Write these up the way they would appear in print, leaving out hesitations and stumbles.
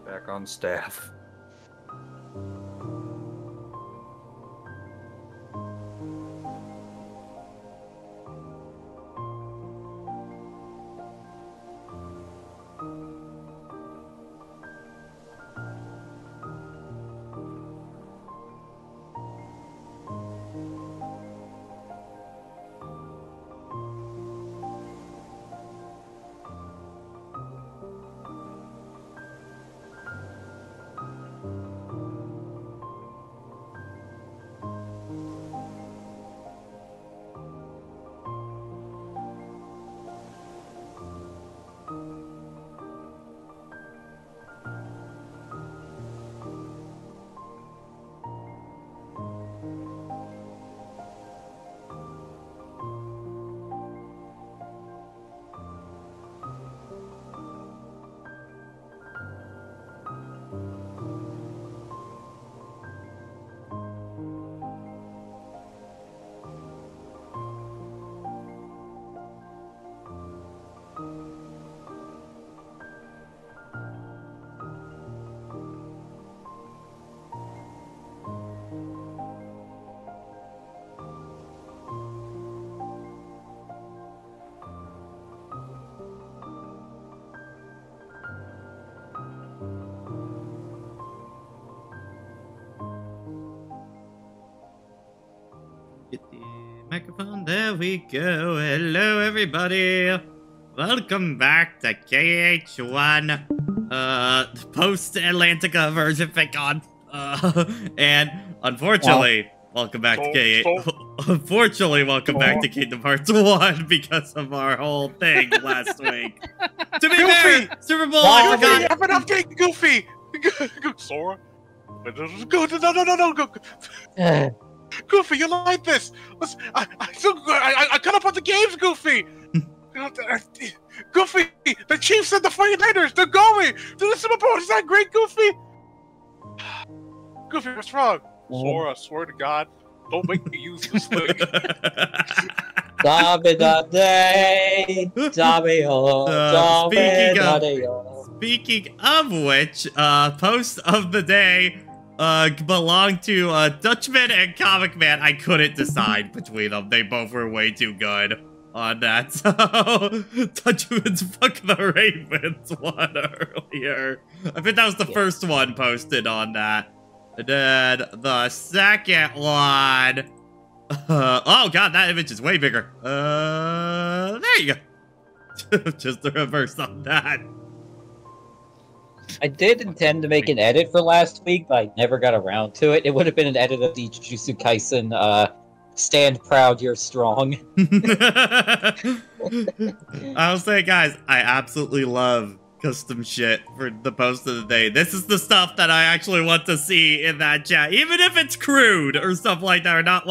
Back on staff. Get the microphone. There we go. Hello, everybody. Welcome back to KH1, post Atlantica version FitCon. And unfortunately, welcome back to KH. Unfortunately, welcome back to Kingdom Hearts 1 because of our whole thing last week. To be fair, Super Bowl, I forgot. Have an update, Goofy. Sora. No. Goofy, you like this? I cut up on the games, Goofy. Goofy, the Chiefs and the 49ers, they're going to the Super Bowl. Is that great, Goofy? Goofy, what's wrong? Sora, I swear to God, don't make me use this thing. Speaking of which, post of the day belonged to Dutchman and Comic Man. I couldn't decide between them. They both were way too good. on that. So, Touchwood's Fuck the Ravens one earlier. I think that was the first one posted on that. And then the second one. Oh god, that image is way bigger. There you go. Just the reverse on that. I did intend to make an edit for last week, but I never got around to it. It would have been an edit of the Jujutsu Kaisen, stand proud, you're strong. I'll say, guys, I absolutely love custom shit for the post of the day. This is the stuff that I actually want to see in that chat, even if it's crude or stuff like that, or not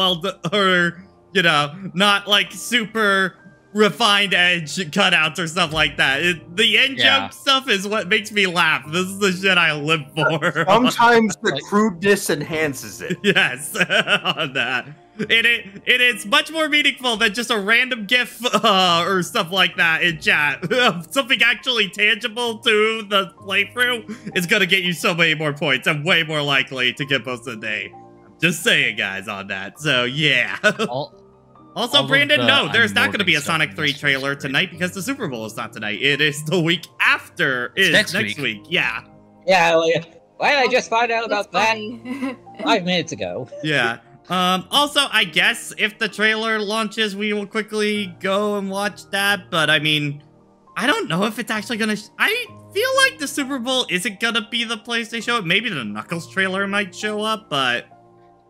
or, you know, not like super refined edge cutouts or stuff like that. The in-joke stuff is what makes me laugh. This is the shit I live for. Sometimes the crudeness enhances it. Yes, on that. It is much more meaningful than just a random GIF or stuff like that in chat. Something actually tangible to the playthrough is gonna get you so many more points and way more likely to get posted a day. I'm just saying, guys, on that. So yeah. Also, Brandon, no, there's not going to be a Sonic 3 trailer tonight because the Super Bowl is not tonight. It is the week after. It's next week. Yeah. Yeah, like, why did I just find out about that 5 minutes ago? Yeah. Also, I guess if the trailer launches, we will quickly go and watch that. But I mean, I don't know if it's actually going to... I feel like the Super Bowl isn't going to be the place they show it. Maybe the Knuckles trailer might show up, but...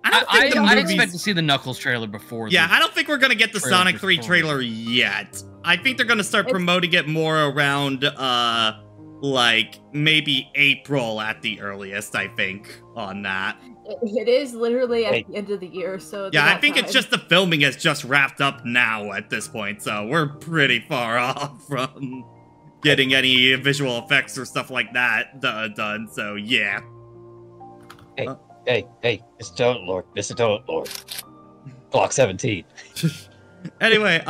I'd expect to see the Knuckles trailer before. Yeah, I don't think we're gonna get the Sonic 3 trailer yet. I think they're gonna start promoting it more around, like, maybe April at the earliest, I think, on that. It is literally at the end of the year, so... Yeah, I think it's just the filming has just wrapped up now at this point, so we're pretty far off from getting any visual effects or stuff like that done, so yeah. Hey, Mr. Toad Lord. Block 17. Anyway,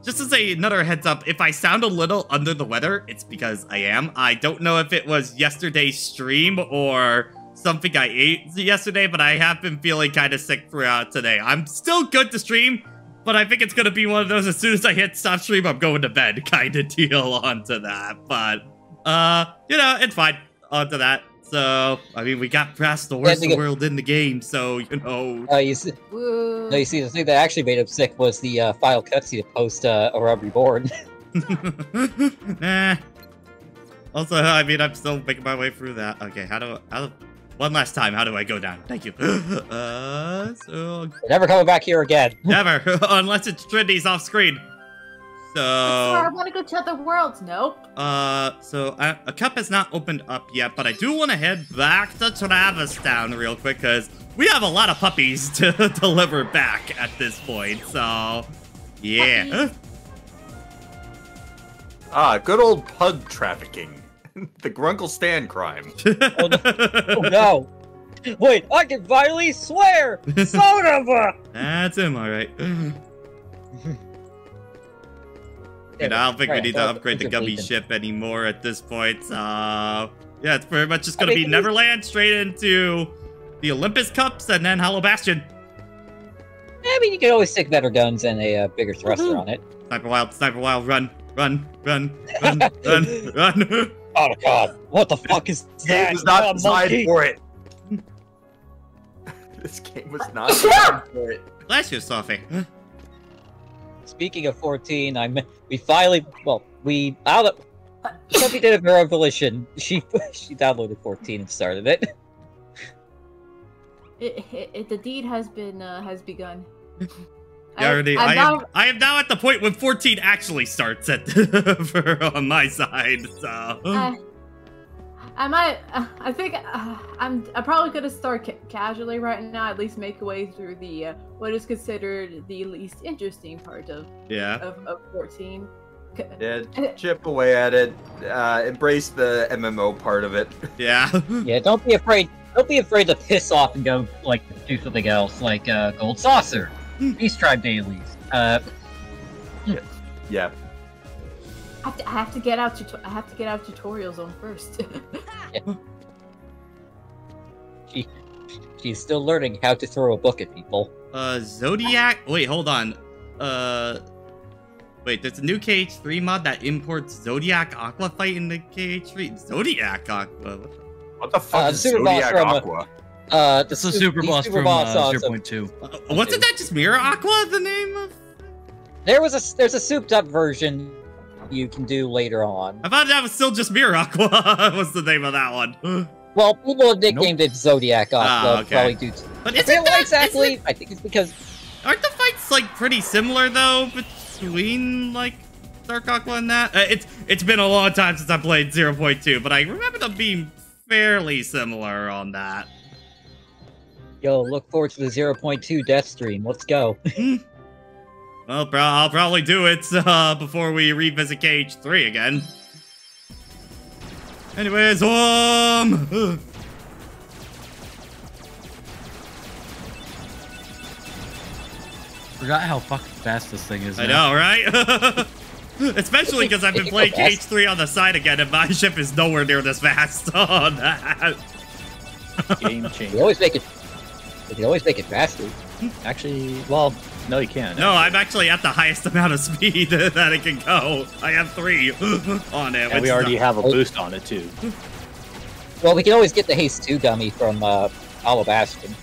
just to say another heads up, if I sound a little under the weather, it's because I am. I don't know if it was yesterday's stream or something I ate yesterday, but I have been feeling kind of sick throughout today. I'm still good to stream, but I think it's going to be one of those, as soon as I hit stop stream, I'm going to bed kind of deal onto that. But, you know, it's fine onto that. So, I mean, we got past the worst world in the game, so, you know. You see, the thing that actually made him sick was the final cutscene post Aurora Reborn. Nah. Also, I mean, I'm still making my way through that. Okay, one last time, how do I go down? Thank you. So... We're never coming back here again. Never, unless it's Trinity's off screen. So I want to go to other worlds. Nope. So a cup has not opened up yet, but I do want to head back to Travis Town real quick because we have a lot of puppies to deliver back at this point. So, yeah. Good old pug trafficking. The Grunkle Stan crime. Oh no! Wait, I can finally swear! Son of a... That's him, alright. And I don't think we need to upgrade the Gummy ship anymore at this point. Yeah, it's pretty much just gonna be Neverland straight into the Olympus Cups and then Hollow Bastion. I mean, you can always stick better guns and a bigger thruster on it. Sniper Wild, run. Oh god, what the fuck is that? This game was not designed for it. This game was not designed for it. Bless you, Sophie. Speaking of 14, Sophie did it for her volition. She downloaded 14 and started it. The deed has begun. I am now at the point when 14 actually starts on my side. So I think I'm probably gonna start casually right now. At least make a way through the what is considered the least interesting part of 14. Yeah, chip away at it. Embrace the MMO part of it. Yeah. Yeah. Don't be afraid. Don't be afraid to piss off and go like do something else, like Gold Saucer, Beast Tribe dailies. Yeah. I have to get out tutorials on first. She's still learning how to throw a book at people. Zodiac. Wait, hold on. Wait, there's a new KH3 mod that imports Zodiac Aqua fight into KH3. Zodiac Aqua? What the fuck is Zodiac Aqua? It's a super boss from 0.2. Wasn't that just Mirror Aqua, the name of? There's a souped up version you can do later on. I thought that was still just Mirror Aqua. What's the name of that one? Well, people have nicknamed it Zodiac Aqua, okay. probably due to. But I feel like exactly. I think it's because. Aren't the fights like pretty similar though between like Dark Aqua and that? It's been a long time since I played 0.2, but I remember them being fairly similar on that. Yo, look forward to the 0.2 death stream. Let's go. Well, I'll probably do it before we revisit KH3 again. Anyways, Forgot how fucking fast this thing is. I know, right? Especially because I've been playing KH3 on the side again, and my ship is nowhere near this fast on that. Game changer. You can always make it faster. Actually, well, no, you can't. No, I'm actually at the highest amount of speed that it can go. I have 3 on it. And we already have a boost on it, too. Well, we can always get the Haste 2 dummy from Hollow Bastion.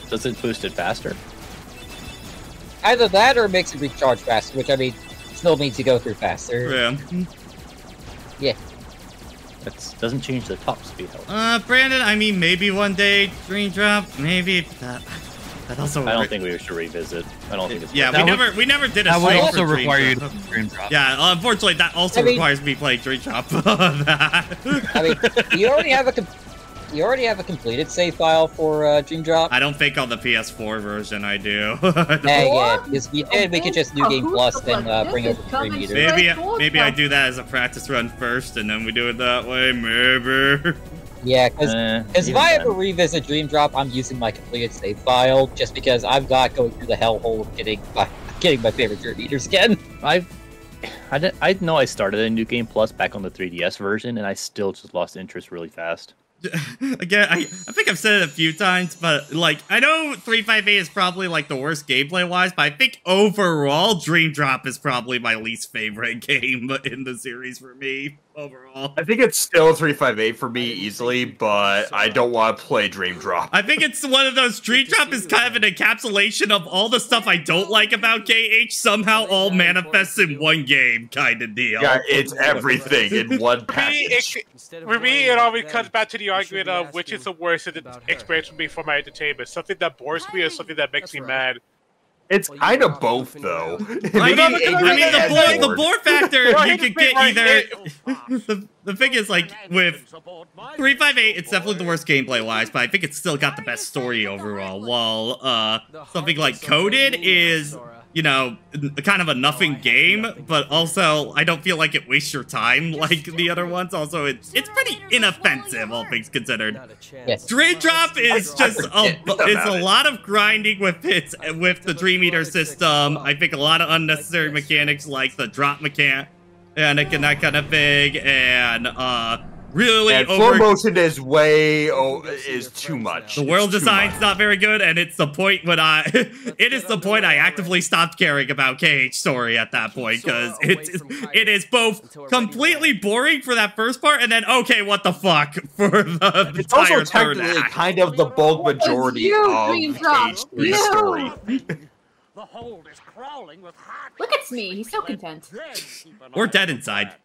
Does it boost it faster? Either that or it makes it recharge faster, which, I mean, still means you go through faster. Yeah. Yeah. That doesn't change the top speed, though. Brandon, I mean, maybe one day Dream Drop, maybe that also. I don't think we should revisit. I don't think it's. Yeah, we never did a. That would also for require you Dream to Dream Drop. Yeah, unfortunately, that also requires me playing Dream Drop on that. I mean, you already have a completed save file for Dream Drop. I don't think on the PS4 version I do. Yeah, because we did. We could just New Game Plus then bring over the 3 meter. Maybe I do that as a practice run first, and then we do it that way. Maybe. Yeah, because if I ever revisit Dream Drop, I'm using my completed save file just because I'm not going through the hellhole of getting my favorite Dream Eaters again. I know I started a New Game Plus back on the 3DS version, and I still just lost interest really fast. Again, I think I've said it a few times, but like I know 358 is probably like the worst gameplay wise, but I think overall Dream Drop is probably my least favorite game in the series for me overall. I think it's still 358 for me easily, but I don't want to play Dream Drop. I think it's one of those. Dream Drop is kind of an encapsulation of all the stuff I don't like about KH somehow all manifests in one game kind of deal. Yeah, it's everything in one package. For me, it always comes back to the argument of which is the worst experience for me for my entertainment. Something that bores me or something that makes me mad. It's kind of both, though. I mean, the bore factor, you can get either... The thing is, like, with 358, it's definitely the worst gameplay-wise, but I think it's still got the best story overall, while something like Coded is, you know, kind of a nothing game, but also I don't feel like it wastes your time like the other ones. Also, it's pretty inoffensive, all things considered. Yes. Dream Drop is just a lot of grinding with the Dream Eater system. I think a lot of unnecessary mechanics like the drop mechanic and that kind of thing, and really and flow motion is is too much. The world design's not very good, and it's the point when it is the point I actively stopped caring about KH story at that point, because it is both completely boring for that first part, and then okay, what the fuck for the it's entire also third technically act. kind of the bulk majority of KH3's story. The hold is crawling with hot. Look at me, he's so content. Or dead inside.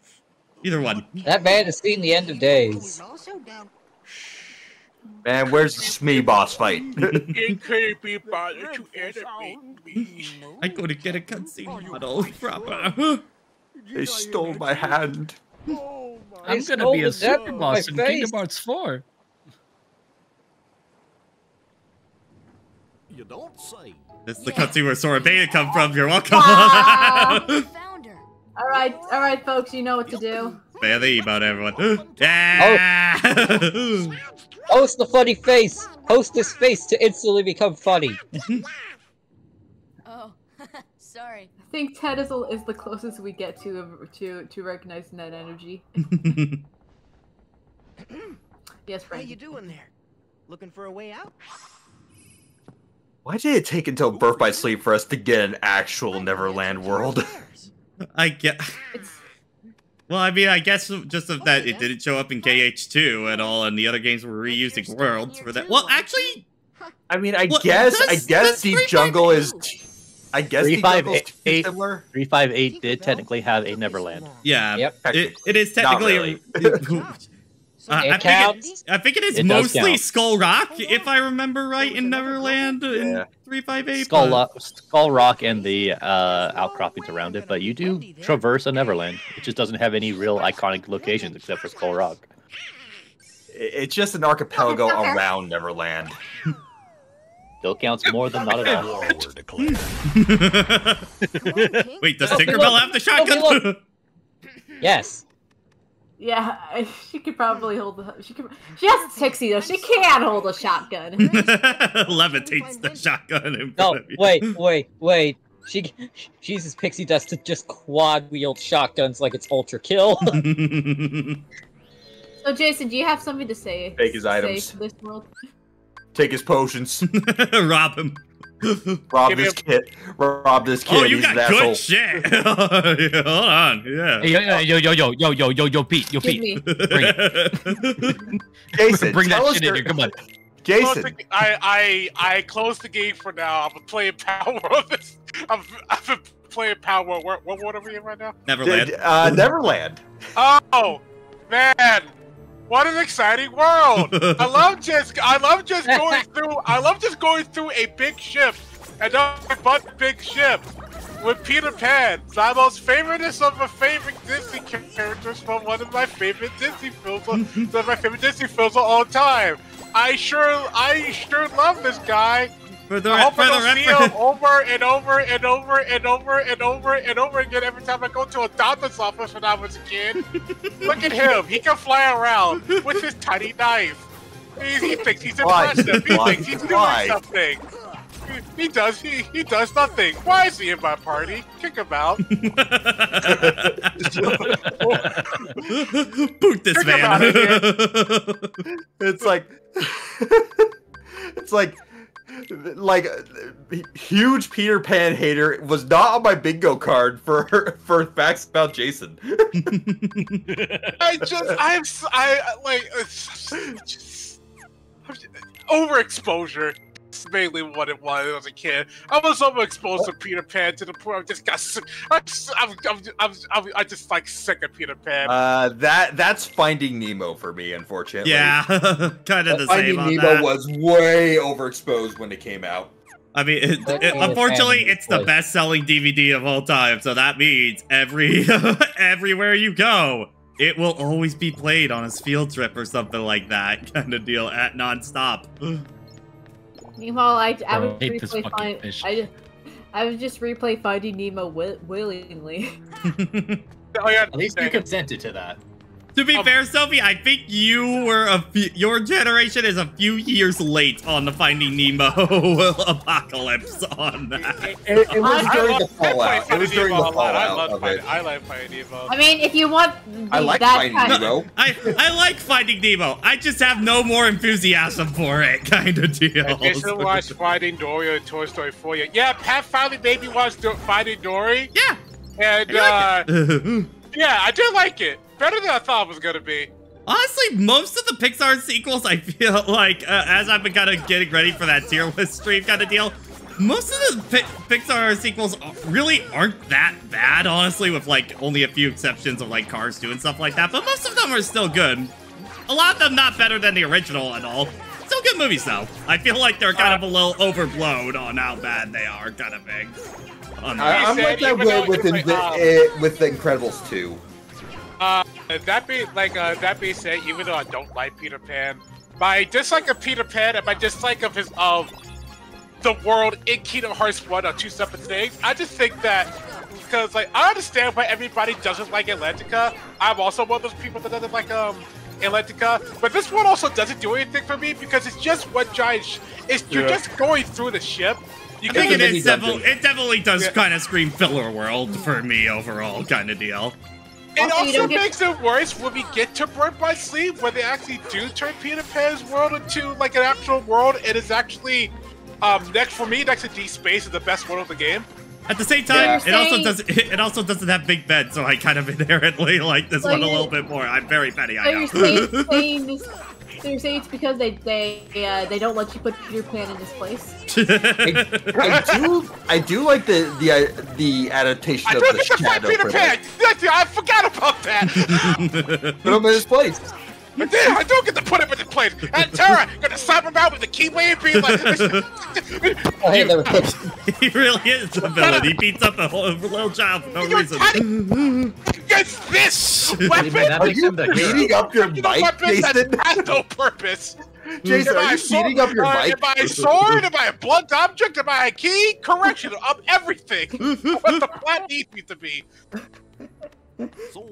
Either one. That man has seen the end of days. Man, where's the Smee boss fight? It can't be bothered to animate me. I couldn't get a cutscene model proper. They stole my hand. I'm gonna be a super boss in Kingdom Hearts 4. You don't say. This is the cutscene where Sora Beta come from. You're welcome. All right, folks, you know what to do. Say the about everyone. Yeah. Host the funny face. Host this face to instantly become funny. Oh, sorry. I think Ted is the closest we get to recognizing that energy. Yes, Frank. How you doing there? Looking for a way out? Why did it take until Birth by Sleep for us to get an actual Neverland world? I get. Well, I mean, I guess just that it didn't show up in KH2 at all, and the other games were reusing worlds for that. Well, actually, I mean, I guess Deep Jungle is. I guess Deep Jungle is too similar. 358 did technically have a Neverland. Yeah, Yep. It is technically. It counts. I think it is It does mostly count. Skull Rock, if I remember right, in Neverland in 358. Skull Rock and the outcroppings around it, but you do traverse a Neverland. It just doesn't have any real iconic locations except for Skull Rock. It's just an archipelago around Neverland. Still counts more than not at all. Wait, does Tinkerbell have the shotgun? Yes. Yeah, she could probably hold the. She has Pixie though. She can't hold a shotgun. Levitates the shotgun in No, front of you. wait. She uses pixie dust to just quad wield shotguns like it's ultra kill. So, Jason, do you have something to say? Take his items. To this world? Take his potions. Rob him. Rob this kid. Oh, you He's got an asshole. good shit. Hold on, yeah. Hey, yo, Pete, Give me. bring it. Jason, Bring tell that us shit in here. Come on. Jason, I closed the game for now. I'm playing Power of this. I've been playing Power. What world are we in right now? Neverland. Neverland. Oh man, what an exciting world! I love just going through a big ship, and nothing but big ship with Peter Pan. My most favoriteest of my favorite Disney characters from one of my favorite Disney films. One of my favorite Disney films of all time. I sure love this guy. For the I hope I don't see him reference. over and over and over and over and over and over again every time I go to a doctor's office when I was a kid. Look at him. He can fly around with his tiny knife. He thinks he's impressive. He thinks he's doing something. He does nothing. Why is he in my party? Kick him out. Boot this Kick him man. out of here. It's like huge Peter Pan hater was not on my bingo card for facts about Jason. Overexposure. That's mainly what it was as a kid. I was overexposed to Peter Pan to the point I just got sick. I just like sick of Peter Pan. That's Finding Nemo for me, unfortunately. Yeah, kind of the same Finding on Nemo that. was way overexposed when it came out. I mean, unfortunately, it's the best-selling DVD of all time, so that means everywhere you go, it will always be played on a field trip or something like that kind of deal at nonstop. Meanwhile, I would hate this fucking replay fish. I would just replay Finding Nemo willingly. Oh, yeah, At least you consented to that. To be fair, Sophie, I think you were your generation is a few years late on the Finding Nemo apocalypse on that. It was during the fallout. It was during the fallout of it. I like Finding Nemo. I mean, if you want I like that Finding kind Nemo. I like Finding Nemo. I just have no more enthusiasm for it, kind of deal. I just watched Finding Dory and Toy Story 4 yet. Yeah, Pat finally made me watch Finding Dory. Yeah. And yeah, I did like it. Better than I thought it was gonna be. Honestly, most of the Pixar sequels, I feel like, as I've been kind of getting ready for that tier list stream kind of deal, most of the Pixar sequels really aren't that bad, honestly, with like only a few exceptions of like Cars 2 and stuff like that, but most of them are still good. A lot of them not better than the original and all. Still good movies though. I feel like they're kind of a little overblown on how bad they are, kind of thing. I'm like that with the Incredibles 2. That being said, even though I don't like Peter Pan, my dislike of Peter Pan and my dislike of the world in Kingdom Hearts 1 are two separate things. I just think that because like I understand why everybody doesn't like Atlantica. I'm also one of those people that doesn't like Atlantica, but this one also doesn't do anything for me because it's just one giant. You're just going through the ship. I think it definitely does kind of scream filler world for me overall, kind of deal. It also makes it worse when we get to Birth by Sleep, where they actually do turn Peter Pan's world into like an actual world. It is actually next to D Space is the best one of the game. At the same time, it also doesn't have Big Ben, so I kind of inherently like this one a little bit more. I'm very petty, I know. So you're saying it's because they don't let you put Peter Pan in his place? I do like the adaptation of the Shadow Peter Pan. I forgot about that. Put him in his place. I don't get to put him in his place. And Terra gonna slap him out with the keyway and be like, he really is a villain. He beats up a little child for no reason. Against this weapon? Are you beating up your mic, Jason? That has no purpose. Jason, are you beating up your mic? Am I a sword? Am I a blunt object? Am I a key? Correction of everything. What the plan needs me to be. So,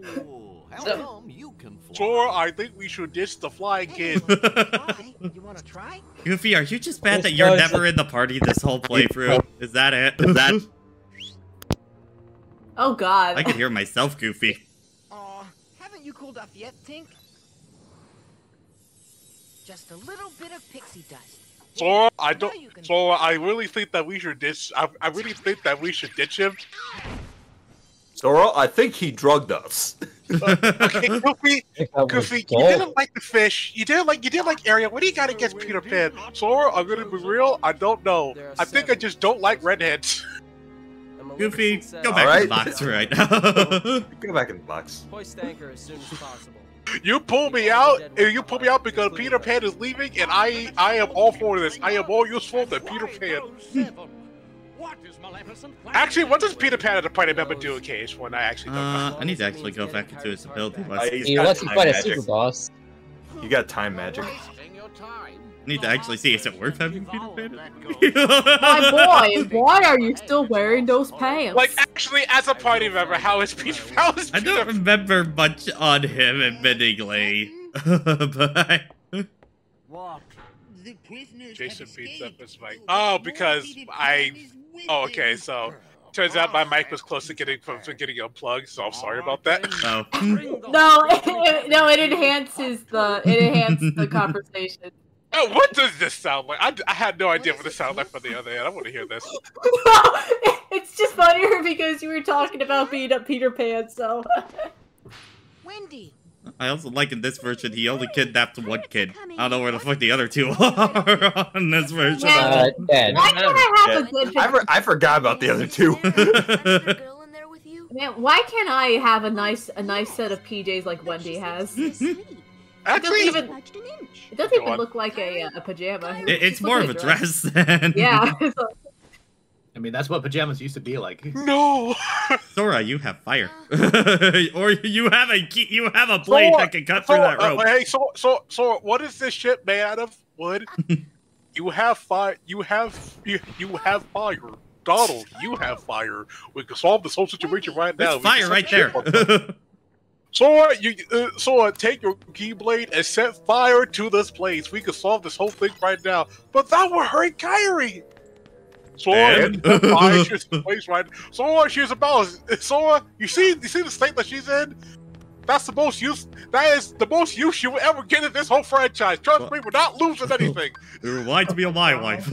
how come you can fly? Sure, I think we should ditch the flying kid. You wanna try? Goofy, are you just bad that you're never in the party this whole playthrough? Is that it? Oh God. I can hear myself, Goofy. Haven't you cooled off yet, Tink? Just a little bit of pixie dust. So I really think that we should ditch. I really think that we should ditch him. Sora, I think he drugged us. Okay, Goofy, you didn't like the fish. You didn't like Ariel. What do you got against Peter Pan? Sora, I'm gonna be real. I don't know. I think I just don't like redheads. Goofy, go back in the box right now. Go back in the box. Hoist anchor as soon as possible. You pull me out, because Peter Pan is leaving, and I am all for this. I am more useful than Peter Pan. Actually, what does Peter Pan as a party member do in KH1? I actually don't know. I need to actually go back into his ability list. He lets you fight a super boss. You got time magic. I need to actually see, is it worth having Peter Pan? My boy, why are you still wearing those pants? Like, actually, as a party member, how is Peter? I don't remember much on him, admittingly. But... Jason beats up his mic. Oh, because Oh, okay, so turns out my mic was close to getting unplugged, so I'm sorry about that. Oh. No, it enhances the conversation. Oh, what does this sound like? I had no idea what this sounded like from the other end. I want to hear this. It's just funnier because you were talking about beating up Peter Pan, so. Wendy. I also like in this version, he only kidnapped one kid. I don't know where the fuck the other two are on this version. Why can't I have a good... I forgot about the other two. Man, why can't I have a nice set of PJs like Wendy has? Actually, it doesn't even look like a pajama. It's more of a dress than... Yeah. I mean, that's what pajamas used to be like. No! Sora, you have fire. Or you have a blade that can cut through that rope. Hey, so what is this shit made out of? Wood? You have fire. You have fire. Donald, you have fire. We can solve this whole situation right now. There's fire right there. Sora, take your keyblade and set fire to this place. We can solve this whole thing right now. But that would hurt Kairi. Sora, fire to the place right. Sora, she's about. Sora, you see the state that she's in. That's the most use. That is the most use you will ever get in this whole franchise. Trust me, we're not losing anything. It reminds me of my wife.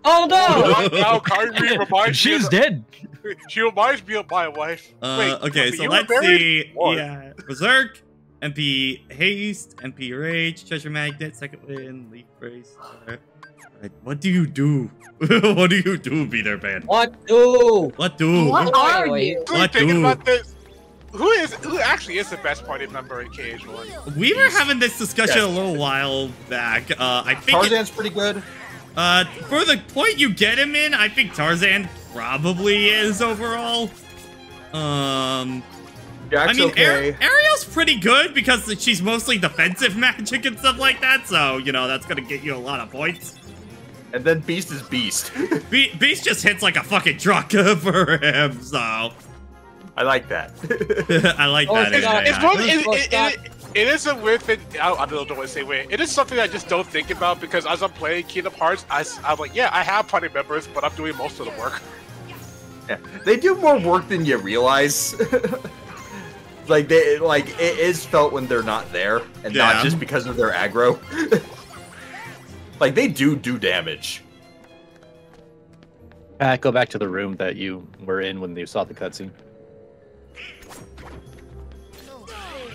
Oh no! Now Kairi reminds She's dead. She reminds me of my wife. Wait, okay, so let's see. Yeah, Berserk, MP Haste, MP Rage, Treasure Magnet, Second Wind, Leaf Brace. What do you do? What do you do, Peter Pan? What do? What are you? What do? About this? Who actually is the best party member in KH1? We were having this discussion a little while back. I think Tarzan's pretty good. For the point you get him in, I think Tarzan probably is overall. Jack's okay. Ariel's pretty good because she's mostly defensive magic and stuff like that, so, you know, that's gonna get you a lot of points. And then Beast is Beast. Beast just hits like a fucking truck for him, so... I like that. I like that. It is a weird thing. I don't know what to say weird. It is something I just don't think about because as I'm playing Kingdom Hearts, I'm like, yeah, I have party members, but I'm doing most of the work. Yeah, they do more work than you realize. it is felt when they're not there, and not just because of their aggro. Like, they do damage. Go back to the room that you were in when you saw the cutscene.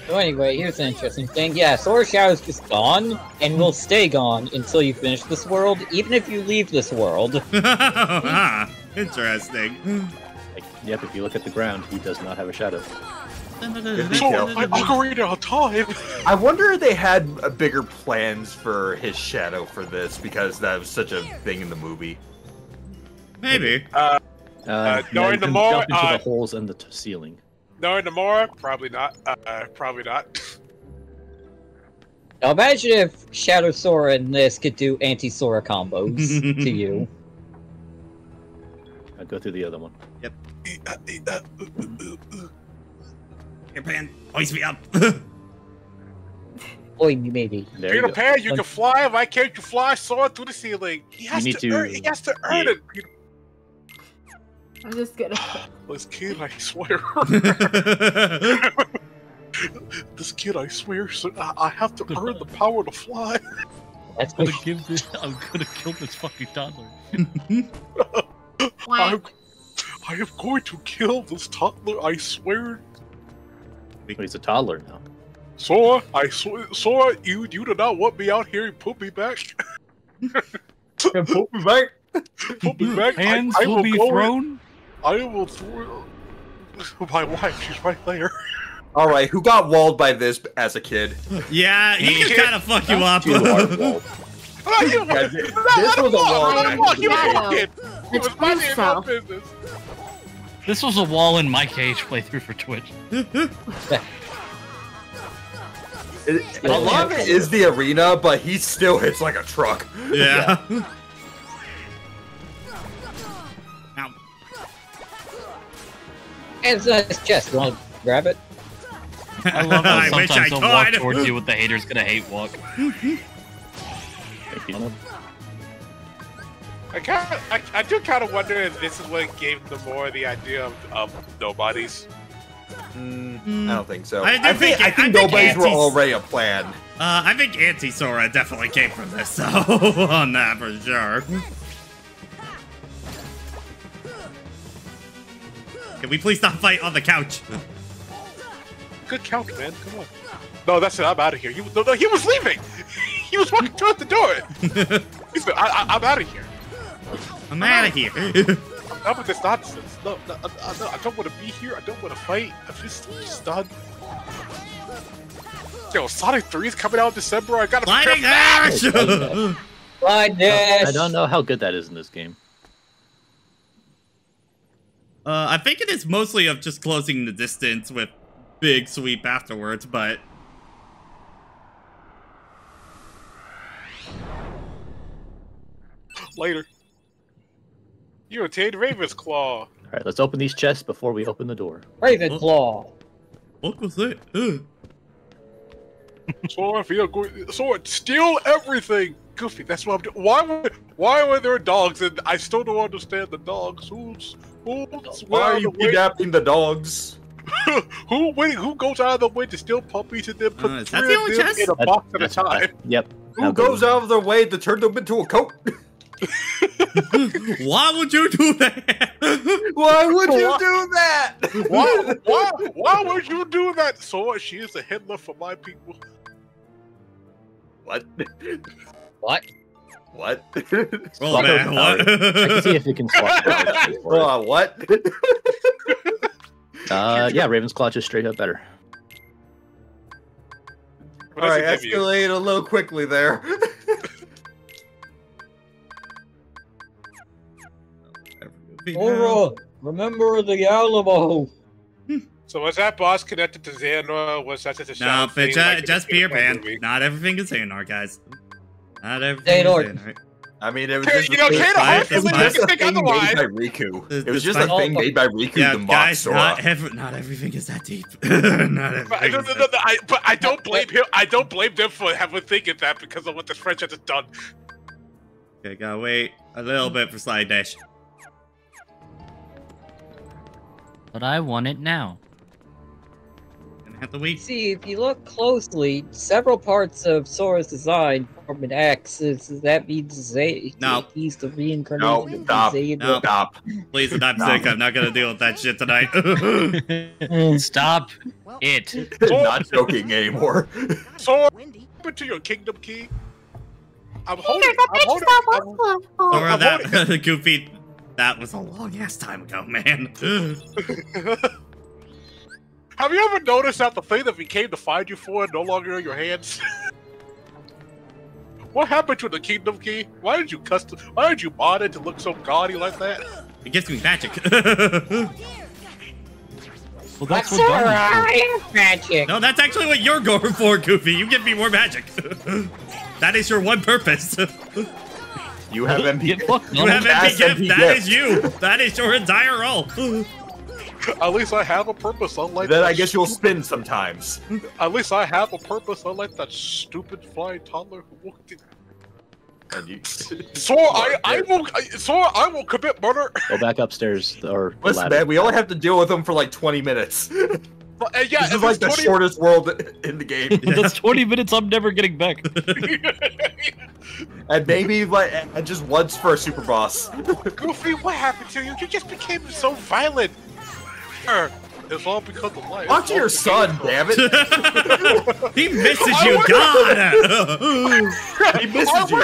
So anyway, here's an interesting thing. Yeah, Sora Shadow's just gone, and will stay gone until you finish this world, even if you leave this world. Interesting. Like, yep, if you look at the ground, he does not have a shadow. Ocarina of Time. I wonder if they had bigger plans for his shadow for this, because that was such a thing in the movie. Maybe. Knowing the more, jump into the holes in the ceiling. Knowing the more, probably not. Probably not. Now imagine if Shadow Sora and this could do anti-Sora combos to you. I'll go through the other one. Yep. Here, Pan, hoist me up. Boy, maybe. Peter Pan, you can fly. Why can't you fly Sora through the ceiling? He has to earn it. Peter. I'm just gonna. This kid, I swear. This kid, I swear. I have to earn the power to fly. I'm gonna kill this fucking toddler. I am going to kill this toddler. I swear. He's a toddler now. Sora, I swear, Sora, you do not want me out here. Put me back. Put me back. Put me back. Hands will be thrown. I will throw my wife. She's right there. All right, who got walled by this as a kid? Yeah, he can kind of fuck you up. This was a wall. He was a kid. It was my damn business. This was a wall in my cage playthrough for Twitch. A lot of it is the arena, but he still hits like a truck. Yeah. And it's a nice chest. You want to grab it? I love how I wish sometimes I he'll walk could. towards you with the haters gonna hate walk. I do kind of wonder if this is what gave them more the idea of nobodies. I don't think so. I think nobodies were already a plan. I think Anti-Sora definitely came from this, so on that for sure. Can we please stop fight on the couch? Good couch, man. Come on. No, that's it. I'm out of here. He was leaving. He was walking toward the door. He said, I'm out of here. I'm out of here. I'm done with this nonsense. No, I don't want to be here. I don't want to fight. I'm just done. Yo, Sonic 3 is coming out in December. I gotta Lightning Dash! I don't know how good that is in this game. I think it is mostly of just closing the distance with big sweep afterwards, but... Later. You attained Raven's Claw. Alright, let's open these chests before we open the door. Ravenclaw. What was that? Sora, if you're going... Sora, steal everything! Goofy, that's what I'm doing. Why were there dogs? And I still don't understand the dogs. Why are you kidnapping the dogs? Who goes out of the way to steal puppies and then put is that the only chest? in a box at a time? Yep. Who goes out of their way to turn them into a coat? Why would you do that? Why would you do that? Why would you do that? Sora, she is a Hitler for my people. What? What? What? Roll man, what? I can see if it can swap. What? Yeah, Raven's Claw just straight up better. Alright, escalate a little quickly there. Sora, remember the Alamo. So was that boss connected to Xehanort? Was that just a No, thing, just Peter Pan. Not everything is Xehanort, guys. Not everything is Xehanort. I mean, it was just a thing made by Riku. It was just a thing made by Riku to mock Sora. Not everything is that deep. Not everything. But I don't blame him. I don't blame them for having thinking that because of what this franchise has done. Okay, gotta wait a little bit for Slide Dash. But I want it now. Gonna have to wait. See, if you look closely, several parts of Sora's design Department X. That means Zay. No. He's the reincarnation of stop. Zay. No. Stop. Please, I'm sick. I'm not gonna deal with that shit tonight. Stop it. Not joking anymore. So, to your kingdom key. I'm holding. Or that Goofy. That was a long ass time ago, man. Have you ever noticed that the thing that we came to find you for is no longer in your hands? What happened to the kingdom key? Why did you mod it to look so gaudy like that? It gives me magic. Well, that's what magic. No, that's actually what you're going for, Goofy. You give me more magic. That is your one purpose. You have MP. You have MP gift. That is you. That is your entire role. At least I have a purpose, unlike Then that I guess you'll spin sometimes. At least I have a purpose, unlike that stupid flying toddler who walked in. So I will commit murder. Go back upstairs or the Listen, ladder. man, we only have to deal with them for like 20 minutes. But, yeah, This is like the shortest world in the game. That's 20 minutes I'm never getting back. And maybe like and just once for a super boss. Goofy, what happened to you? You just became so violent. It's all because of life. Talk to your son, damn it. He misses you, God. He misses you.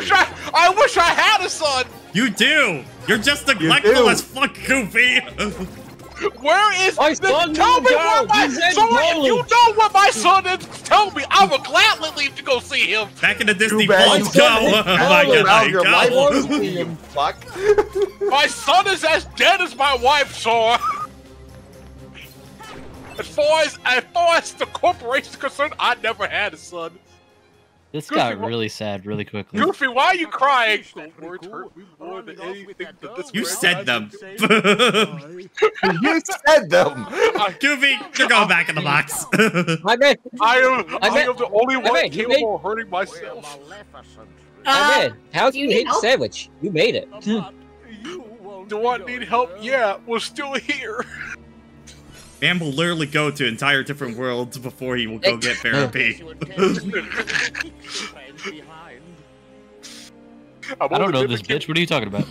I wish I had a son. You do. You're just neglectful as fuck, Goofy. Where is my son? Tell me where my son. If you know what my son is, tell me. I will gladly leave to go see him. Back in the Disney vault. Go. Oh my God. Go. Fuck. My son is as dead as my wife, Sora. As far as the corporation is concerned, I never had a son. This Goofy, got really sad really quickly. Goofy, why are you crying? Words hurt me more than anything that this You man said has them. to say. You said them. Goofy, you're going back in the box. I am the only one capable of hurting myself. How do you hate sandwich? You made it. Do I need help? Yeah, we're still here. Man will literally go to entire different worlds before he will go get therapy. I don't know this bitch. What are you talking about?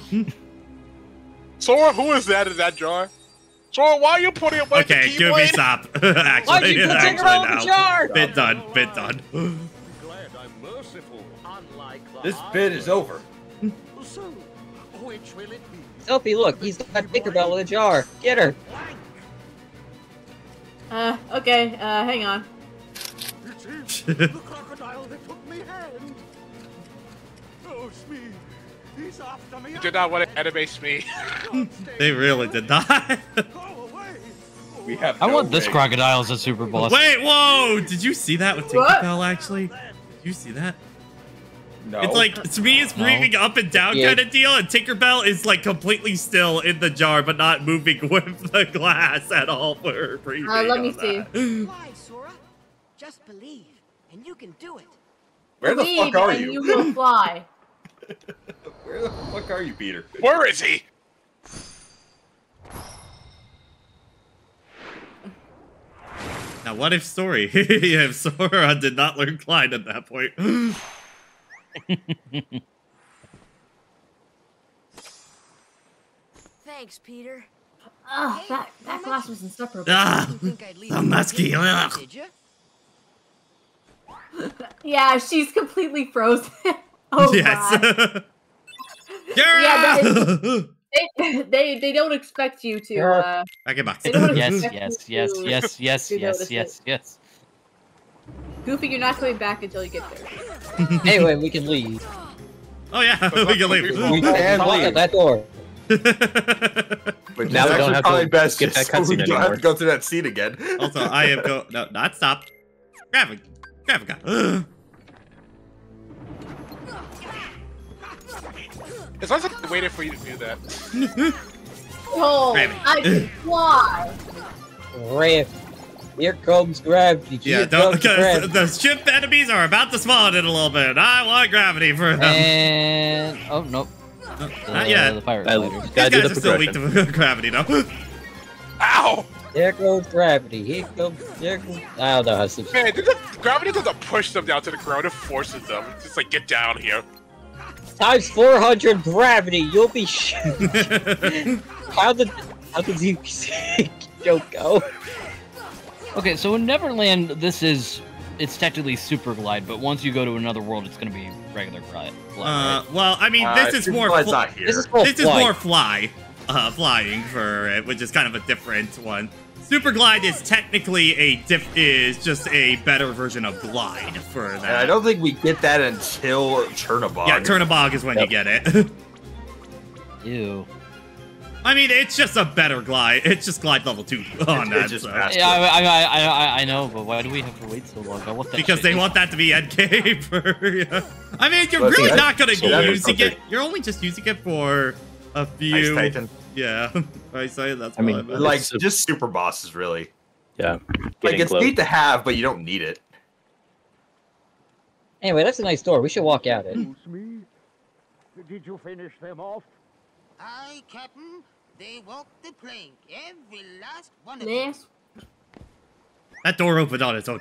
Sora, who is that in that jar? Sora, why are you putting away the Okay, Goofy, Keyblade? stop. Why'd you put it around the jar? Bit done. Bit done. This bit is over. Sophie, look, he's got Tinkerbell in a jar. Get her. Okay, hang on. The crocodile that took me hand. Oh, Smee, he's after me. You did not want to animate me. They really did not. We have. I want this crocodile as a super boss. Wait, whoa! Did you see that with Tinkerbell, actually? Did you see that? No. It's like, Smee is breathing up and down kind of deal, and Tinkerbell is like completely still in the jar, but not moving with the glass at all for her breathing. Let me see. Why, Sora? Just believe, and you can do it. Where the Believe fuck are and you? You will fly. Where the fuck are you, Peter? Where is he? Now, what if story? If Sora did not learn Clyde at that point. Thanks, Peter. Ugh, that glass was inseparable. The musky. Ugh. Did you? Yeah, she's completely frozen. Oh Yes. God. Yeah. They don't expect you to. Back in box. They don't Yes, expect yes, you yes, to- yes, yes, to yes, notice yes, it. yes. Goofy, you're not coming back until you get there. Anyway, we can leave. Oh yeah, we can leave. We can leave that door. But Now we don't have probably to best get that just so we cutscene don't have anymore. to go through that scene again. Also, I am no, not stop. Graphic. It's like waiting for you to do that. Oh, Gravity. I can fly. Riff. Here comes gravity. Yeah, Here don't, comes because gravity. the ship enemies are about to spawn in a little bit. I want gravity for them. And oh nope, Not yet. The pirate I- glider. These Gotta do guys the are still weak progression. to gravity, though. Ow! There goes gravity. Here goes. There goes. I don't know how to. Man, gravity doesn't push them down to the ground; it forces them. It's just like get down here. Times 400 gravity. You'll be. How did you joke go? Okay, so in Neverland, it's technically super glide, but once you go to another world, it's gonna be regular glide. Right? Well, I mean, this is more. This is more flying for it, which is kind of a different one. Super glide is technically just a better version of glide for that. And I don't think we get that until Chernobog. Yeah, Chernobog is when you get it. Ew. I mean, it's just a better glide. It's just glide level 2 on that. Just yeah, I know, but why do we have to wait so long? I want that because they want that to be NK for. Yeah. I mean, you're really not going to be using it. You're only just using it for a few. Ice Titan. Yeah, Ice Titan. That's. I mean, like just super bosses, really. Yeah. Like it's neat to have, but you don't need it. Anyway, that's a nice door. We should walk out it. Did you finish them off? Aye, Captain. They walked the plank, every last one of them. That door opened on its own.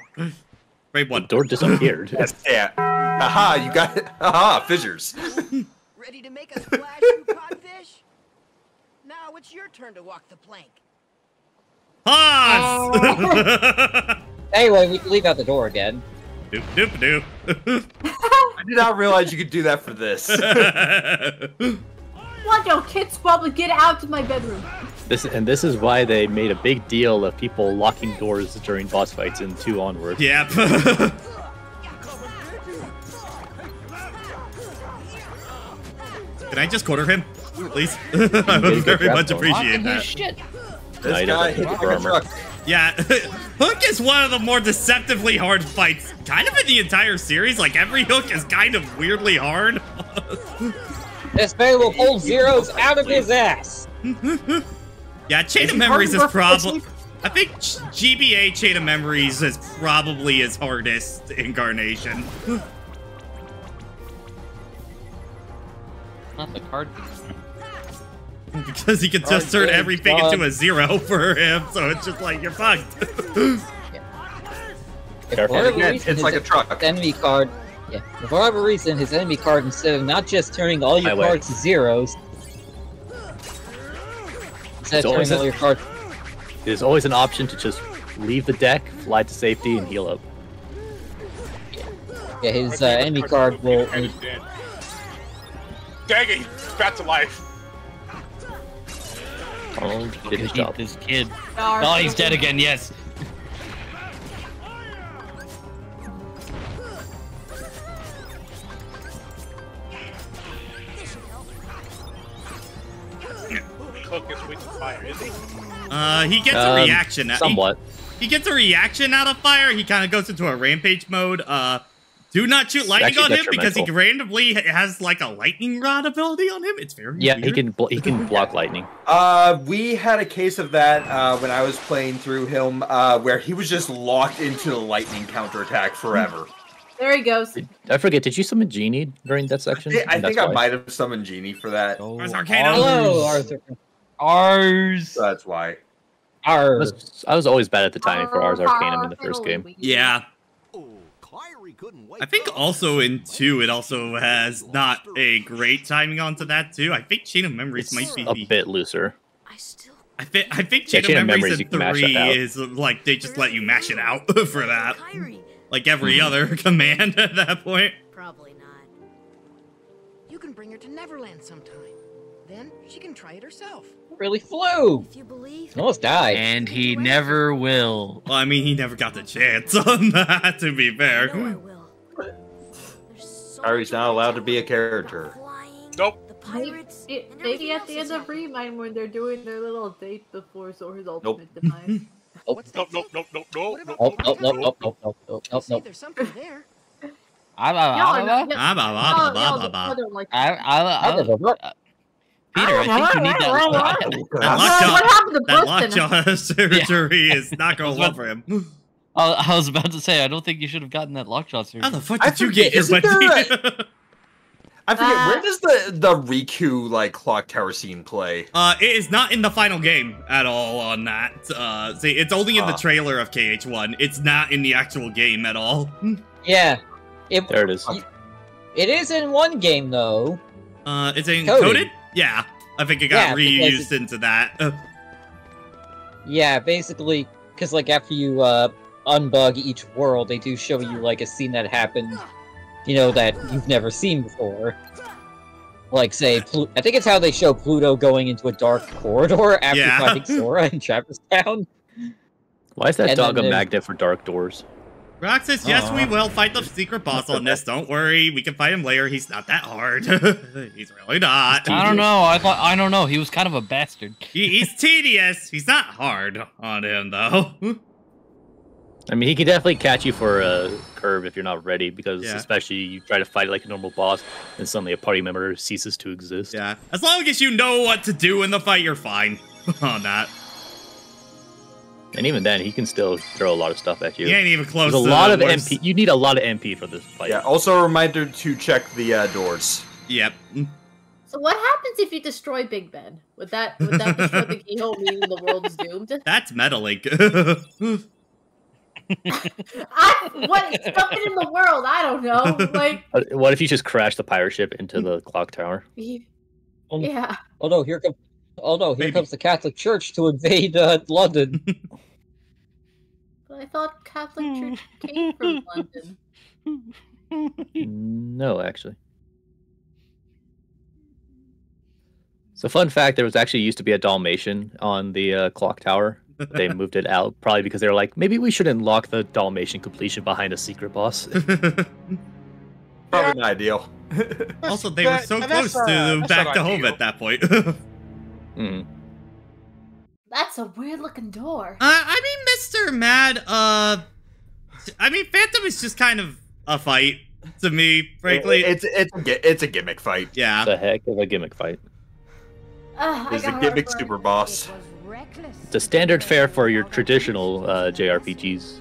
Great one. The door disappeared. Yes, yeah. Aha, you got it. Aha, fissures. Ready to make a splash, you codfish? Now it's your turn to walk the plank. Pause! Anyway, we can leave out the door again. Doop, doop, doop. I did not realize you could do that for this. What, yo, kids probably get out of my bedroom. This is why they made a big deal of people locking doors during boss fights in 2 onward. Yep. Can I just quarter him, please? I would very much appreciate that. Shit. This guy hit like a truck. Yeah, Hook is one of the more deceptively hard fights, kind of in the entire series. Like, every Hook is kind of weirdly hard. This man will pull zeros out of his ass. Yeah, Chain of Memories is probably... I think GBA Chain of Memories is probably his hardest incarnation. Not the card. Because he can just turn everything into a 0 for him, so it's just like, you're fucked. It's like a truck. Enemy card. Yeah. For whatever reason, his enemy card, instead of not just turning all your cards to zeros, instead of turning all your cards. There's always an option to just leave the deck, fly to safety, and heal up. Yeah, his enemy card will. Dang it, he's back to life. Oh, did his job. This kid. Oh, he's dead again. Yes. Cook is weak to fire, is he? He gets a reaction. Somewhat. He gets a reaction out of fire. He kind of goes into a rampage mode. Do not shoot lightning on him because he randomly has like a lightning rod ability on him. It's very weird. he can block lightning. We had a case of that when I was playing through him, where he was just locked into the lightning counterattack forever. There he goes. I forget. Did you summon Genie during that section? I think I might have summoned Genie for that. Oh, Arcana. Hello, Arthur. Ars. So that's why. I was always bad at the timing for Ars Arcanum in the first game. Yeah. I think also in 2, it also has not a great timing onto that too. I think Chain of Memories might be a bit looser. I think Chain of Memories in 3 is like they just let you mash it out for that. Like every other command at that point. Probably not. You can bring her to Neverland sometime. Then she can try it herself. Really flew. If you believe. Almost died. And he never will. Well, I mean, he never got the chance on that, to be fair. Kyrie's not allowed to be a character. Nope. Maybe at the end of Remind when they're doing their little date before Zora's ultimate demise. Nope. There's something there. Peter, I think you need that. That lockjaw surgery is not going well for him. I was about to say, I don't think you should have gotten that lockjaw surgery. How the fuck did you get here, buddy? I forget, where does the Riku, like, clock tower scene play? It is not in the final game at all on that. See, it's only in the trailer of KH1. It's not in the actual game at all. Yeah. There it is. It is in one game, though. Is it encoded? Yeah. I think it got reused into that. Yeah, basically, because, like, after you, unbug each world, they do show you, like, a scene that happened, you know, that you've never seen before. Like, say, I think it's how they show Pluto going into a dark corridor after finding Sora in Traverse Town. Why is that dog a magnet for dark doors? Rock says, yes, we will fight the secret boss on this. Don't worry. We can fight him later. He's not that hard. He's really not. I don't know. I don't know. He was kind of a bastard. He's tedious. He's not hard on him, though. I mean, he can definitely catch you for a curve if you're not ready, because especially you try to fight like a normal boss, and suddenly a party member ceases to exist. Yeah. As long as you know what to do in the fight, you're fine on that. And even then, he can still throw a lot of stuff at you. He ain't even close to a lot of MP. You need a lot of MP for this fight. Yeah, also a reminder to check the doors. Yep. So what happens if you destroy Big Ben? Would that destroy the keyhole, meaning the world is doomed? That's Metalink. What is something in the world? I don't know. Like, what if you just crash the pirate ship into the clock tower? Yeah. Oh no, here comes the Catholic Church to invade London. But I thought Catholic Church came from London. No, actually. So, fun fact: there was actually used to be a Dalmatian on the clock tower. They moved it out, probably because they were like, maybe we shouldn't lock the Dalmatian completion behind a secret boss. Probably not ideal. Also, they were so close to back to home at that point. That's a weird looking door. I mean, Mr. Mad, I mean, Phantom is just kind of a fight to me, frankly. It's a gimmick fight. Yeah. It's a heck of a gimmick fight. It's a gimmick super boss. It's a standard fare for your traditional JRPGs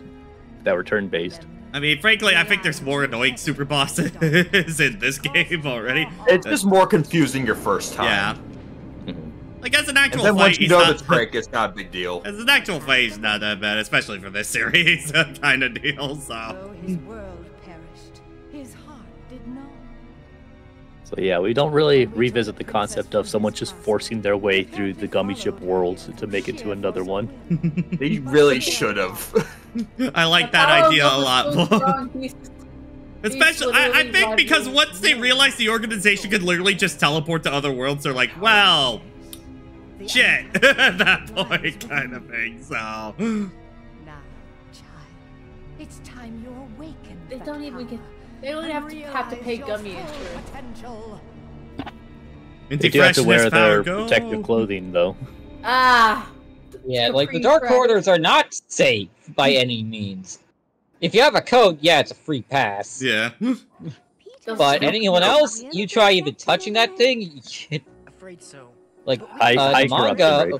that were turn-based. I mean, frankly, I think there's more annoying super bosses in this game already. It's just more confusing your first time. Yeah. Like, as an actual and then fight, once you know the trick, it's not a big deal. As an actual fight, it's not that bad, especially for this series kind of deal, so. His world perished. His heart did not. So yeah, we don't really revisit the concept of someone just forcing their way through the gummy ship worlds to make it to another one. They really should have. I like that idea a lot more. Especially, I think because once they realize the organization could literally just teleport to other worlds, they're like, well, shit, at that point, kind of thing, so. Now, child, it's time you awaken. They don't even get. They don't have to pay gummy insurance. They do have to wear their protective clothing, though. Yeah, like the dark corridors are not safe by any means. If you have a code, yeah, it's a free pass. Yeah. But anyone else, you try even touching that thing, Afraid so. Like high manga.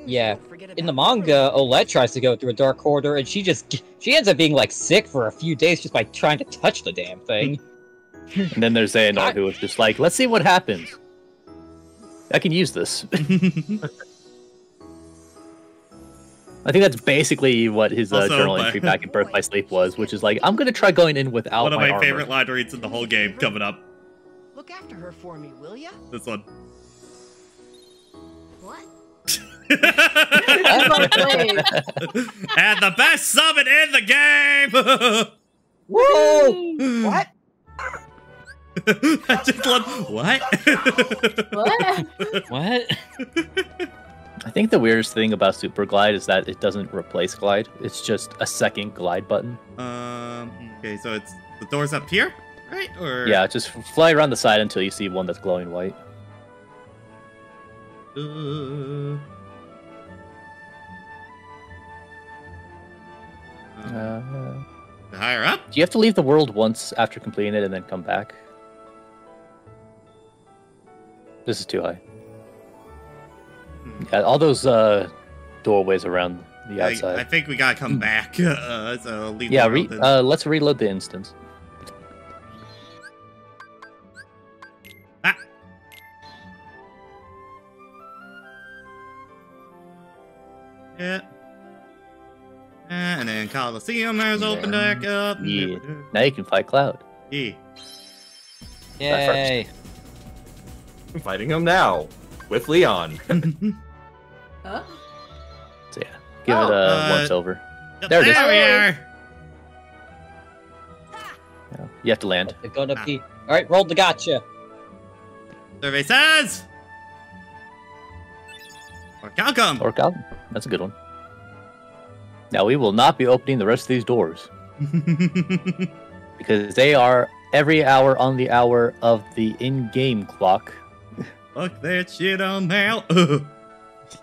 Yeah, in the manga, Olette tries to go through a dark corridor, and she ends up being like sick for a few days just by trying to touch the damn thing. And then there's Xehanort, who was just like, let's see what happens. I can use this. I think that's basically what his journal entry back in Birth by Sleep was, which is like, I'm gonna try going in without one of my armor. favorite line reads in the whole game coming up. Look after her for me, will ya? This one. What? And the best summon in the game! Woo! What? I just love, what? What? I think the weirdest thing about Super Glide is that it doesn't replace Glide. It's just a second glide button. Okay, so it's the door's up here, right? Or yeah, just fly around the side until you see one that's glowing white. Higher up? Do you have to leave the world once after completing it and then come back? This is too high. Yeah, all those doorways around the outside. I think we gotta come back. So leave yeah, let's reload the instance. Yeah. And then Coliseum has opened back up. Yeah. Now you can fight Cloud. Yeah. Yay. I'm fighting him now with Leon. Huh? So yeah, give it a once over. There it is. we are. Yeah, you have to land. They're gonna be. All right, roll the gotcha. Survey says. Orichalcum. Orichalcum. That's a good one. Now we will not be opening the rest of these doors because they are every hour on the hour of the in-game clock. Fuck that shit on now.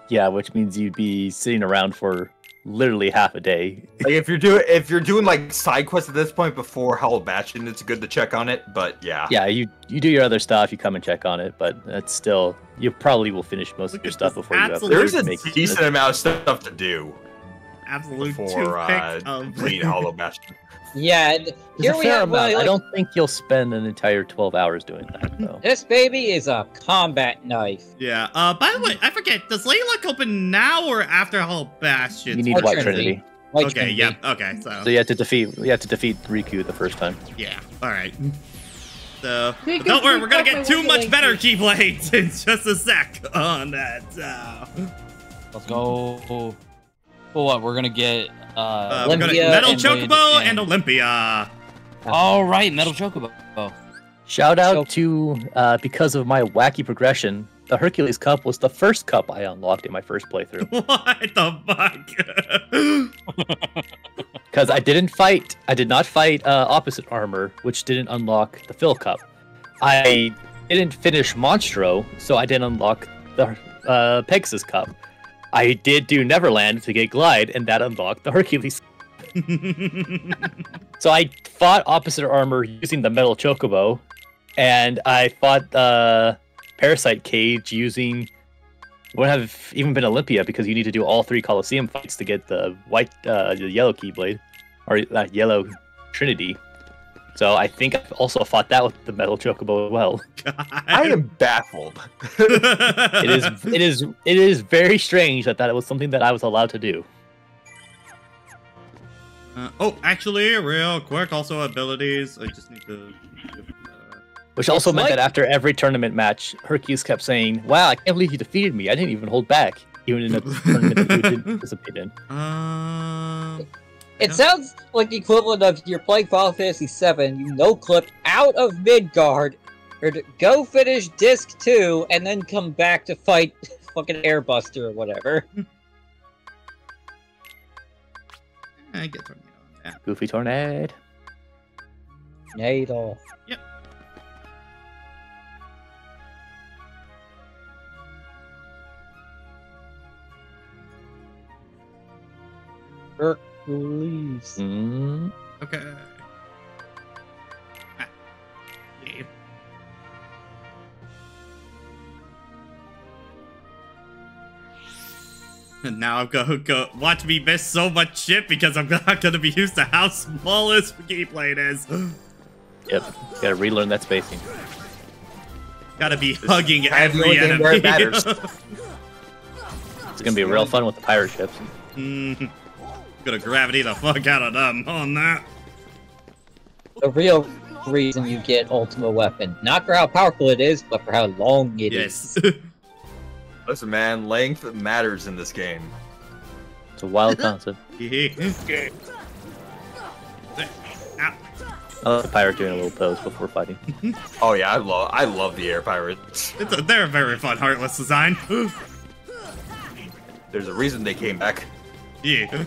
Yeah, which means you'd be sitting around for literally half a day. Like if you're doing like side quests at this point before Hollow Bastion, it's good to check on it. But yeah. Yeah, you do your other stuff, you come and check on it, but that's still you probably will finish most of your stuff before you have to There's a make decent amount of stuff to do. Absolute before complete Hollow Bastion. Yeah, here we have. I don't think you'll spend an entire 12 hours doing that, though. This baby is a combat knife. Yeah. By the way, I forget. Does Laylock open now or after Hollow Bastion? You need White Trinity. Okay. Yeah. Okay. So you have to defeat Riku the first time. Yeah. All right. So don't worry, we're gonna get too much better Keyblades in just a sec on that. Let's go. Well, what we're gonna get? We're gonna Metal Chocobo and Olympia. All right, Metal Chocobo. Shout out to because of my wacky progression, the Hercules Cup was the first cup I unlocked in my first playthrough. What the fuck? Because I did not fight Opposite Armor, which didn't unlock the Phil Cup. I didn't finish Monstro, so I didn't unlock the Pegasus Cup. I did do Neverland to get Glide, and that unlocked the Hercules. So I fought Opposite Armor using the Metal Chocobo, and I fought Parasite Cage using... Would have even been Olympia, because you need to do all 3 Coliseum fights to get the the yellow Keyblade, or yellow Trinity. So I think I've also fought that with the Metal Chocobo as well. I am baffled. It is very strange that was something that I was allowed to do. Actually, real quick, also abilities. I just need to. Which also meant that after every tournament match, Hercules kept saying, "Wow, I can't believe you defeated me. I didn't even hold back, even in a tournament that you didn't participate in." It sounds like the equivalent of you're playing Final Fantasy VII, you no-clip out of Midgard, or to go finish Disc 2, and then come back to fight fucking Airbuster or whatever. I get Tornado on that. Goofy Tornado. Tornado. Yep. Hercules. Okay. Yeah. And now I'm gonna watch me miss so much shit because I'm not gonna be used to how small this Keyblade is. Yep, gotta relearn that spacing. Gotta be hugging every enemy. Where it matters. It's gonna be real fun with the pirate ships. Gonna gravity the fuck out of them on that. The real reason you get Ultimate Weapon. Not for how powerful it is, but for how long it is. Listen, man, length matters in this game. It's a wild concept. I love the pirate doing a little pose before fighting. Oh yeah, I love the air pirates. They're a very fun, heartless design. There's a reason they came back. Yeah.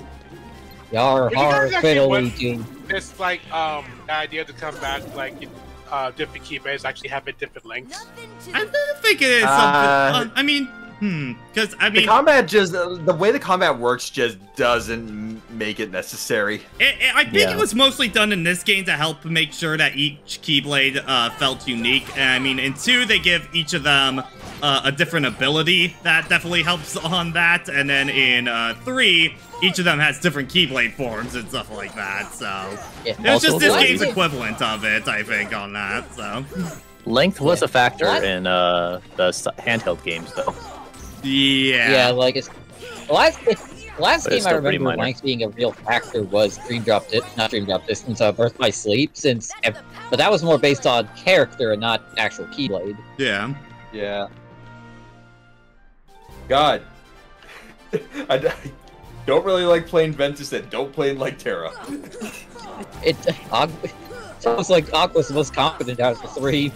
Yar har fiddly. This like idea to come back like different keyblades actually have a different lengths. I don't think it is something. I mean, because I mean, the combat the way the combat works just doesn't make it necessary. I think it was mostly done in this game to help make sure that each Keyblade felt unique. And I mean, in 2 they give each of them a different ability that definitely helps on that, and then in 3 each of them has different Keyblade forms and stuff like that. So it was just this game's equivalent of it, I think, on that. So length was a factor in the handheld games, though. Yeah. Yeah, like it's Last But game it's I still pretty remember minor. length being a real factor was not Dream Drop Distance, Birth by Sleep, but that was more based on character and not actual Keyblade. Yeah. Yeah. God. I don't really like playing Ventus and don't play like Terra. Sounds like Aqua's the most confident out of the three.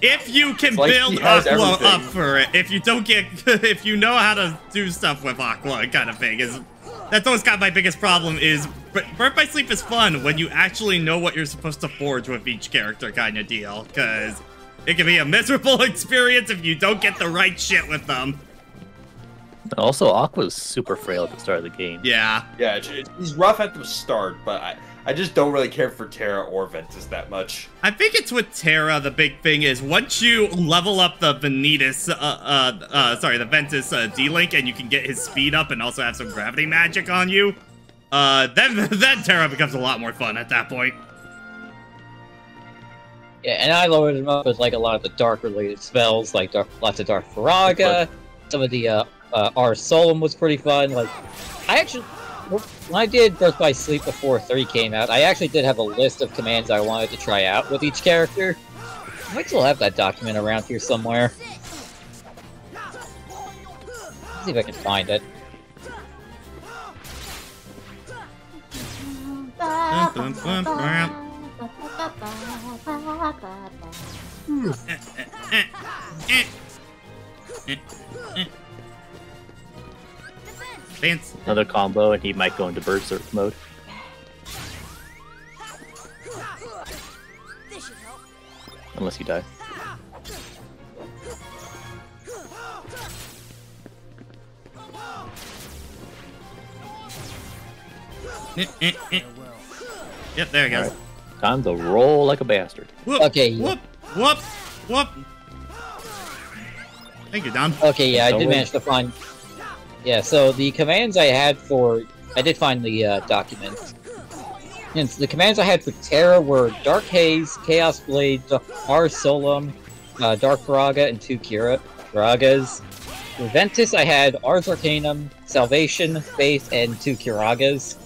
If you can Like, build he has Aqua everything. up for it, if you don't get, if you know how to do stuff with Aqua kind of thing, that's always got my biggest problem is, Birth by Sleep is fun when you actually know what you're supposed to forge with each character kind of deal, because it can be a miserable experience if you don't get the right shit with them. Also, Aqua's super frail at the start of the game. Yeah. Yeah, he's rough at the start, but I just don't really care for Terra or Ventus that much. I think it's with Terra, the big thing is once you level up the Ventus D-Link and you can get his speed up and also have some gravity magic on you, then Terra becomes a lot more fun at that point. Yeah, and I loaded him up with like a lot of the dark-related spells, like lots of Dark Faraga. Some of the Ars Solum was pretty fun. Like, when I did Birth by Sleep before 3 came out, I actually did have a list of commands I wanted to try out with each character. I might still have that document around here somewhere. Let's see if I can find it. Dance. Another combo, and he might go into berserk mode. Unless you die. Yep, there he goes. Alright. Time to roll like a bastard. Whoop, Okay. Whoop, whoop, whoop. Thank you, Don. Okay, yeah, I Don't did worry. manage to find... Yeah, so the commands I had for... I did find the document. And so the commands I had for Terra were Dark Haze, Chaos Blade, Ars Solum, Dark Faraga, and 2 Kiragas. For Ventus, I had Ars Arcanum, Salvation, Faith, and 2 Kiragas.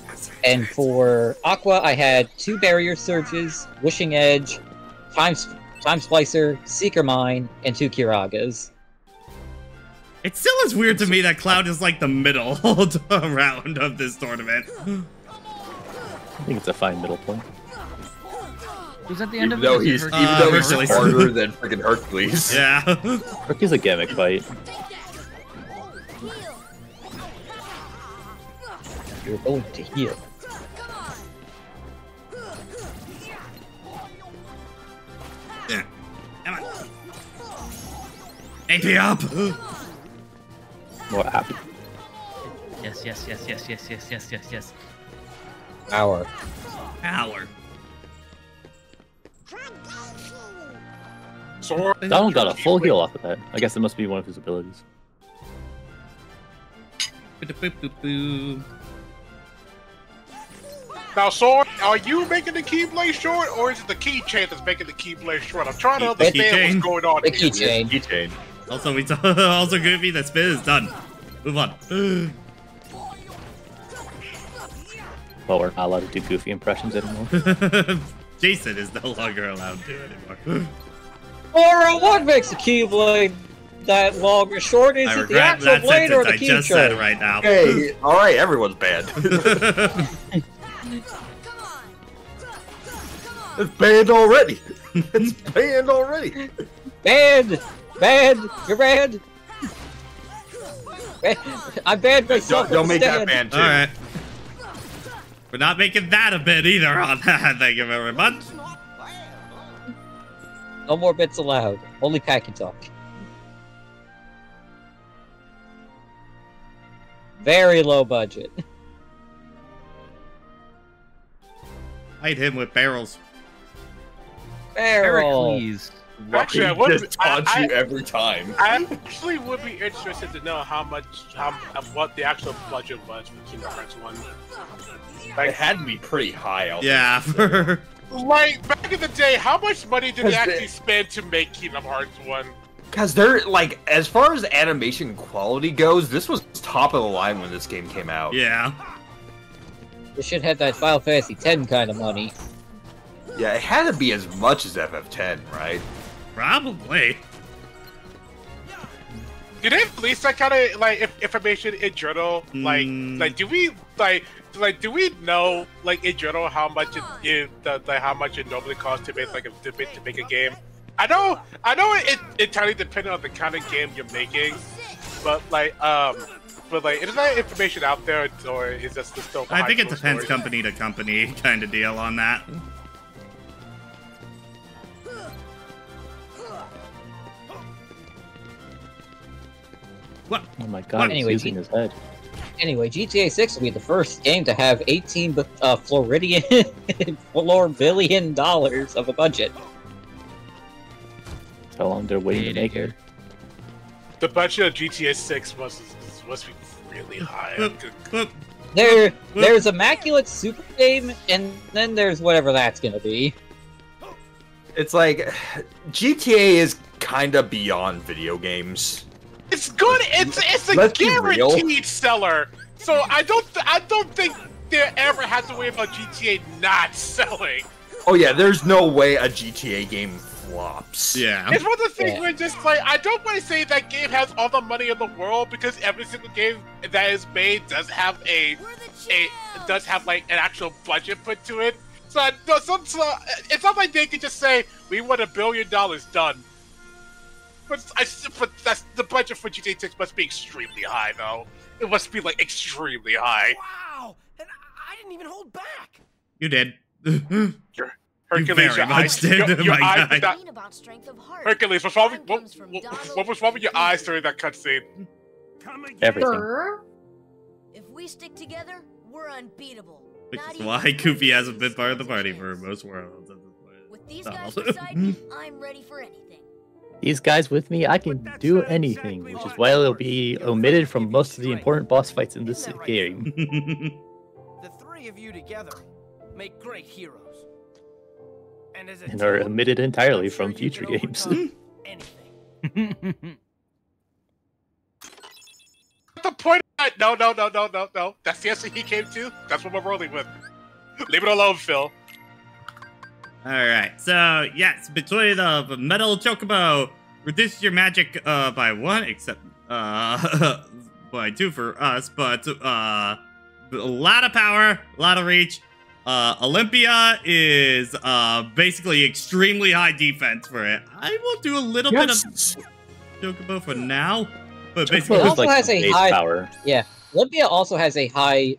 And for Aqua, I had 2 Barrier Surges, Wishing Edge, Time Splicer, Seeker Mine, and 2 Kiragas. It still is weird to me that Cloud is like the middle round of this tournament. I think it's a fine middle point. Who's at the end Even of though it? he's Hercules. harder than freaking Hercules. Yeah. Hercules a gimmick fight. You're going to heal. Come on. AP up! More happy. Yes, yes, yes, yes, yes, yes, yes, yes, yes. Power. Power. Sword. Donald got a full heal off of that. I guess it must be one of his abilities. Now, Sword, are you making the Keyblade short, or is it the keychain that's making the Keyblade short? I'm trying to understand what's going on The here. keychain. Keychain. Also, also Goofy, that spin is done. Move on. Well, we're not allowed to do goofy impressions anymore. Jason is no longer allowed to anymore. Or what makes the Keyblade that long or short? Is I it the regret actual that blade or sentence the I just said keychain? right now. Hey, alright, everyone's bad. It's banned already. It's banned already. Banned! Banned! You're banned! I banned myself. Don't make that instead. banned too. Alright. We're not making that a bit either on that. Thank you very much. No more bits allowed. Only pack and talk. Very low budget. Hide him with barrels. Barrel. Heracles. Actually, I He would. just taunts you every time. I actually would be interested to know what the actual budget was for Kingdom Hearts 1. It had to be pretty high out Yeah. Like, back in the day, how much money did they Because actually spend to make Kingdom Hearts 1? Because they're, like, as far as animation quality goes, this was top of the line when this game came out. Yeah. They should have that Final Fantasy X kind of money. Yeah, it had to be as much as FF10, right? Probably. Did they release that kind of like information in journal? Like, do we do we know like in journal how much how much it normally costs to make to make a game? I know it entirely depends on the kind of game you're making, but is that information out there, or is this still? I think it depends company to company kind of deal on that. What? Oh my god, he's using his head. Anyway, GTA 6 will be the first game to have $18 billion of a budget. How long they're waiting to make it. The budget of GTA 6 must be really high. There's Immaculate Super Game, and then there's whatever that's gonna be. It's like, GTA is kind of beyond video games. It's good. It's a guaranteed seller. So I don't think there ever has to worry about GTA not selling. Oh yeah, there's no way a GTA game flops. Yeah. It's one of the things where just like I don't want to say that game has all the money in the world, because every single game that is made does have like an actual budget put to it. So it's not like they could just say we want $1 billion done. But that's the budget for GTA 6 must be extremely high, though. It must be like extremely high. Wow, and I didn't even hold back. You did. Hercules, very much did, your my eyes. guy. Hercules, what was wrong with your eyes during that cutscene? Everything. If we stick together, we're unbeatable. Which is why Goofy hasn't been part of the party for most worlds. With these guys beside me, I'm ready for anything. These guys with me, I can do anything, which is why it'll be omitted from most of the important boss fights in this game. The three of you together make great heroes. And are omitted entirely from future games. The point of that, no. That's the answer he came to. That's what we're rolling with. Leave it alone, Phil. Alright, so yes, between the Metal Chocobo, reduce your magic by 1, except by 2 for us, but a lot of power, a lot of reach. Olympia is basically extremely high defense for it. I will do a little bit of Chocobo for now, but basically it also like has a high power. Yeah, Olympia also has a high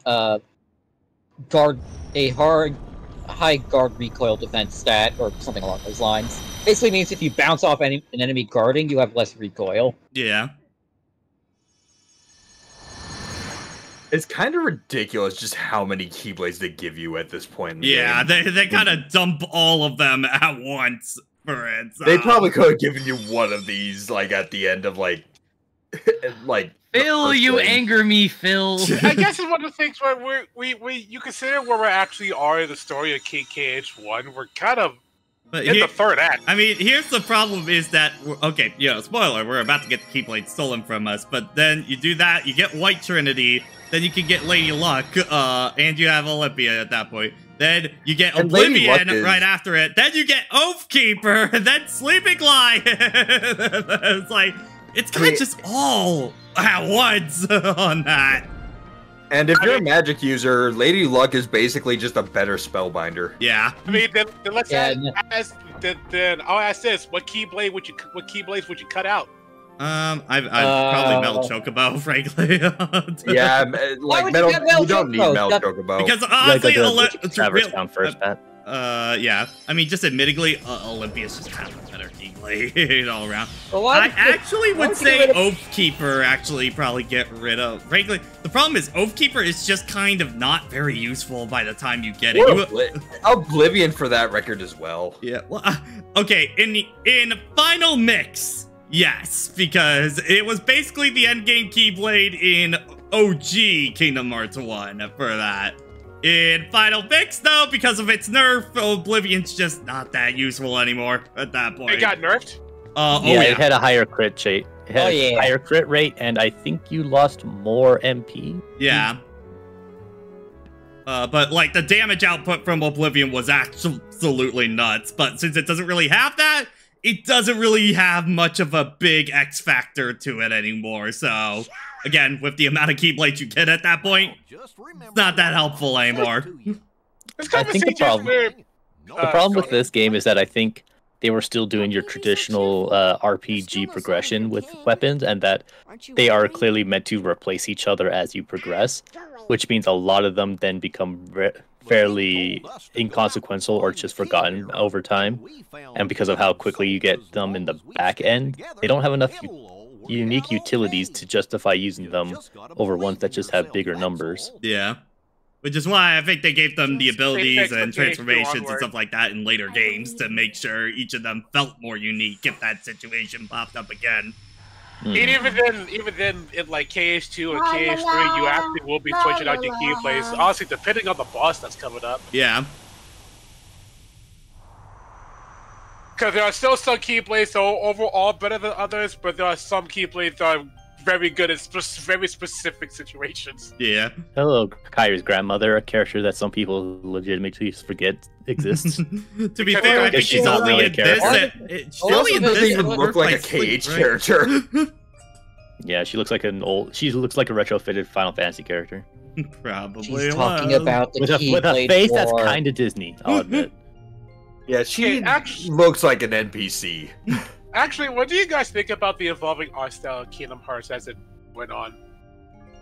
high guard recoil defense stat, or something along those lines. Basically means if you bounce off an enemy guarding, you have less recoil. Yeah. It's kind of ridiculous just how many Keyblades they give you at this point in the yeah, game. they kind of dump all of them at once for it. So. They probably could have given you one of these, like, at the end of, like... Phil, you anger me, Phil. I guess it's one of the things where you consider where we actually are in the story of KKH1. We're kind of in the third act. I mean, here's the problem is that, okay, spoiler, we're about to get the Keyblade stolen from us, but then you do that, you get White Trinity, then you can get Lady Luck, and you have Olympia at that point. Then you get Oblivion right after it, then you get Oathkeeper, and then Sleeping Lion. It's like, it's kind of just all at once on that. And if you're a magic user, Lady Luck is basically just a better spellbinder. Yeah. I mean, then let's then I'll ask this: what Keyblades would you cut out? I'd probably Metal Chocobo, frankly. Yeah, like Metal. You don't need Metal Chocobo because honestly, Traverse down first, Pat. Yeah. I mean, just admittedly, Olympia's just kind of a better Keyblade all around. I actually would say Oathkeeper actually probably get rid of. Frankly, the problem is Oathkeeper is just kind of not very useful by the time you get it. Oblivion for that record as well. Yeah. Well, okay. In Final Mix, yes, because it was basically the endgame Keyblade in OG Kingdom Hearts 1 for that. In Final Mix, though, because of its nerf, Oblivion's just not that useful anymore at that point. It got nerfed? It had a higher crit rate. It had a yeah. higher crit rate, and I think you lost more MP. Yeah. But like the damage output from Oblivion was absolutely nuts. But since it doesn't really have that, it doesn't really have much of a big X factor to it anymore. So again, with the amount of Keyblades you get at that point, it's not that helpful anymore. I think the problem with this game is that I think they were still doing your traditional RPG progression with weapons, and that they are clearly meant to replace each other as you progress, which means a lot of them then become fairly inconsequential or just forgotten over time. And because of how quickly you get them in the back end, they don't have enough unique utilities to justify using them over ones that just have bigger numbers. Yeah. Which is why I think they gave them the abilities and transformations and stuff like that in later games to make sure each of them felt more unique if that situation popped up again. And even then, in like KH2 or KH3, you actually will be switching out your keyblades. Honestly, depending on the boss that's coming up. Yeah. Because there are still some keyblades that are overall better than others, but there are some keyblades that are very good in very specific situations. Yeah. Hello, Kyrie's grandmother, a character that some people legitimately forget exists. To be fair, I think she's only in this. She also doesn't even look like a KH character. Yeah, she looks like a retrofitted Final Fantasy character. Probably. She's talking about the with a face that's kind of Disney, I'll admit. Yeah, she looks like an NPC. Actually, what do you guys think about the evolving art style of Kingdom Hearts as it went on?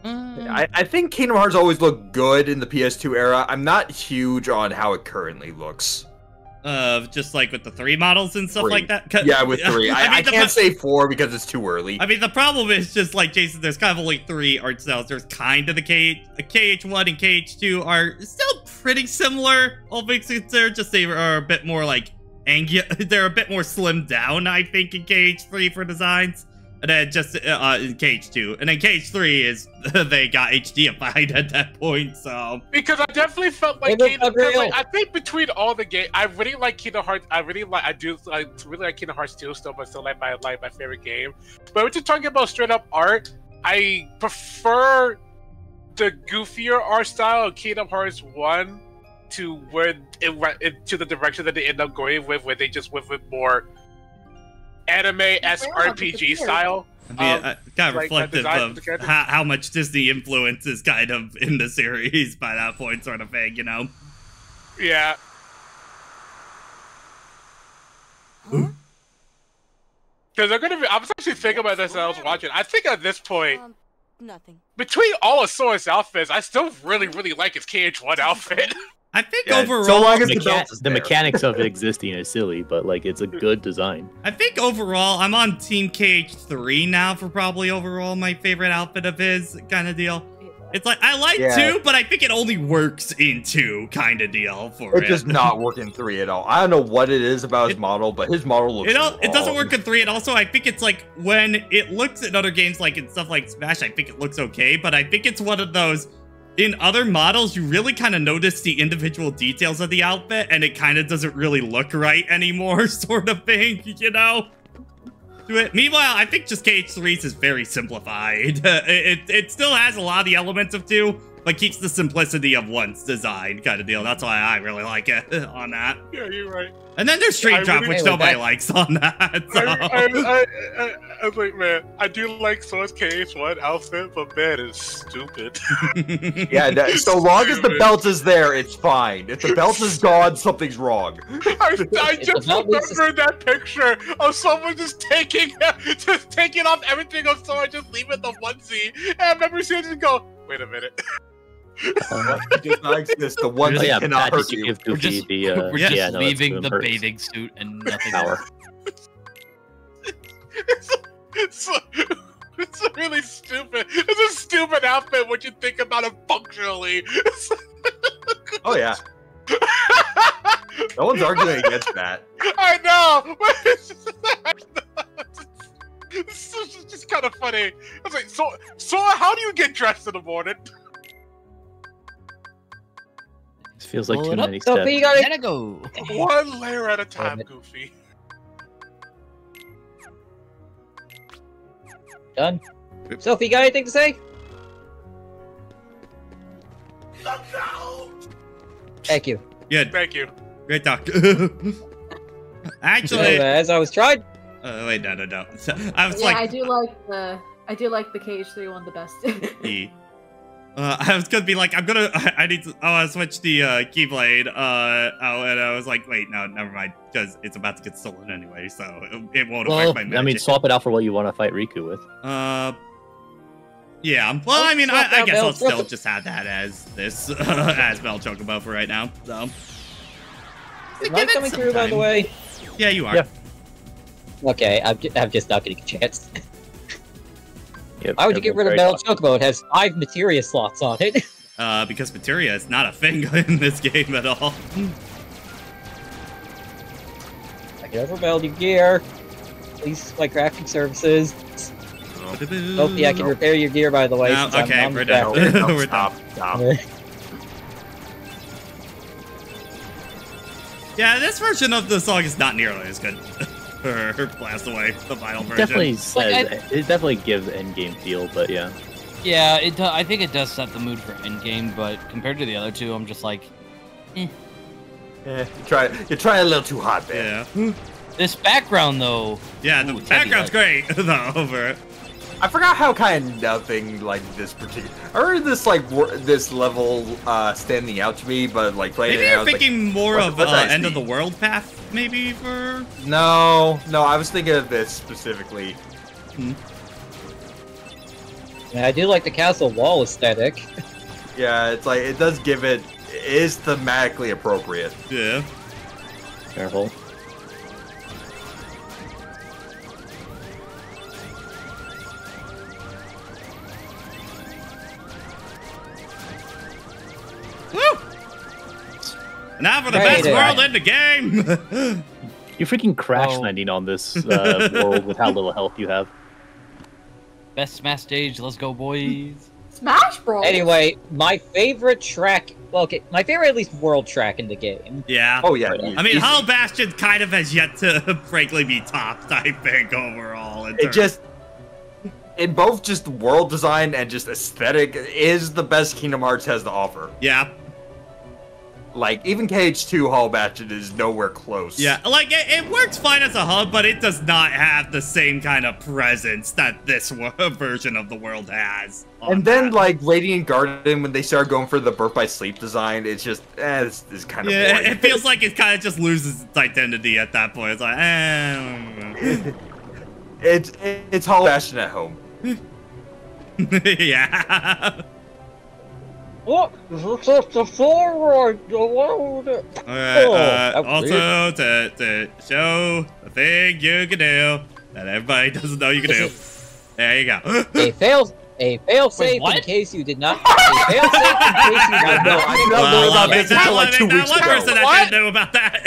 I think Kingdom Hearts always looked good in the PS2 era. I'm not huge on how it currently looks. Just like with the 3 models and stuff like that? Yeah, with 3. I can't say 4 because it's too early. I mean, the problem is just like, Jason, there's kind of only 3 art styles. There's kind of the KH1 and KH2 are still pretty similar, all things considered, just they are a bit more like they're a bit more slimmed down, I think, in KH3 for designs. And then just in KH2. And then KH3 is, they got HDified at that point, so. Because I definitely felt like I think between all the games, I really like Kingdom Hearts. I really like Kingdom Hearts 2 still, but still like my favorite game. But when you're talking about straight up art, I prefer the goofier art style of Kingdom Hearts 1 to where it went into the direction that they end up going with, where they just went with more anime-esque RPG style. I mean, kind of reflective of how much Disney influence is kind of in the series by that point, sort of thing, you know? Yeah. Because they're gonna be. I was actually thinking about this as I was watching. I think at this point, nothing. Between all of Sora's outfits, I still really like his KH1 outfit. I think overall, so long as the mechanics of it existing is silly, but like it's a good design. I think overall, I'm on Team KH3 now for probably overall my favorite outfit of his kind of deal. It's like I like 2, but I think it only works in 2 kind of deal for it. It does not work in 3 at all. I don't know what it is about his model, but his model looks it doesn't work in 3, and also I think it's like when it looks at other games like in stuff like Smash, I think it looks okay, but I think it's one of those. In other models, you really kind of notice the individual details of the outfit, and it kind of doesn't really look right anymore, sort of thing, you know? Meanwhile, I think just KH3's is very simplified. It still has a lot of the elements of 2, but keeps the simplicity of 1's design kind of deal. That's why I really like it on that. Yeah, you're right. And then there's Stream Drop, which nobody likes on that. So. I was like, man, I do like Sora's KH1 outfit, but man, it's stupid. Yeah, so long as the belt is there, it's fine. If the belt is gone, something's wrong. I just remember that picture of someone just taking off everything of Sora, just leaving the onesie. And I remember seeing it and go, wait a minute. It does not exist. The one that cannot hurt you. We're just leaving the bathing suit and nothing else. It's really stupid. It's a stupid outfit when you think about it functionally. Oh yeah. No one's arguing against that. I know. It's just kind of funny. I was like, so how do you get dressed in the morning? Feels like too many steps. Gotta go. One layer at a time, Goofy. Done. Sophie, got anything to say? Thank you. Good. Thank you. Great talk. Actually, as I was trying. Wait, no. So, I was Yeah, like, I do like the KH3 one the best. I was gonna be like, I need to, switch the Keyblade out, and I was like, wait, no, never mind, because it's about to get stolen anyway, so it won't affect my magic. I mean, swap it out for what you want to fight Riku with. Yeah. Well, I mean, I guess I'll still just have that as this as Bell Chocobo for right now. So. Am I coming through, by the way? Yeah, you are. Yeah. Okay, I'm just not getting a chance. Yep, Why would you get rid of Metal Chocobo? It has 5 materia slots on it. Because materia is not a thing in this game at all. I can overbuild your gear. Please, my crafting services. Hopefully, I can repair your gear, by the way. No, okay, we're done. We're done. Stop. Yeah, this version of the song is not nearly as good. Or Blast Away, the final version. Definitely says, it definitely gives endgame feel, but yeah. Yeah, I think it does set the mood for endgame, but compared to the other two, I'm just like, eh. You're trying a little too hard, man. Yeah. This background, though. Yeah, the background's great, though, over it. I forgot how kind of nothing like this particular. Or this this level standing out to me, but like playing maybe it, you're thinking more of end ISB? of the world path, maybe for. No, I was thinking of this specifically. Yeah, I do like the castle wall aesthetic. Yeah, it's like it does give it is thematically appropriate. Yeah. Careful. Woo! Now for the best world in the game! You're freaking crash landing on this world with how little health you have. Best Smash stage, let's go, boys. Smash Bros. Anyway, my favorite track. Well, okay, my favorite at least world track in the game. Yeah. Oh yeah. I mean, Hollow Bastion kind of has yet to, frankly, be topped, I think, overall. In both just world design and just aesthetic, is the best Kingdom Hearts has to offer. Yeah. Like, even KH2 Hollow Bastion is nowhere close. Yeah, like, it works fine as a hub, but it does not have the same kind of presence that this version of the world has. And then, like, Radiant Garden, when they started going for the Birth by Sleep design, it's just, this is kind of boring. It feels like it kind of just loses its identity at that point. It's like, It's Hollow Bastion at home. Yeah. What? The forward. Also, to show the thing you can do that everybody doesn't know you can do. There you go. A fail-safe in case you did not. A fail-safe in case you did not. I did not know about this until like 2 weeks one ago. person that didn't know about that.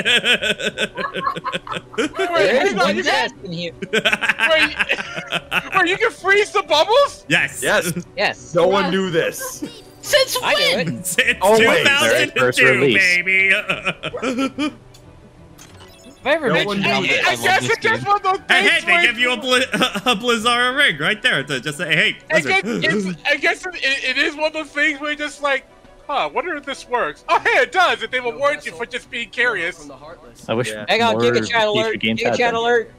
Wait, you can freeze the bubbles? Yes. Yes. No one knew this. Since I knew when? it. Since Always. 2002, baby. If I ever mentioned how much I love this game. Hey, they give you a Blizzard ring right there to just say, hey, Blizzard. I guess it is one of those things where you're just like, wonder if this works. Oh, hey, it does, and they've awarded you for just being curious. I wish. Hang on, Giga Chat alert. Giga Chat alert.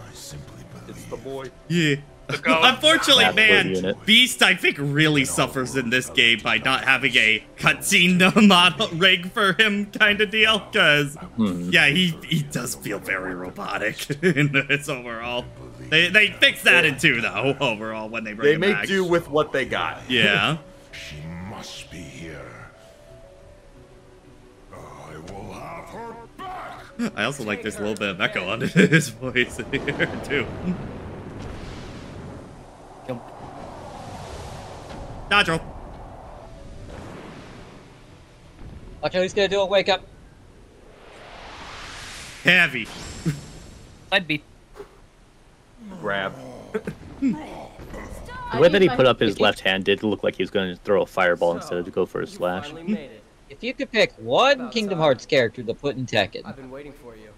It's the boy. Yeah. Unfortunately, man, Beast, I think, really suffers in this game by not having a cutscene model rig for him kind of deal, because, yeah, he does feel very robotic in this overall. They fixed that in 2, though, overall, when they bring him back. They make do with what they got. Yeah. She must be here. I will have her back. I also like there's a little bit of echo on his voice here, too. Dodge roll. Okay, who's gonna do a wake up? Heavy. Side B. Grab. The way that he put up his left hand did look like he was going to throw a fireball instead of to go for a slash. If you could pick one Kingdom Hearts character to put in Tekken, I've been waiting for you.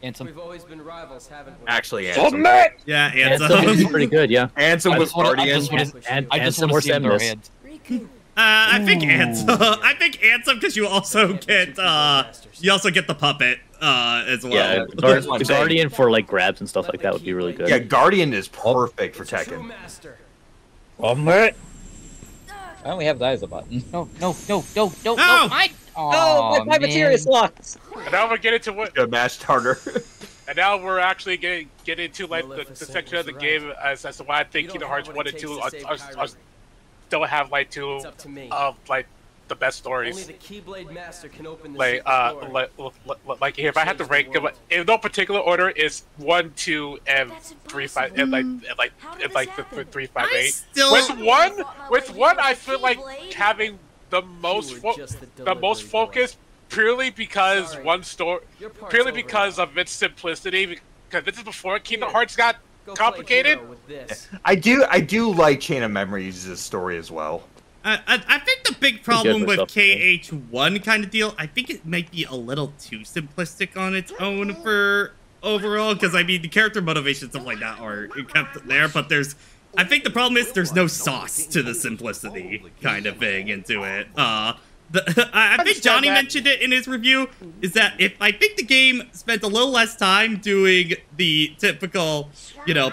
Ansem. We've always been rivals, haven't we? Actually, Ansem. Yeah, Ansem is pretty good, yeah. Ansem was Guardian. I just want to see their hands. I think Ansem. I think Ansem because you also get the puppet as well. Yeah, the Guardian for like grabs and stuff like that would be really good. Yeah, Guardian is perfect for Tekken. Alright. Why don't we have that as a button? No! No! My materia slots! And now we're getting to what? A match starter. And now we're actually getting into like the section of the game as to why I think Kingdom Hearts 1 and 2 are still have like two of like the best stories. Only the Keyblade Master can open this like if I had to rank them in no particular order, is 1, 2, and 3, 5, and like the 3, 5, 8. With one, I feel like having the most focus purely because purely because of its simplicity. Because this is before Kingdom Hearts got complicated. I do like Chain of Memories' story as well. I think the big problem with KH1 kind of deal, I think it might be a little too simplistic on its own for overall, because I mean the character motivations stuff like that are kept there, but I think the problem is there's no sauce to the simplicity kind of thing into it. I think Johnny mentioned it in his review, is that if I think the game spent a little less time doing the typical,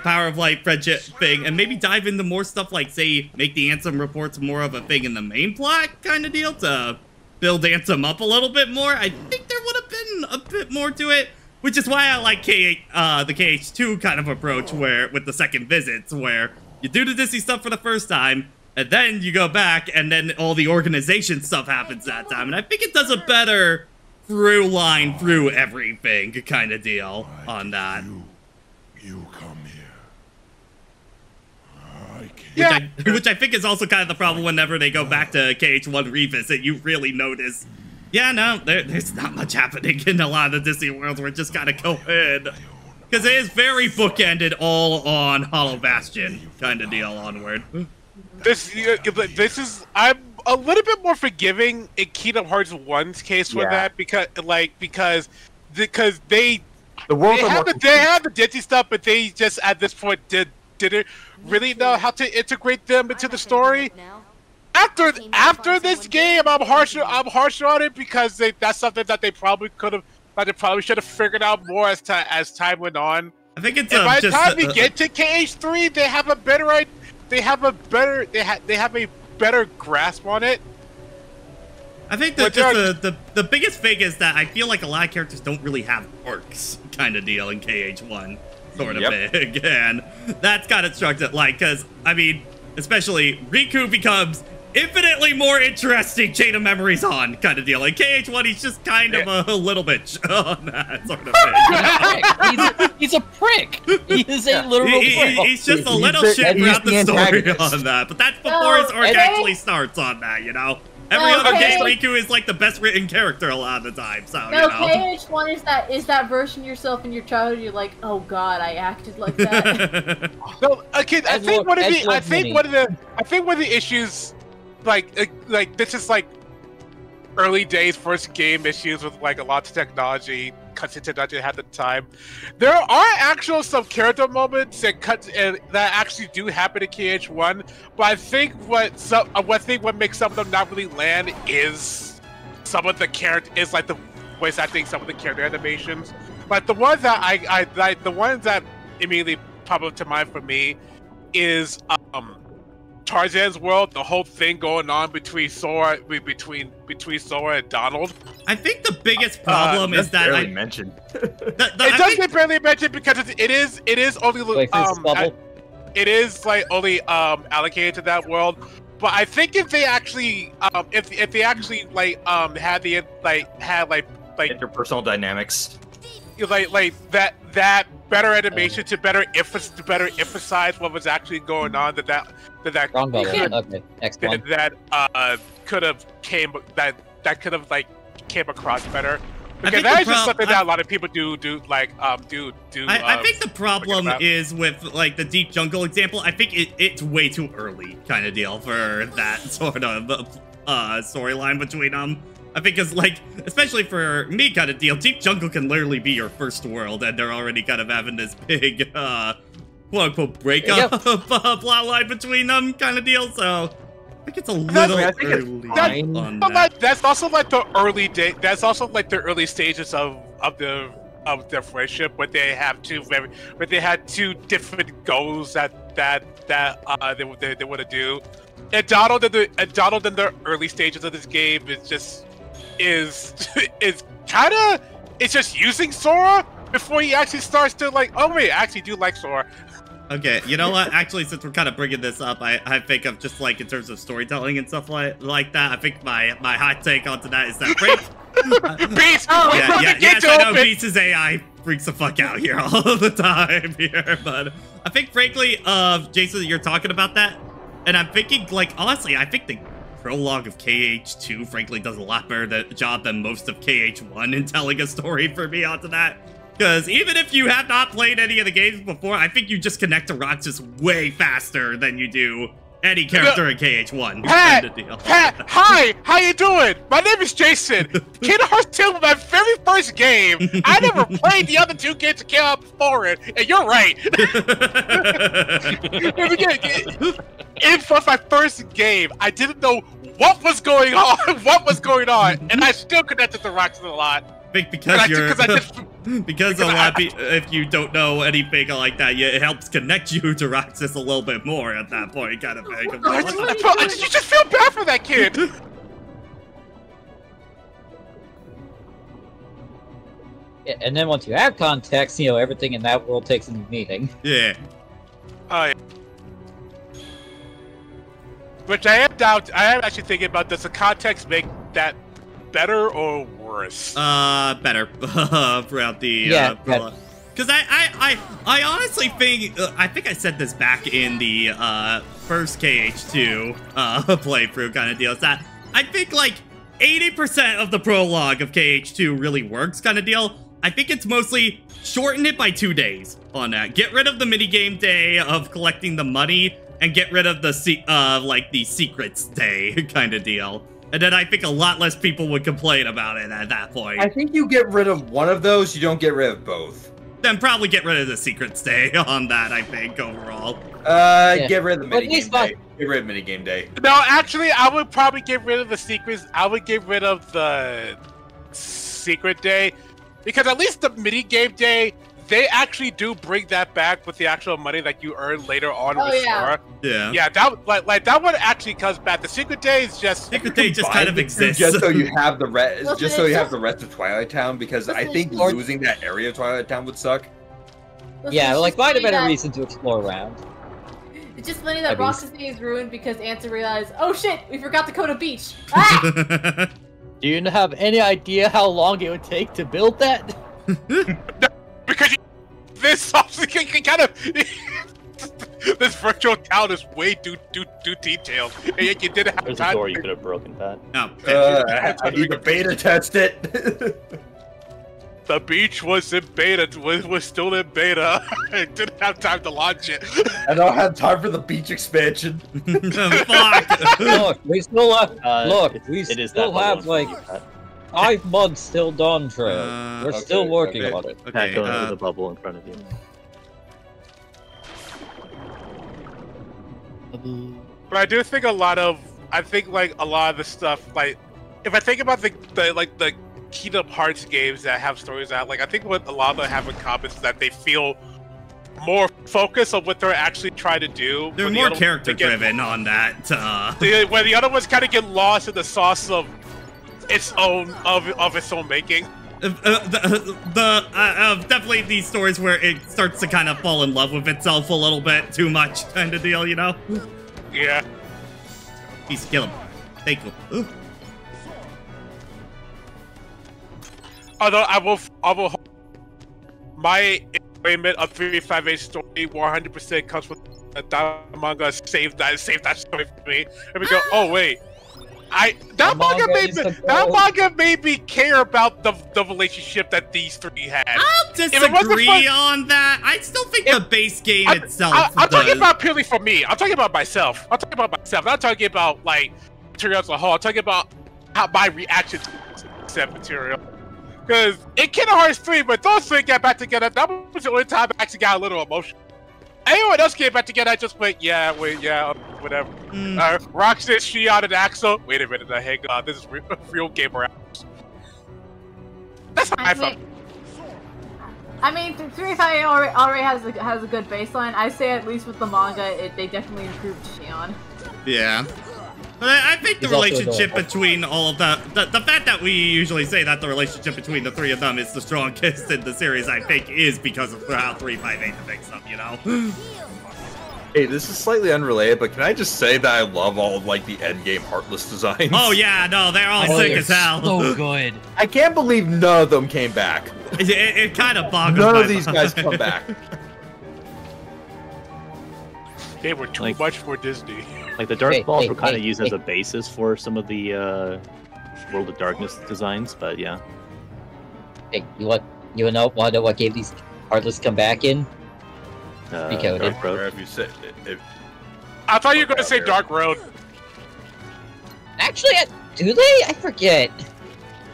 Power of Light friendship thing, and maybe dive into more stuff like, say, make the Ansem reports more of a thing in the main plot kind of deal to build Ansem up a little bit more, I think there would have been a bit more to it, which is why I like the KH2 kind of approach with the second visits, where you do the Disney stuff for the first time, and then you go back, and then all the organization stuff happens that time. And I think it does a better through line through everything kind of deal on that. You come here. Which I think is also kind of the problem whenever they go back to KH1 Revisit. You really notice, there's not much happening in a lot of the Disney worlds. We're just gotta go in. Because it is very bookended all on Hollow Bastion kind of deal onward. This is I'm a little bit more forgiving in Kingdom Hearts 1's case for that because they have the Disney stuff, but they just at this point didn't really know how to integrate them into the story. After this game, I'm harsher on it because that's something that they probably should have figured out more as time went on. I think it's by the time we get to KH3, they have a better idea. They have a better grasp on it. I think that the biggest thing is that I feel like a lot of characters don't really have arcs kind of deal in KH1 sort of thing, and that's kind of structured because I mean, especially Riku becomes infinitely more interesting Chain of Memories on kind of deal. Like KH1, he's just kind of a little bitch on that sort of thing. He's a prick. He is a literal prick. He's just a little shit throughout the story on that. But that's before his arc actually starts on that, Every other game, Riku is like the best written character a lot of the time. So KH1 is that version of yourself in your childhood. You're like, oh god, I acted like that. No, okay. I think one of the issues, like this is like early days first game issues with like a lot of technology. Cutscene technology at the time. There are actual some character moments that actually do happen in KH1, but I think what makes some of them not really land is some of the like the voice acting, some of the character animations. But the ones that I like, the ones that immediately pop up to mind for me is Tarzan's world, the whole thing going on between Sora and Donald. I think the biggest problem is that barely mentioned. It does get barely mentioned because it is only only allocated to that world. But I think if they actually if they actually had interpersonal dynamics, like that better animation to better emphasize what was actually going on, that could have came across better. Because that is just something that a lot of people do. I think the problem is with like the Deep Jungle example. I think it's way too early kind of deal for that sort of storyline between them. I think it's like, especially for me kind of deal, Deep Jungle can literally be your first world, and they're already kind of having this big, quote-unquote breakup plot line between them kind of deal, so I think it's a little early. That's also like the early day. That's also like the early stages of their friendship, but they had two different goals that they want to do. And Donald in the early stages of this game is kind of just using Sora before he actually starts to like, oh wait, I actually do like Sora. Okay, you know what? Actually, since we're kind of bringing this up, I think of just like in terms of storytelling and stuff like that. I think my hot take onto that is that Frank. Beast! Yes, I know Beast's AI freaks the fuck out here all the time here, but I think frankly, Jason, you're talking about that, and I'm thinking like honestly, I think the prologue of KH2 frankly does a lot better job than most of KH1 in telling a story for me onto that. Because even if you have not played any of the games before, I think you just connect to Roxas way faster than you do any character in KH1. Pat, hi, how you doing? My name is Jason. Kingdom Hearts 2 was my very first game. I never played the other two games that came out before it, and you're right. It was my first game. I didn't know what was going on, and I still connected to Roxas a lot. I think because a lot of people, if you don't know anything like that, it helps connect you to Roxas a little bit more at that point, kind of thing. You just feel bad for that kid. Yeah, and then once you have context, you know, everything in that world takes a new meaning. Yeah. Yeah. Which I am actually thinking about, does the context make that better or worse? Better throughout the prologue. Because I honestly think I think I said this back in the first KH2 playthrough kind of deal. Is that I think like 80% of the prologue of KH2 really works kind of deal. I think it's mostly shorten it by 2 days on that. Get rid of the minigame day of collecting the money and get rid of the like the secrets day kind of deal. And then I think a lot less people would complain about it at that point. I think you get rid of one of those, you don't get rid of both. Then probably get rid of the secrets day on that, I think, overall. Get rid of the minigame day. Get rid of minigame day. No, actually, I would probably get rid of the secrets. I would get rid of the secret day. Because at least the minigame day, they actually do bring that back with the actual money that you earn later on with Sora. Yeah. Yeah, that one actually comes back. The secret day is just kind of exists. Just so you have the rest of Twilight Town, because I think losing that area of Twilight Town would suck. Yeah, like find a better reason to explore around. It's just funny that Roxas Day is ruined because Ansem realized, oh shit, we forgot Dakota Beach. Ah! Do you have any idea how long it would take to build that? Because this kind of this virtual town is way too detailed. And you didn't have There's a door you could have broken, Pat. No. I need to beta test it. The beach was in beta. Was still in beta. I didn't have time to launch it. I don't have time for the beach expansion. Fuck. Look, we still have. We still have like 5 months till Dawn Trail. We're still working on it. Okay, go into the bubble in front of you. But I do think I think like a lot of the stuff, like if I think about the Kingdom Hearts games that have stories out, like I think what a lot of them have in common is that they feel more focused on what they're actually trying to do. They're more character driven on that. Where the other ones kind of get lost in the sauce of its own making. Definitely these stories where it starts to kind of fall in love with itself a little bit too much kind of deal, you know? Yeah. He's kill him. Thank you. Ooh. Although I will my enjoyment of 358 story 100% comes from that manga saved that story for me. And we go, oh wait. That manga made me care about the relationship that these three had. I'll disagree on that. I still think the base game itself. I'm talking about purely for me. I'm talking about myself. I'm not talking about like material as a whole. I'm talking about how my reaction set material. Because in Kingdom Hearts 3, when those three got back together, that was the only time I actually got a little emotional. Anyone else came back together, I just went, yeah, whatever. Roxas, Shion, and Axel. Wait a minute, hang on, this is real gamer hours. That's how I felt. I mean, 3-5 already has a good baseline. I say at least with the manga, they definitely improved Shion. Yeah. But I think the relationship between all of the fact that we usually say that the relationship between the three of them is the strongest in the series, I think, is because of how 358 depicts them, you know? Hey, this is slightly unrelated, but can I just say that I love all of, like, the endgame Heartless designs? Oh, yeah, no, they're all sick as hell. So good. I can't believe none of them came back. It kind of boggles None my of these mind. guys come back. They were too much for Disney. Like, the Dark Balls were kind of used as a basis for some of the World of Darkness designs, but yeah. Hey, want to know what gave these Heartless come back in? Dark Road. I thought you were going to say Dark Road. Actually, do they? I forget.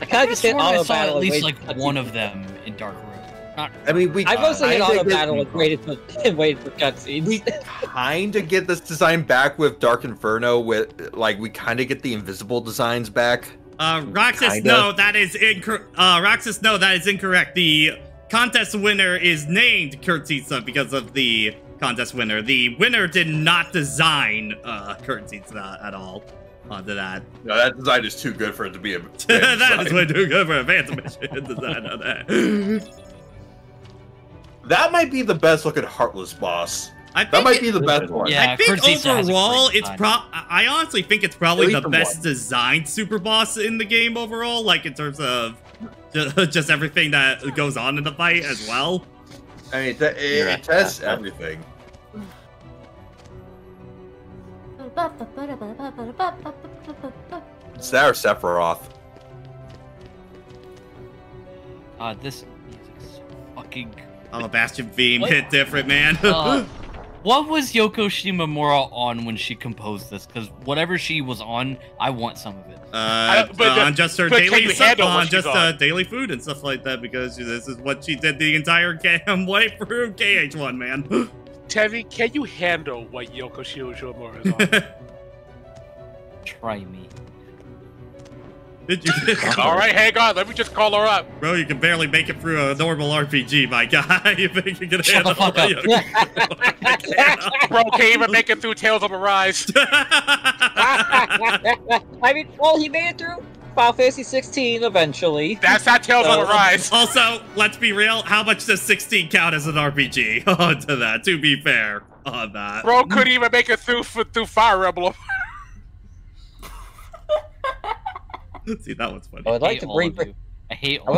I kind of just hit auto I saw battle. at least like one of them in Dark Road. I mean, I mostly hit auto battle and waited for cutscenes. We kind of get this design back with Dark Inferno. With we kind of get the invisible designs back. Roxas, no, that is incorrect. Roxas, no, that is incorrect. The contest winner is named Kurtzitsa because of the contest winner. The winner did not design Kurtzitsa at all onto that. No, that design is too good for it to be a that is way too good for a Phantom Mission design on that. That might be the best looking Heartless boss. That might be the best one. Yeah, I think overall, I honestly think it's probably the best designed super boss in the game overall, like in terms of just everything that goes on in the fight as well. I mean, it tests everything. It's that or Sephiroth. This music's so fucking. I'm a Bastion theme hit different, man. What was Yoko Shimomura on when she composed this? Because whatever she was on, I want some of it. On just her daily stuff, on just daily food and stuff like that, because this is what she did the entire way through KH1, man. Tevi, can you handle what Yoko Shimomura is on? Try me. Did you? All right, hang on. Let me just call her up. Bro, you can barely make it through a normal RPG, my guy. You think you can Shut the fuck up. Bro, can't even make it through Tales of Arise. I mean, well, he made it through Final Fantasy 16 eventually. That's not Tales of Arise. Also, let's be real. How much does 16 count as an RPG? Onto that, to be fair on that. Bro couldn't even make it through Fire Emblem. See, that one's funny. I would like to bring up. Hey, I'm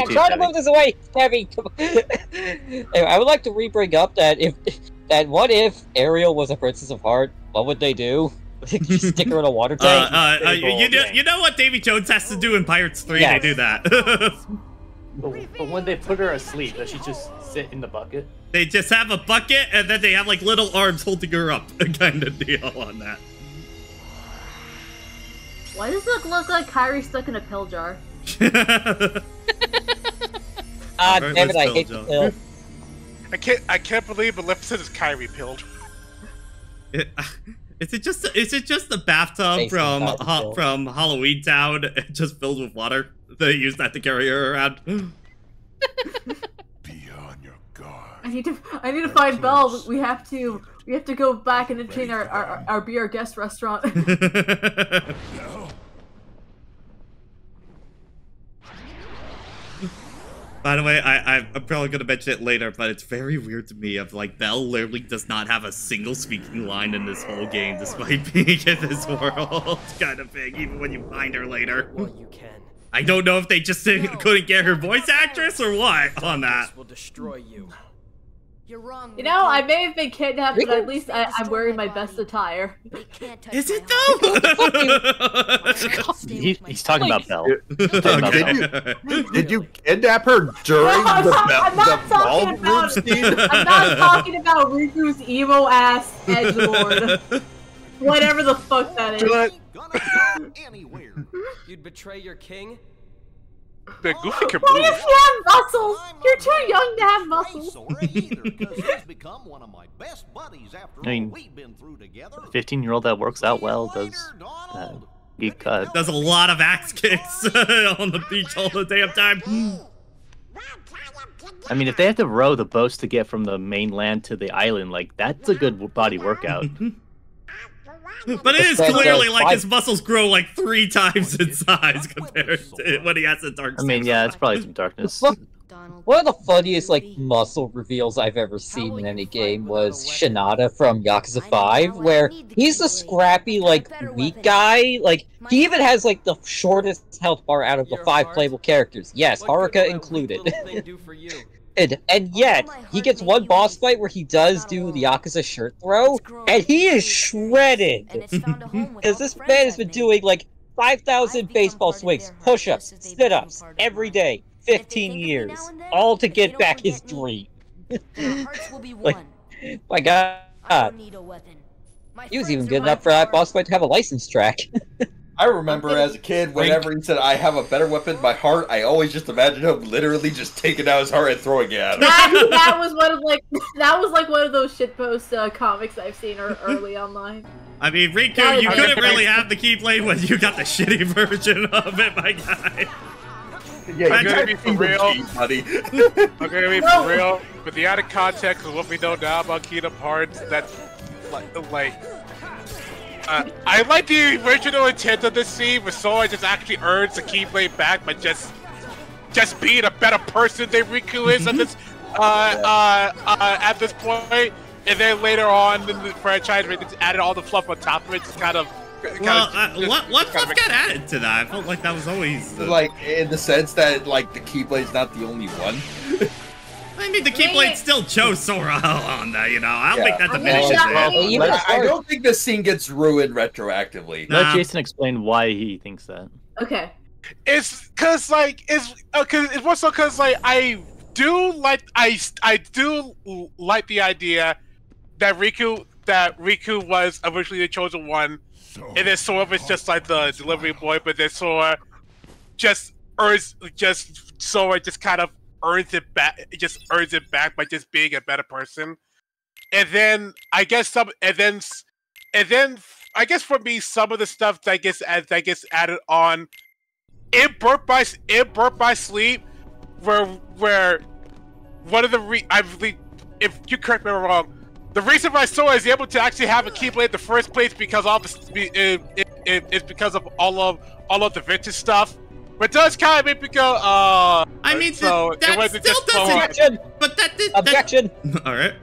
trying to move this away, Kevin. Anyway, I would like to re-bring up that what if Ariel was a Princess of Heart? What would they do? Just stick her in a water tank. You know what Davy Jones has to do in Pirates 3? Yes. They do that. But when they put her asleep, does she just sit in the bucket? They just have a bucket and then they have like little arms holding her up, kind of deal on that. Why does it look like Kyrie stuck in a pill jar? Damn it, I hate the pill. I can't believe Maleficent is Kyrie pilled. Is it just the bathtub from Halloween Town, just filled with water? They use that to carry her around. Be on your guard. I need to find Belle. We have to go back and entertain our be our guest restaurant. By the way, I'm probably gonna mention it later, but it's very weird to me of like Belle literally does not have a single speaking line in this whole game, despite being in this world, kind of thing. Even when you find her later. Well, you can. I don't know if they just couldn't get her voice actress or what on that. Will destroy you. You're wrong. You know, I may have been kidnapped, but at least I'm wearing my best attire. Is it though? He's talking about Belle. Did you kidnap her during the ball room scene? I'm not talking about Riku's emo ass edgelord. Whatever the fuck that is. Gonna anywhere. You'd betray your king? The Goofy can What move. if you have muscles? You're too young to have muscles. I mean, a 15-year-old that works out well does does a lot of axe kicks on the beach all the damn time. I mean, if they have to row the boats to get from the mainland to the island, like, that's a good body workout. But it is clearly like his muscles grow like 3 times in size compared to when he has the dark. I mean, yeah, it's probably some darkness. One of the funniest muscle reveals I've ever seen in any game was Shinada from Yakuza 5, where he's a scrappy, weak guy. Like, he even has the shortest health bar out of the 5 playable characters. Yes, Haruka included. And yet, he gets one boss fight where he does do the Yakuza shirt throw, and he is shredded! Because this man has been doing 5,000 baseball swings, push-ups, sit-ups, every day, 15 years, all to get back his dream. My god. He was even good enough for that boss fight to have a license track. I remember as a kid, whenever he said, "I have a better weapon, my heart," I always just imagined him literally just taking out his heart and throwing it at him. That was one of one of those shitpost comics I've seen early online. I mean, Riku, you couldn't really have the Keyblade when you got the shitty version of it, my guy. Yeah, I'm gonna be for real, buddy. I'm gonna be for real. With the added context of what we know now about Kingdom Hearts, that's I like the original intent of this scene, where Sora just actually earns the Keyblade back by just being a better person than Riku is at this point, and then later on in the franchise, we just added all the fluff on top of it, just kind of. What fluff got added to that? I felt like that was always in the sense that the Keyblade's not the only one. I mean, the Keyblade still chose Sora on that, I don't think that diminishes it. I don't think this scene gets ruined retroactively. Let Jason explain why he thinks that. Okay. It's because it's more so because I do like the idea that Riku was originally the chosen one, and then Sora was just like the delivery boy, but then Sora just kind of earns it back by just being a better person. And then I guess for me, some of the stuff that gets added on in Birth by Sleep, where one of the I believe, if you correct me if I'm wrong, the reason why Sora is able to actually have a Keyblade in the first place because is because of all of the vintage stuff. But it does kind of make me go, I mean, so that it wasn't still just Objection! But Objection! Alright.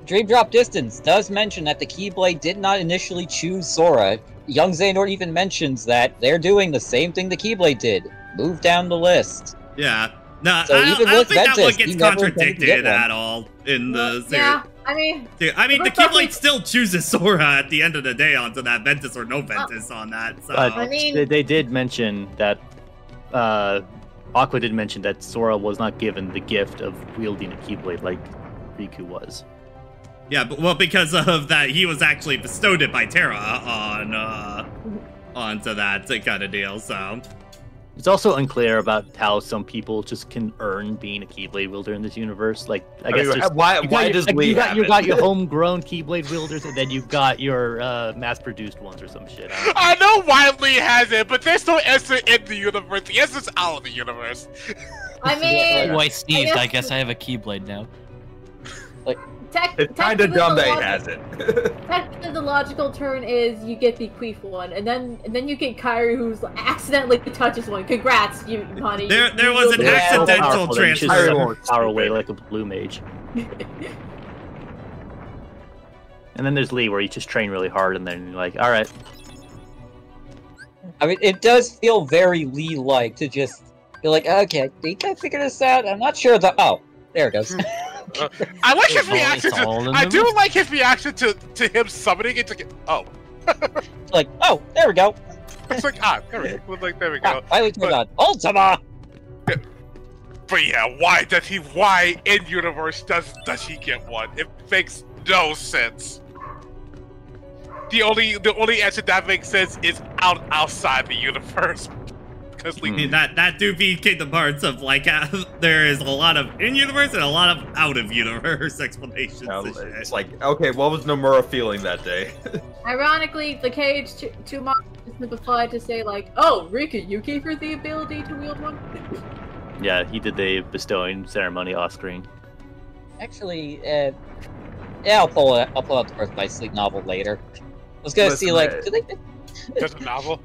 Dream Drop Distance does mention that the Keyblade did not initially choose Sora. Young Xehanort even mentions that they're doing the same thing the Keyblade did. Move down the list. Yeah. No, So I even don't with think that one Ventus, gets he never intended to contradicted get one. at all in the series. Yeah, I mean, The Keyblade still chooses Sora at the end of the day onto that Ventus or no Ventus on that. So. But they did mention that Aqua did mention that Sora was not given the gift of wielding a Keyblade like Riku was. Yeah, but because of that, he was actually bestowed it by Terra onto that kind of deal. So it's also unclear about how some people just can earn being a Keyblade wielder in this universe. Like, I guess why does Lee have you got your homegrown Keyblade wielders, and then you've got your mass-produced ones or some shit. I know why Lee has it, but there's no answer in the universe. The answer's out of the universe. I mean, Oh, I sneezed. I guess I have a Keyblade now. It's kind of dumb that he has it. Technically, the logical turn is you get the Queef one, and then you get Kairi, who's accidentally touches one. Congrats, you honey. There was an accidental transfer. Power away like a blue mage. And then there's Lee, where you just train really hard, and then you're like, all right. I mean, it does feel very Lee-like to just be like, okay, I think I figured this out. I'm not sure that. Oh, there it goes. I like his reaction. I do like his reaction to him summoning it to get. Oh. Like, oh, there we go. It's like, there we go. Like, there we go. Finally turned on. Ultima! But yeah, why in universe does he get one? It makes no sense. the only answer that makes sense is outside the universe. Because that do be Kingdom Hearts of like there is a lot of in-universe and a lot of out-of-universe explanations. It's like, okay, what was Nomura feeling that day? Ironically, the cage too much is simplified to say like, oh, Riku, you gave her the ability to wield one. Yeah, he did the bestowing ceremony off screen. Actually, yeah, I'll pull out the Birth by Sleep novel later. I was gonna see like, do they? Just a novel.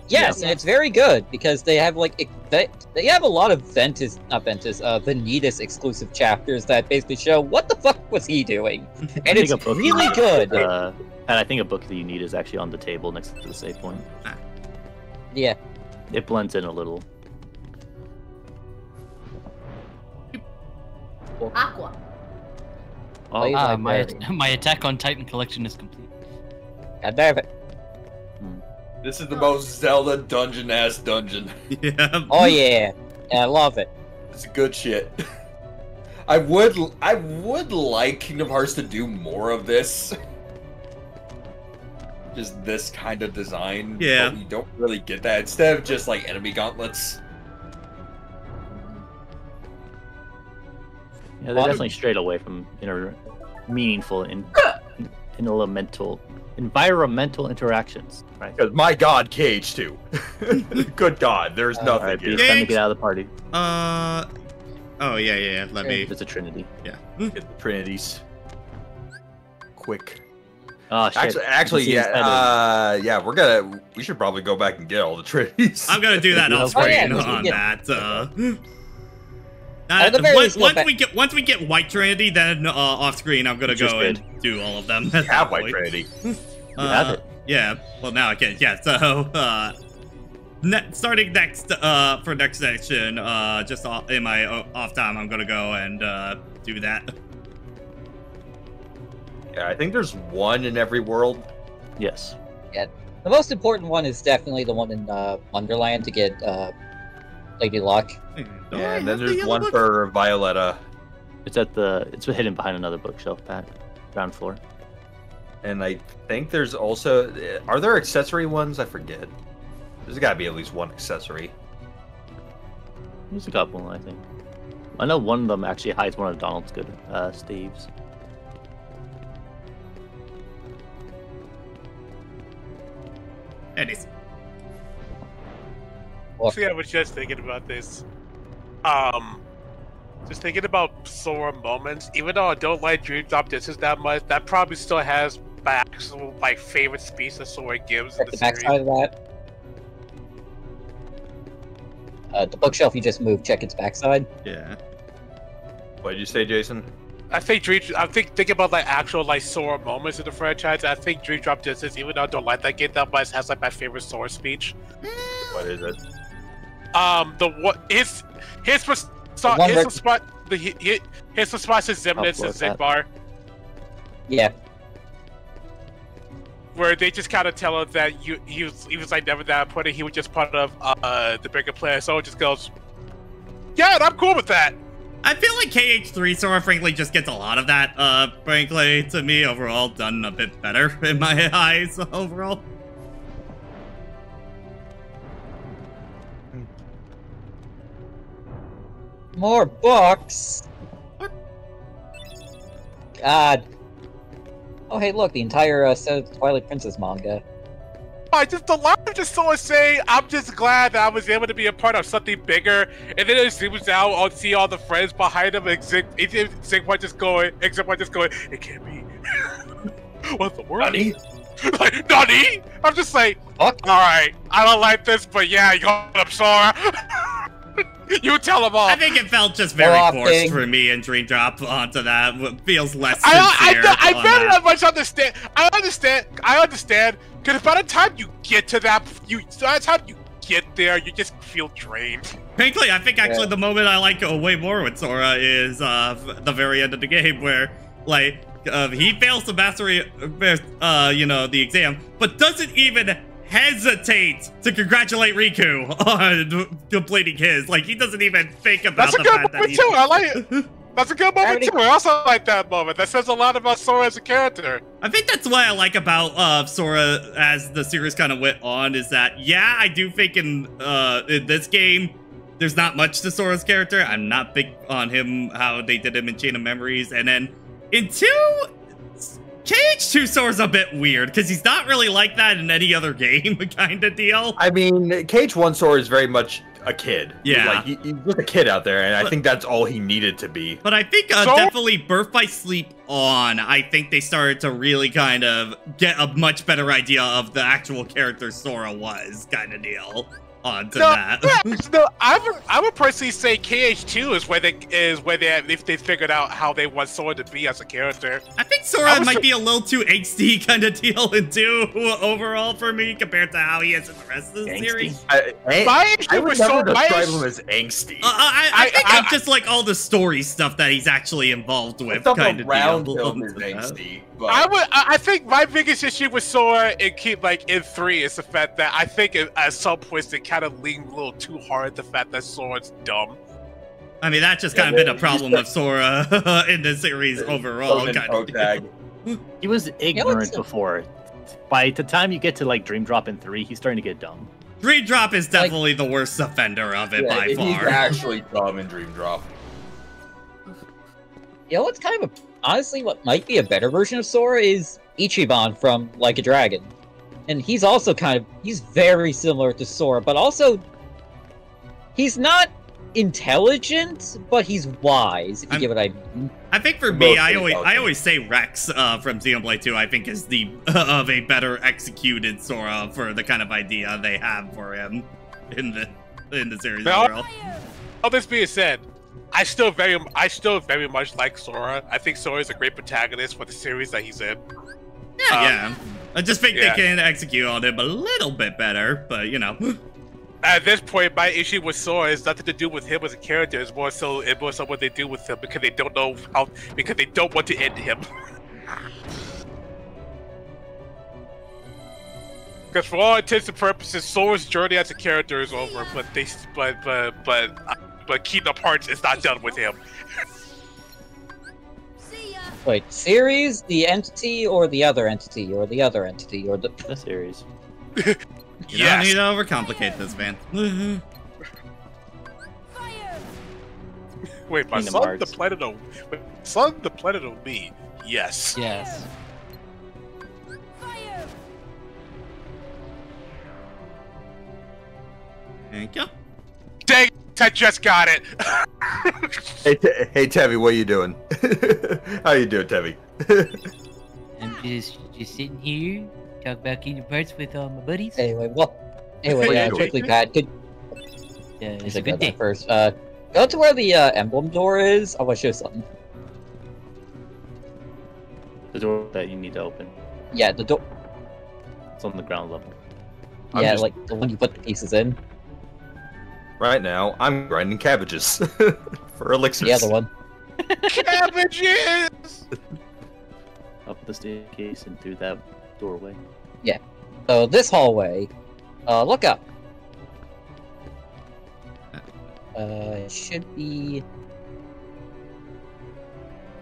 Yes, and it's very good because they have like they have a lot of Vanitas exclusive chapters that basically show what the fuck was he doing, and it's really good. And I think a book that you need is actually on the table next to the save point. Yeah, it blends in a little. Aqua. Oh, my Attack on Titan collection is complete. God damn it. This is the most Zelda dungeon-ass dungeon. Yeah. Oh yeah, I love it. It's good shit. I would like Kingdom Hearts to do more of this. Just this kind of design. Yeah. But we don't really get that. Instead of just like enemy gauntlets. Yeah, they're definitely straight away from meaningful and environmental interactions, right? Because my God, Cage too. Good God, there's nothing. Right, it's time to get out of the party. Oh yeah. Let me. It's a Trinity. Yeah. Get the Trinities. Quick. Oh shit. Actually, yeah. We should probably go back and get all the Trinities. I'm gonna do that off screen on that. Once we get White Trinity, then off screen I'm gonna go and do all of them. You have White Trinity. You have it. Yeah. Well, now I can. Yeah. So starting next for next section, just in my off time, I'm gonna go and do that. Yeah, I think there's one in every world. Yes. Yeah. The most important one is definitely the one in Wonderland to get Lady Luck. Yeah, and then there's one for Violetta. It's hidden behind another bookshelf, Pat. Ground floor. And I think there's also... Are there accessory ones? I forget. There's got to be at least one accessory. There's a couple, I think. I know one of them actually hides one of Donald's good staves. There it is. See, I was just thinking about this. Just thinking about Sora moments. Even though I don't like Dream Drop Distance that much, that probably still has my actual favorite speech that Sora gives in the series. Backside of that. The bookshelf you just moved. Check its backside. Yeah. What did you say, Jason? I think thinking about actual Sora moments in the franchise. I think Dream Drop Distance, even though I don't like that game that much, has my favorite Sora speech. What is it? His response to Xemnas and Xigbar. Yeah. Where they just kind of tell him that he was never that important. He was just part of the bigger plan. So it just goes, yeah, I'm cool with that. I feel like KH3 Sora frankly just gets a lot of that. Frankly, to me overall, done a bit better in my eyes overall. More books. God. Oh, hey, look, the entire set of Twilight Princess manga. The line of just someone saying, I'm just glad that I was able to be a part of something bigger, and then it zooms out and see all the friends behind him, and Xigbar just going, it can't be. What the world? Nani? Nani? I'm just like, alright, I don't like this, but yeah, you got up, Sora. You tell them all. I think it felt just very forced for me and Dream Drop onto that. What feels less sincere. I very much understand. I understand. Because by the time you get to that, by the time you get there, you just feel drained. Frankly, I think actually the moment I like way more with Sora is the very end of the game where, he fails the mastery, the exam, but doesn't even hesitate to congratulate Riku on completing his. He doesn't even think about the fact that I like it. That's a good moment too. I also like that moment. That says a lot about Sora as a character. I think that's what I like about Sora as the series kind of went on, is that, yeah, I do think in this game, there's not much to Sora's character. I'm not big on him, how they did him in Chain of Memories. And then in 2, KH2 Sora's a bit weird, because he's not really like that in any other game kind of deal. I mean, KH1 Sora is very much a kid. Yeah. Like, he's just a kid out there, and I think that's all he needed to be. But I think definitely Birth by Sleep on, I think they started to really kind of get a much better idea of the actual character Sora was, kind of deal. Onto that. No, I would personally say KH2 is where they figured out how they want Sora to be as a character. I think Sora might be a little too angsty kind of deal in 2 overall for me compared to how he is in the rest of the series. I would never describe him as angsty. I think I just like all the story stuff that he's actually involved with, kind of deal. Him is angsty. I think my biggest issue with Sora in 3 is the fact that I think at some points they kind of leaned a little too hard the fact that Sora's dumb. I mean, that's just kind of been a problem of Sora in the series overall. He was ignorant before. By the time you get to like Dream Drop in 3, he's starting to get dumb. Dream Drop is definitely the worst offender of it by far. He's actually dumb in Dream Drop. You know what's kind of honestly what might be a better version of Sora is Ichiban from Like a Dragon. And he's also he's very similar to Sora, but also he's not intelligent, but he's wise, if you get what I mean. I think for me, I always say Rex from Xenoblade 2, I think is the of a better executed Sora for the kind of idea they have for him in the series overall. All this being said, I still very much like Sora. I think Sora is a great protagonist for the series that he's in. Yeah. I just think they can execute on him a little bit better, but you know. At this point, my issue with Sora is nothing to do with him as a character. It's more so what they do with him because they don't want to end him. Because for all intents and purposes, Sora's journey as a character is over, but Kingdom Hearts is not done with him. Wait, series, the entity, or the other entity, or the other entity, or the series? You don't need to overcomplicate this, man. Wait, my son, the planet of me. Yes. Yes. Thank you. Dang, I just got it. Hey, Tevi, what are you doing? How you doing, Tevi? I'm just sitting here, talk about Kingdom Hearts with my buddies. Anyway, quickly, Pat, it's a good day. First, go to where the emblem door is. I want to show something. The door that you need to open. Yeah, the door. It's on the ground level. Yeah, like the one you put the pieces in. Right now, I'm grinding cabbages for elixirs. The other one. Cabbages! Up the staircase and through that doorway. Yeah. So this hallway, look up. It should be.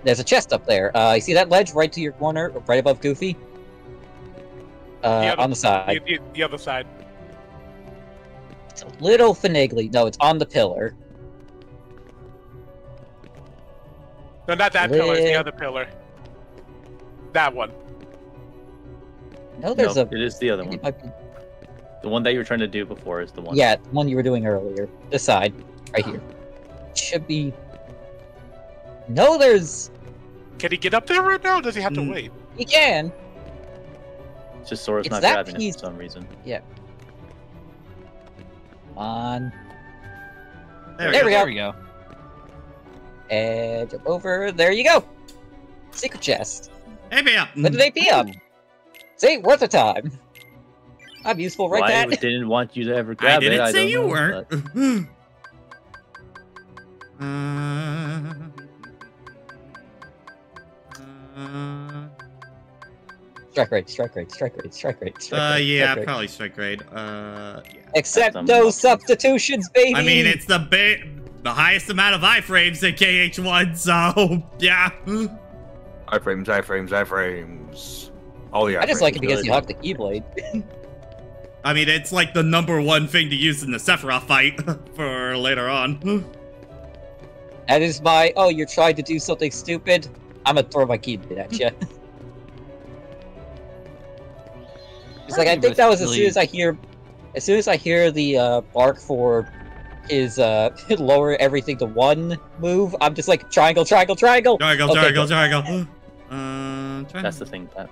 There's a chest up there. You see that ledge right to your corner, right above Goofy? On the side. The other side. It's a little finagly. No, it's on the pillar. No, not that pillar. It's the other pillar. That one. No, there's it is the other one. The one that you were trying to do before is the one. Yeah, the one you were doing earlier. This side, right here. It should be. No, there's. Can he get up there right now? Or does he have to wait? He can. It's just Sora's not grabbing it for some reason. Yeah. Come on. There we go. And jump over. There you go. Secret chest. AP up. Put an AP up. See, worth the time. I'm useful, right, Pat? I didn't want you to ever grab it. I didn't say you weren't. Strike rate. Yeah, probably strike rate. Yeah. Accept no substitutions, baby. I mean, it's the the highest amount of iframes in KH1, so yeah. Iframes. All the iframes. I just like it because you have the Keyblade. I mean, it's like the #1 thing to use in the Sephiroth fight for later on. That is my, oh, you're trying to do something stupid? I'm gonna throw my Keyblade at you. It's like, I think that was as soon as I hear the bark for his lower everything to 1 move, I'm just like, triangle. Triangle. That's the thing, Pat.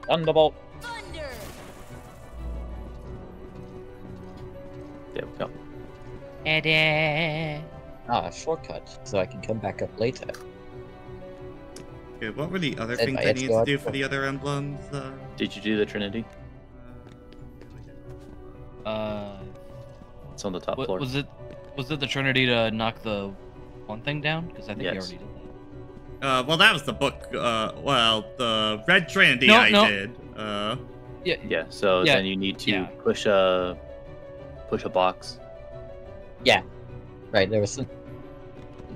Thunderbolt. There we go. Ah, shortcut, so I can come back up later. Okay, what were the other things I need to do for the other emblems? Did you do the Trinity? It's on the top floor. Was it the Trinity to knock the one thing down? Because I think you already did that. Well, that was the book. Well, the Red Trinity did. Yeah. So then you need to push a box. Yeah. Right. There was some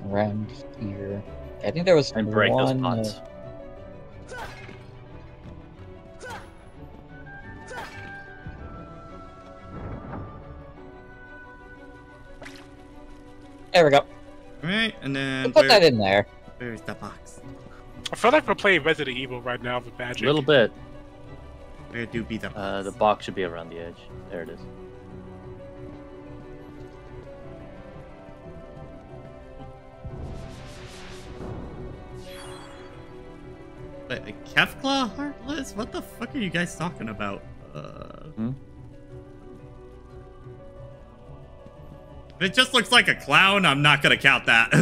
around here. I think there was and break those pots. There we go. Right, and then put that in there. Where's the box? I feel like we're playing Resident Evil right now with magic. A little bit. Where do be the box? The box should be around the edge. There it is. Wait, a Kefla Heartless? What the fuck are you guys talking about? If it just looks like a clown, I'm not gonna count that.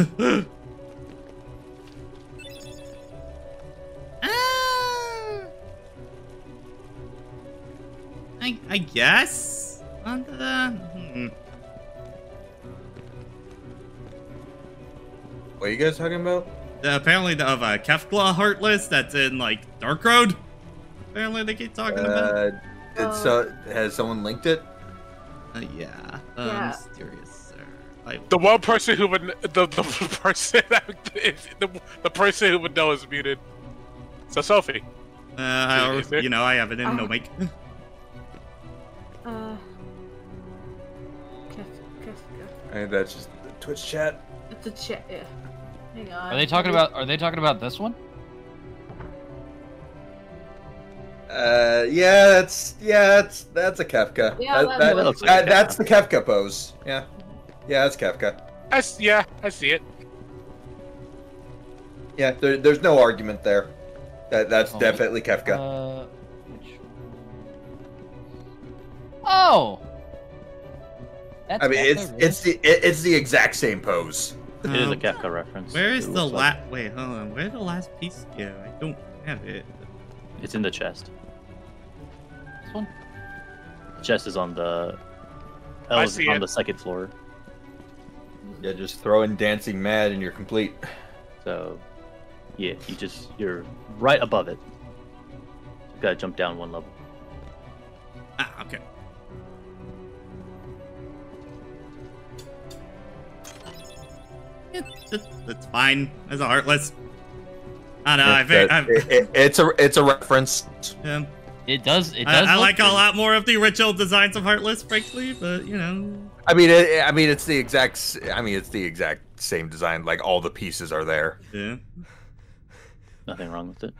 I guess? What are you guys talking about? Apparently of a Kefla Heartless that's in, like, Dark Road. Apparently they keep talking about. Has someone linked it? Yeah. Mysterious sir. The one person who would the person who would know is muted. So Sophie. I have it in no mic. Hey, that's just the Twitch chat. It's a chat. Yeah. Hang on. Are they talking about this one? That's a Kefka. Yeah, that's the Kefka pose. Yeah, that's Kefka. I see it. Yeah, there's no argument there. That's definitely Kefka. Oh. I mean, it's the exact same pose. It is a Kefka reference. Where is the last? Wait, hold on. Where'd the last piece go? I don't have it. It's in the chest. This one? The chest is on the. On the second floor. Yeah, just throw in Dancing Mad and you're complete. So, yeah, you're right above it. You gotta jump down 1 level. Ah, okay. That's fine. As a Heartless. I don't know. It's a reference. Yeah. It does. I like a lot more of the original designs of Heartless, frankly, but you know. I mean, it's the exact same design. Like all the pieces are there. Yeah. Nothing wrong with it.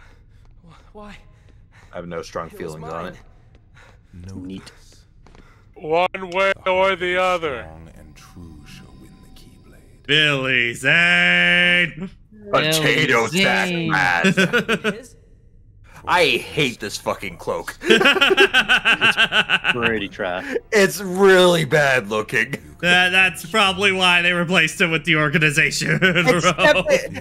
Why? I have no strong feelings on it. No neat. One way or the other. Billy Zane. Potato sack, man. I hate this fucking cloak. It's pretty trash. It's really bad looking. That's probably why they replaced it with the organization.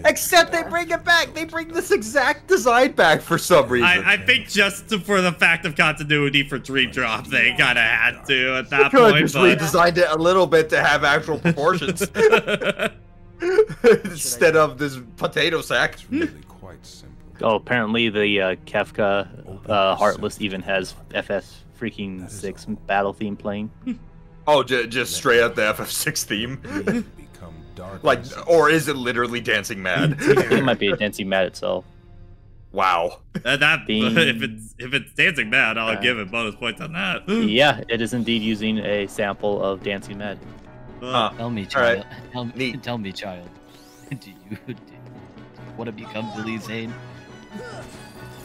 Except they bring it back. They bring this exact design back for some reason. I think just for the fact of continuity for Dream Drop, they kind of had to at that point. They just redesigned it a little bit to have actual proportions. Instead of this potato sack. It's really quite simple. Oh, apparently the Kefka Heartless even has FS freaking 6 battle theme playing. Oh, just straight up the FF6 theme. Like, or is it literally Dancing Mad? It might be Dancing Mad itself. Wow. If it's Dancing Mad, I'll give it bonus points on that. Yeah, it is indeed using a sample of Dancing Mad. Tell me, child. Right. Tell me, child. Do you want to become Billy Zane?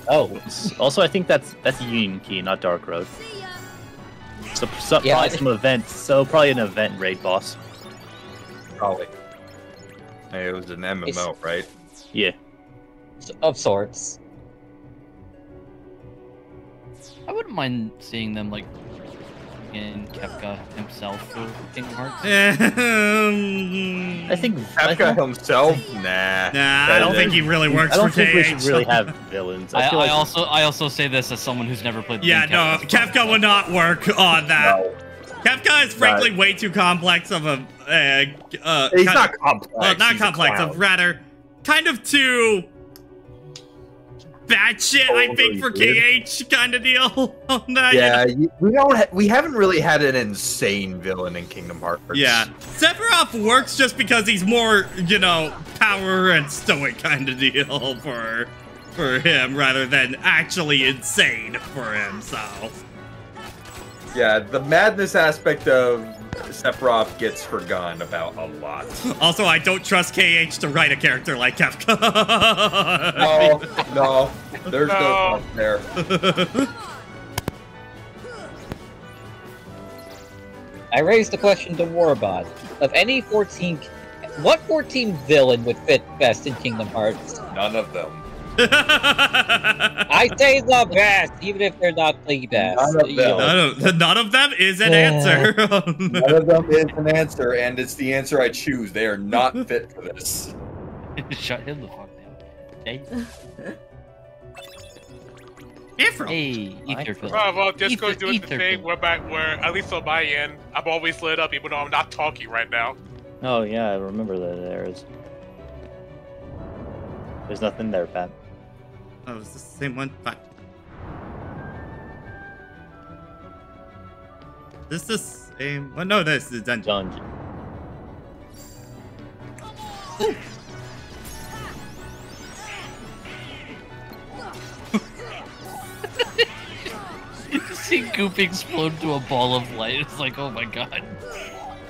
Oh, also I think that's Union Key, not Dark Road. So Yeah, probably some event. So probably an event raid boss. Probably. Hey, it was an MMO, right? Yeah. Of sorts. I wouldn't mind seeing them like in Kefka himself for Kingdom Hearts. I think Kefka himself? Nah. I don't think he really works I don't for think we KH. should really have villains. I also say this as someone who's never played. Yeah, no, Kefka would not work on that. No. Kefka is frankly way too complex of a. He's not complex. Well, not he's a complex, clown. of rather kind of too bad shit. I think for KH kind of deal on that. Yeah, we haven't really had an insane villain in Kingdom Hearts. Yeah, Sephiroth works just because he's more, power and stoic kind of deal for him rather than actually insane for himself. Yeah, the madness aspect of Sephiroth gets forgotten about a lot. Also, I don't trust KH to write a character like Kefka. No, there's no trust there. I raised the question to Warbot. Of any 14... What 14 villain would fit best in Kingdom Hearts? None of them. I say the best, even if they're not the best. None of them is an answer. None of them is an answer, and it's the answer I choose. They are not fit for this. Shut him the fuck down. Hey. Hey, eat your fill. Well, Disco's doing the thing where at least on my end, I'm always lit up even though I'm not talking right now. Oh yeah, I remember that there is. There's nothing there, Pat. Oh, it's the same one? Fine. This is the same... Well, no, this is the dungeon. You just see Goop explode to a ball of light. It's like, oh my god.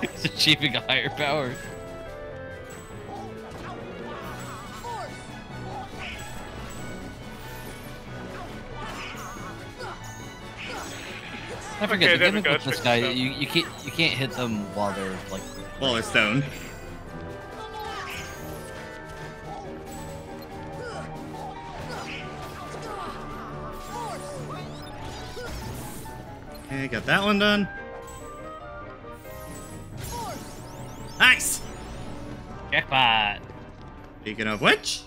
He's achieving a higher power. I forget the gimmick with this guy. You can't hit them while they're like stoned. Okay, got that one done. Nice. Jackpot. Speaking of which.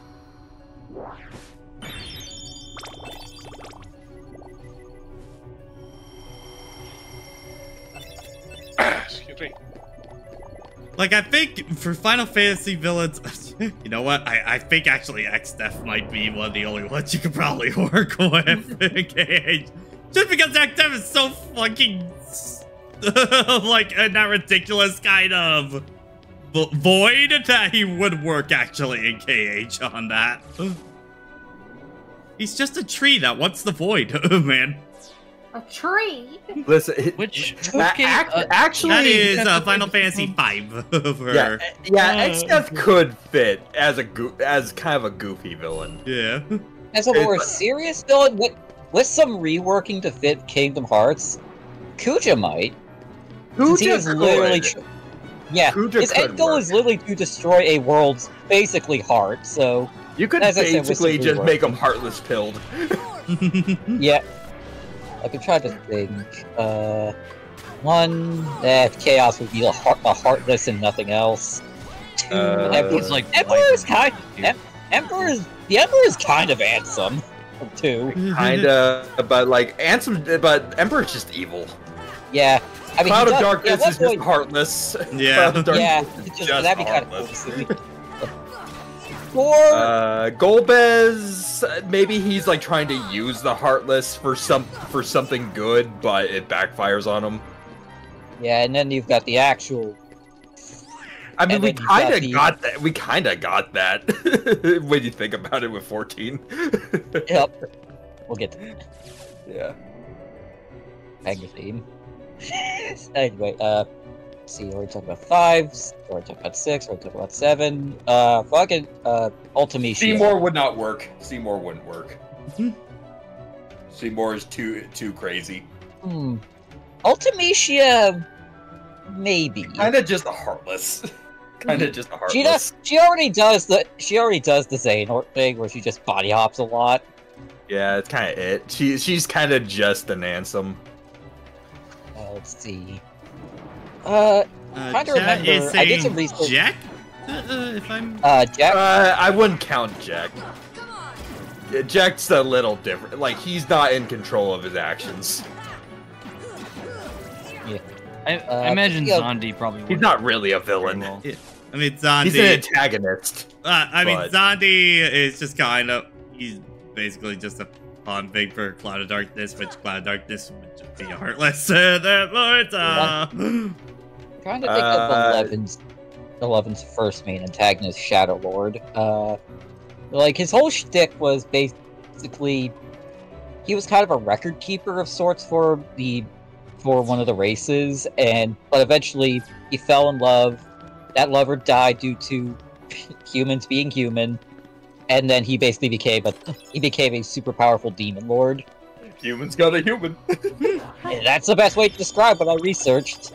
Excuse me. Like, I think for Final Fantasy villains, you know what? I think actually XDeath might be one of the only ones you could probably work with. Okay. Just because XDeath is so fucking, like, in that ridiculous kind of void that he would work actually in KH on that. He's just a tree that wants the void, man. A tree? Listen, actually, that is Final Fantasy V. XDeath could fit as kind of a goofy villain. Yeah. As a more serious villain, with some reworking to fit Kingdom Hearts, Kuja might. Kuja is literally his end goal work. is literally to destroy a world's basically heart. So you could basically just make him heartless pilled. Yeah. I could try to think. One, Chaos would be a heartless and nothing else. Two, Emperor's like the Emperor is kind of handsome. Two, kinda, but like but Emperor's just evil. Yeah, I mean, Cloud of Darkness is just heartless. Yeah, Cloud of Darkness that'd be kind of cool. Golbez, maybe he's like trying to use the Heartless for something good, but it backfires on him. Yeah, and then you've got the actual. I mean, we kind of got that. We kind of got that when you think about it with 14. Yep. We'll get to that. Yeah. Magazine. Anyway, let's see, we're talking about 5s, we're talking about 6, we're talking about 7. Fucking, Ultimecia. Seymour would not work. Seymour wouldn't work. Seymour is too crazy. Ultimecia, maybe. Kind of just a Heartless. Kind of just a Heartless. She already does the Xehanort thing where she just body hops a lot. Yeah, it's kind of it. She's kind of just an Ansem. Let's see. Trying to remember. I did some research. Jack? If I'm. Jack. I wouldn't count Jack. Yeah, Jack's a little different. Like, he's not in control of his actions. Yeah. I imagine Zondi probably. He's not really a villain. Yeah. I mean, Zondi. He's an antagonist. I mean, Zondi is just kind of. He's basically just a pawn thing for Cloud of Darkness, which Cloud of Darkness would just be a Heartless at that point. Trying to think of Eleven's first main antagonist, Shadow Lord. Like, his whole shtick was basically he was kind of a record keeper of sorts for one of the races, but eventually he fell in love. That lover died due to humans being human, and then he basically became a super powerful demon lord. Humans got a human. That's the best way to describe what I researched.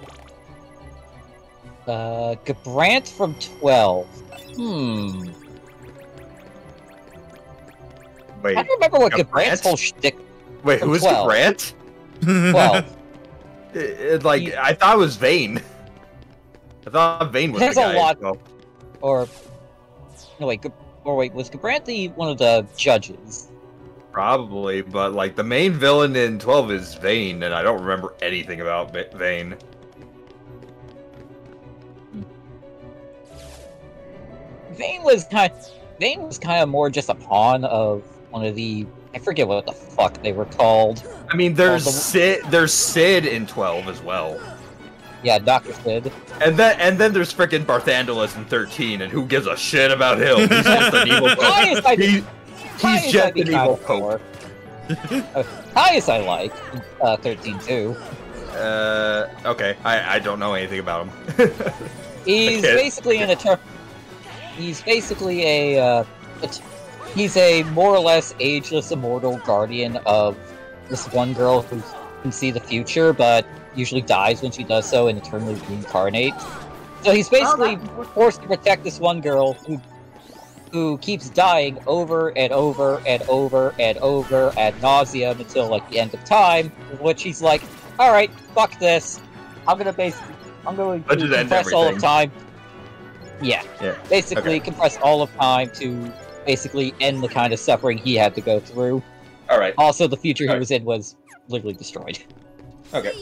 Gabrant from 12. Wait, I don't remember what Gabrant's whole shtick. Wait, who is Gabrant? 12. I thought it was Vayne. I thought Vayne was the guy. A lot. Or wait, was Gabrant one of the judges? Probably, but like the main villain in 12 is Vayne, and I don't remember anything about Vayne. Vayne was kind of more just a pawn of one of the. I forget what the fuck they were called. I mean, there's Sid in 12 as well. Yeah, Dr. Sid. And then there's frickin' Barthandelus in 13, and who gives a shit about him? He's just an evil pope. He's just an evil pope. Highest I like 13 too. Okay, I don't know anything about him. He's basically he's a more or less ageless immortal guardian of this one girl who can see the future, but usually dies when she does so and eternally reincarnates. So he's basically forced to protect this one girl who keeps dying over and over and over and over ad nauseum until like the end of time, which he's like, alright, fuck this. I'm going to compress all of time. Yeah. Basically compress all of time to basically end the kind of suffering he had to go through. Alright. Also, the future he was in was literally destroyed. Okay.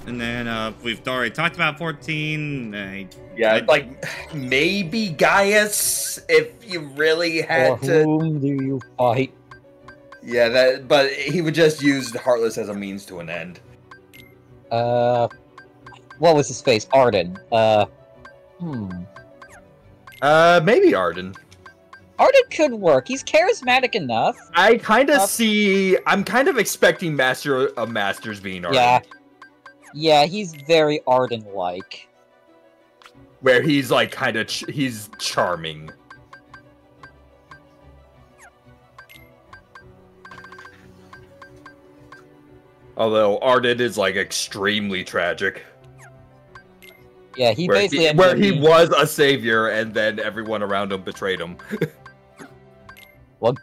And then we've already talked about 14. Like maybe Gaius if you really had to. Whom do you fight? Yeah, but he would just use Heartless as a means to an end. What was his face? Arden. Maybe Arden. Arden could work. He's charismatic enough. I'm kind of expecting Master of Masters being Arden. Yeah, he's very Arden-like. Where he's like he's charming. Although Arden is like extremely tragic. Yeah, he where was a savior and then everyone around him betrayed him. Well,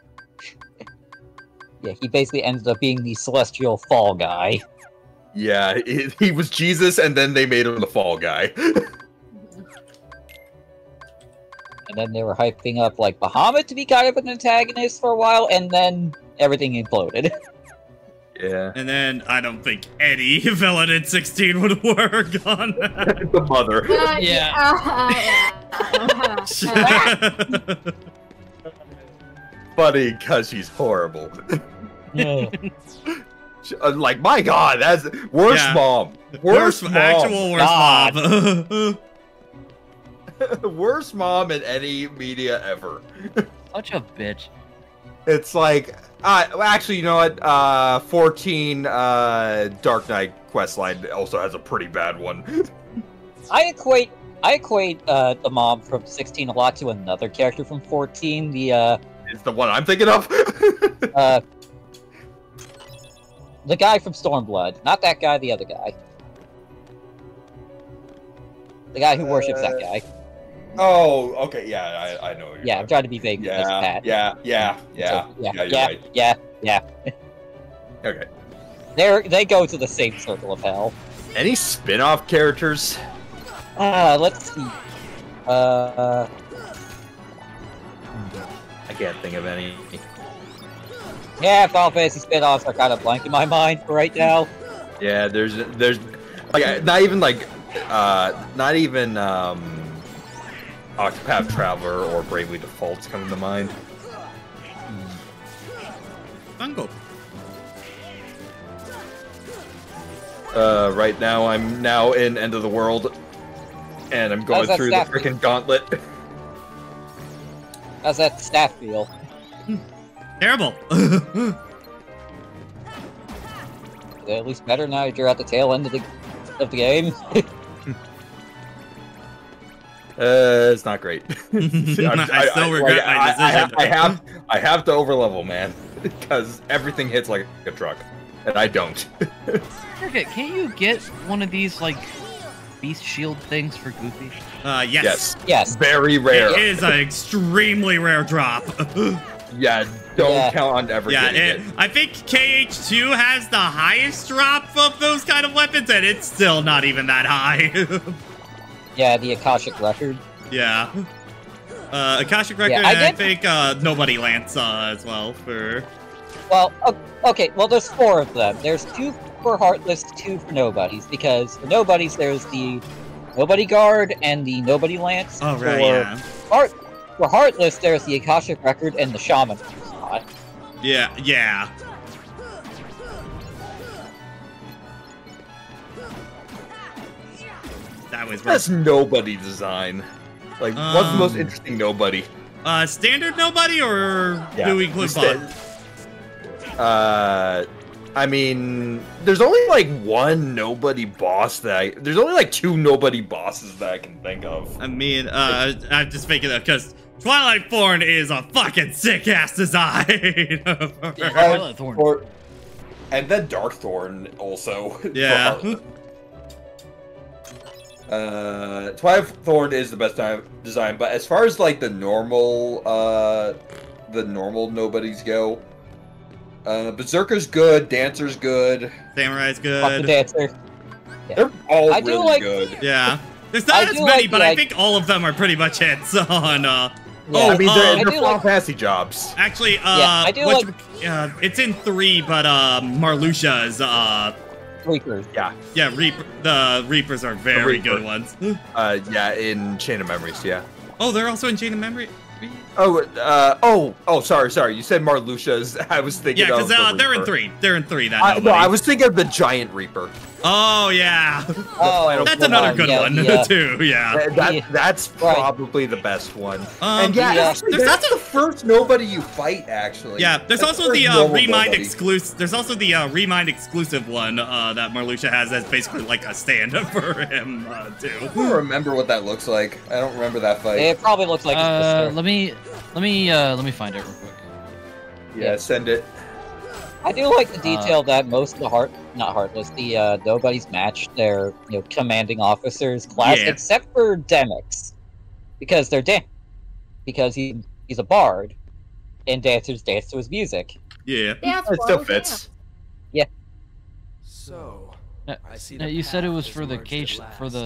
yeah, he basically ended up being the celestial fall guy. Yeah, he was Jesus and then they made him the fall guy. And then they were hyping up like Bahamut to be kind of an antagonist for a while, and then everything imploded. Yeah. And then I don't think any villain in 16 would work on that. The mother. Funny because she's horrible. Yeah. Like, my God, that's worst mom. Worst mom. Actual worst mom. Worst mom in any media ever. Such a bitch. It's like, actually, you know what? 14 Dark Knight questline also has a pretty bad one. I equate the mom from 16 a lot to another character from 14. It's the one I'm thinking of. The guy from Stormblood, not that guy, the other guy. The guy who worships that guy. Oh, okay, yeah, I know. Yeah, I'm trying to be vague. Yeah. Okay. They go to the same circle of hell. Any spin-off characters? Let's see. I can't think of any. Yeah, Final Fantasy spin-offs are kind of blank in my mind for right now. Yeah, there's like not even Octopath Traveler or Bravely Default's coming to mind. Bungo. Right now I'm now in End of the World, and I'm going through the freaking gauntlet. How's that staff feel? Terrible. At least better now that you're at the tail end of the game. It's not great. I still regret my decision. I have to overlevel, man, because everything hits like a truck, and I don't. Forget, can't you get one of these like beast shield things for Goofy? Yes. Yes. Very rare. It is an extremely rare drop. Yeah, don't count on ever getting it. I think KH2 has the highest drop of those kind of weapons, and it's still not even that high. Yeah, the Akashic Record. Yeah. Akashic Record, Yeah, I think Nobody Lance as well for... Well, okay, well there's 4 of them. There's 2 for Heartless, 2 for Nobodies, because for Nobodies there's the Nobody Guard and the Nobody Lance. Oh, right, yeah. For Heartless, there's the Akashic Record and the Shaman. Yeah, yeah. That's Nobody design. Like, what's the most interesting Nobody? Standard Nobody, or do we include bots? I mean, there's only like one Nobody boss there's only like 2 Nobody bosses that I can think of. I mean, I'm just making that because Twilight Thorn is a fucking sick-ass design. Twilight Thorn. And then Dark Thorn also. Yeah. Twilight Thorn is the best design, but as far as like the normal Nobodies go, Berserker's good, Dancer's good, Samurai's good. Fuck the Dancer. Yeah. They're all really good. Yeah. There's not as many, but I think all of them are pretty much hits on. I mean, they're Final Fantasy jobs. Actually, I do it's in 3, but Marluxia's Reapers. Yeah. Yeah, the Reapers are very good ones. Yeah, in Chain of Memories, yeah. Oh, they're also in Chain of Memory? Sorry. You said Marluxia's. I was thinking of the they're in Reaper. 3. They're in 3. No, I was thinking of the Giant Reaper. Oh, yeah. Oh, that's another good one, too. Yeah. That's probably the best one. And that's the first Nobody you fight, actually. Yeah, there's also the Remind exclusive. There's also the Remind exclusive one that Marluxia has that's basically like a stand for him, too. I don't remember what that looks like. I don't remember that fight. It probably looks like let me find it real quick. Yeah, send it. I do like the detail that most of the the Nobodies match their commanding officers class, except for Demyx, because because he's a bard, and dancers dance to his music. Yeah, it still fits. Yeah. So, I see. Now, you said it was for the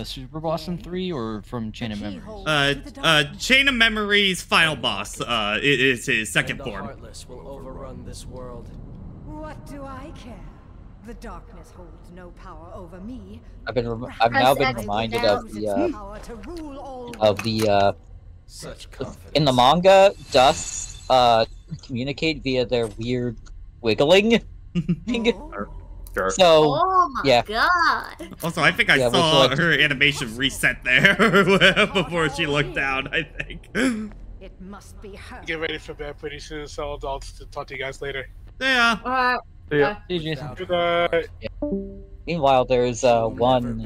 Super Boss in 3, or from Chain of Memories? Chain of Memories final boss. It is his second form. Heartless will overrun this world. What do I care? The darkness holds no power over me. I've now been reminded of the Such in the manga, dusts communicate via their weird wiggling. Sure. So, oh my yeah. god. Also, I think I saw her animation reset there before she looked down, I think. It must be her. Get ready for bed pretty soon, so I'll talk to you guys later. Yeah. Alright. Yeah. See you, Jason. Good night. Meanwhile, there's one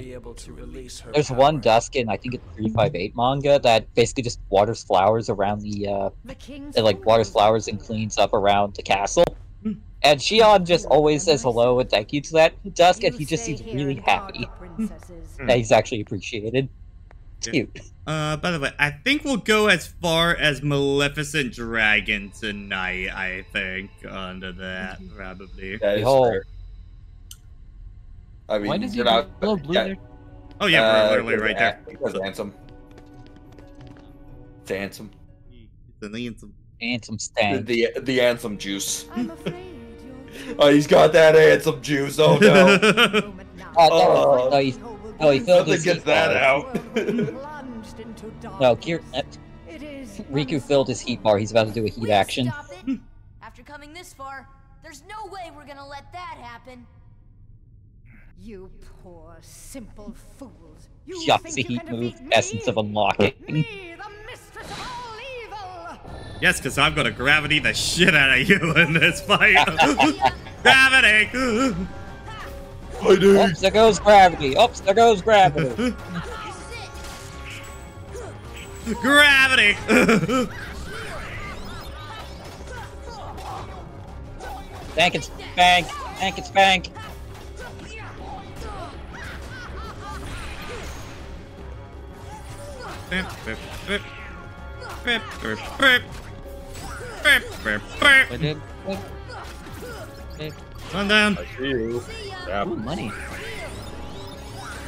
dusk in I think it's 358 manga that basically just waters flowers around it like waters flowers and cleans up around the castle. And Shion just always says hello and thank you to that dusk, and he just seems really happy that he's actually appreciated. It's cute. By the way, I think we'll go as far as Maleficent Dragon tonight, I think, under that, probably. That is fair. I mean, Why does he not, glow blue there? Oh yeah, we're literally right there. It's handsome. It's handsome. It's an handsome. Handsome stand. The anthem juice. Oh, he's got that handsome juice. Oh no. No, he filled his gets that out. No, Riku filled his heat bar. He's about to do a heat action. After coming this far, there's no way we're gonna let that happen. You poor, simple fools. Just the heat move, essence of unlocking. Yes, because I'm gonna gravity the shit out of you in this fight. Gravity! Oops, there goes gravity. Oops, there goes gravity. Gravity! Thank it, spank. Thank it, spank. Run down. I see you. Yeah. Ooh, money.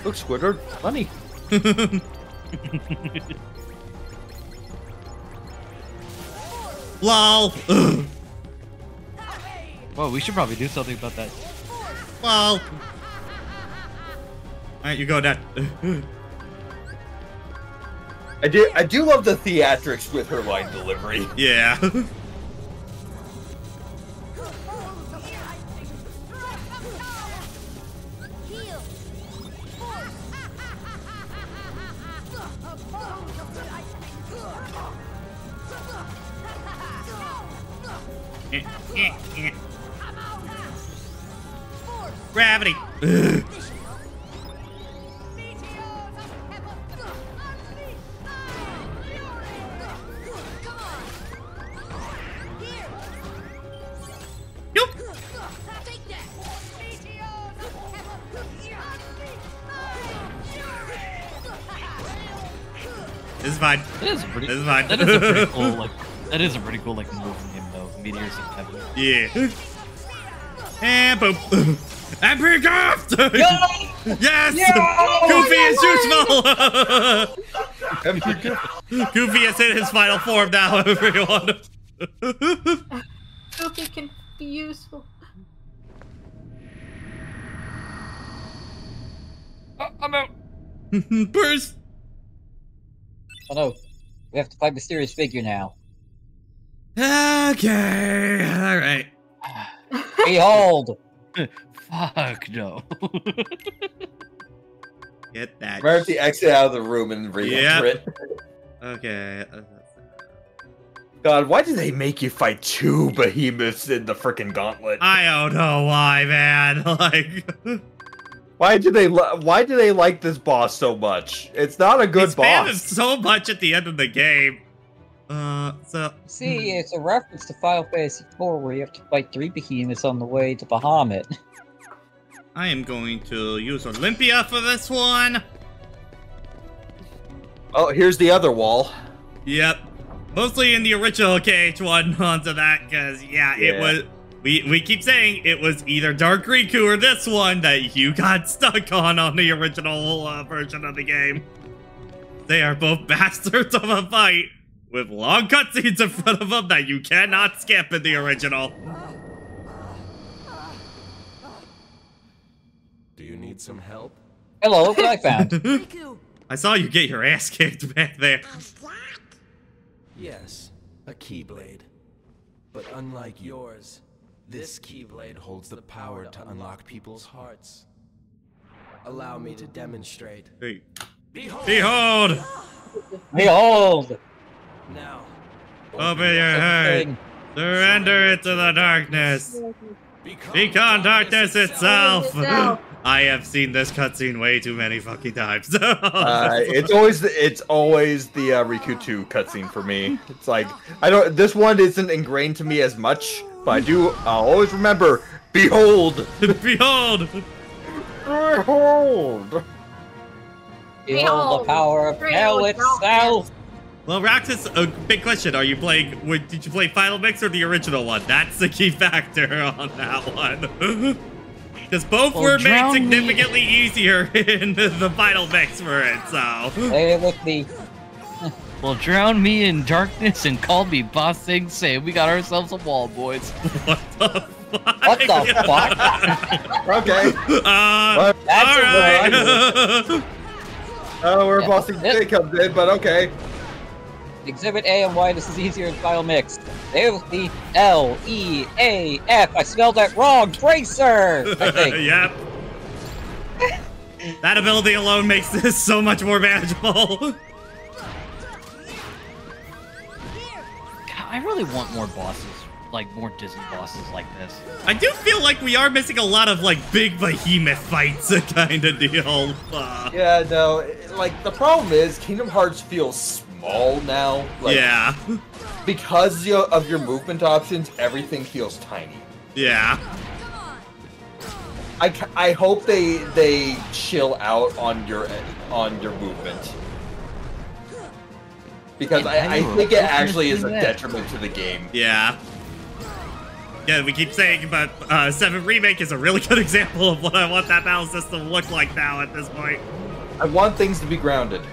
Look, Squidward. Money. LOL. Whoa, we should probably do something about that. LOL. Alright, you go, Dad. I do love the theatrics with her line delivery. Yeah. Gravity. It's fine. It is pretty. It's fine. That is a pretty cool like. That is a pretty cool like move from him though. Meteors of heaven. Yeah. And boom. And pick off! Yes! Yo! Goofy is useful! Goofy has hit his final form now, everyone. Goofy can be useful. I'm out. Burst! Oh no. We have to fight Mysterious Figure now. Okay. Alright. Behold! Fuck no. Get that. We're have to exit out of the room and re-enter it. Okay. God, why did they make you fight two behemoths in the frickin' gauntlet? I don't know why, man. Like, why do they like this boss so much? It's not a good boss. They spammed so much at the end of the game. See, it's a reference to Final Fantasy IV where you have to fight 3 behemoths on the way to Bahamut. I am going to use Olympia for this one. Oh, here's the other wall. Yep. Mostly in the original KH1 onto that, because, yeah, it was... We keep saying it was either Dark Riku or this one that you got stuck on the original version of the game. They are both bastards of a fight with long cutscenes in front of them that you cannot skip in the original. need some help? Hello, look what I found. I saw you get your ass kicked back there. Yes, a Keyblade. But unlike yours, this Keyblade holds the power to unlock people's hearts. Allow me to demonstrate. Hey. Behold! Behold! Behold! Now, open your heart. Surrender it to the darkness. Become darkness itself. I have seen this cutscene way too many fucking times. It's always the Riku 2 cutscene for me. It's like this one isn't ingrained to me as much, but I'll always remember. Behold! Behold! Behold! Behold the power of hell itself! Well, Roxas, a big question. Are you playing, did you play Final Mix or the original one? That's the key factor on that one. Because both were made significantly easier in the Final Mix for it, so. Hey, look me. Well, drown me in darkness and call me Boss Sing Se. We got ourselves a wall, boys. What the fuck? What the fuck? Okay. That's alright. Oh, where Bossing Day comes in, but okay. Exhibit A and why this is easier in Final Mix. There's the L-E-A-F. I spelled that wrong. Tracer! I think. Yep. That ability alone makes this so much more manageable. God, I really want more bosses. Like, more Disney bosses like this. I do feel like we are missing a lot of, like, big behemoth fights kind of deal. Yeah, no, like, the problem is Kingdom Hearts feels small now. Like, yeah. Because of your movement options, everything feels tiny. Yeah. I hope they chill out on your movement. Because I think it actually is a detriment to the game. Yeah. Yeah, we keep saying, but 7 Remake is a really good example of what I want that battle system to look like now at this point. I want things to be grounded.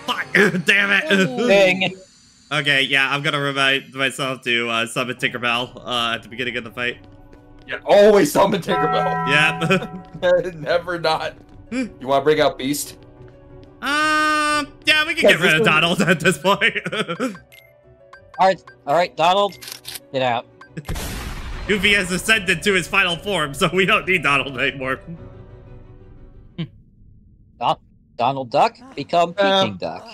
Fuck! Damn it! Dang. Okay, yeah, I'm gonna remind myself to summon Tinkerbell at the beginning of the fight. Yeah, always summon Tinkerbell. Yep. Never not. You want to bring out Beast? Yeah, we can get rid of Donald at this point. Alright, Donald, get out. Goofy has ascended to his final form, so we don't need Donald anymore. Donald Duck, become Peking Duck.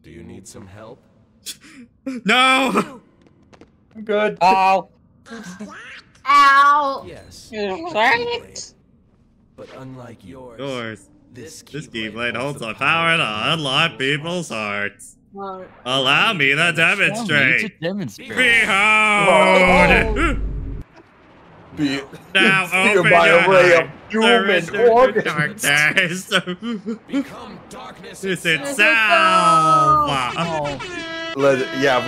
Do you need some help? No! I'm good. Oh. Ow! Yes. Right. But unlike yours, this Keyblade holds the power to unlock people's hearts. Allow me to demonstrate. Behold! Now open by your a ray of heart. human organs. Become darkness This itself. Yeah,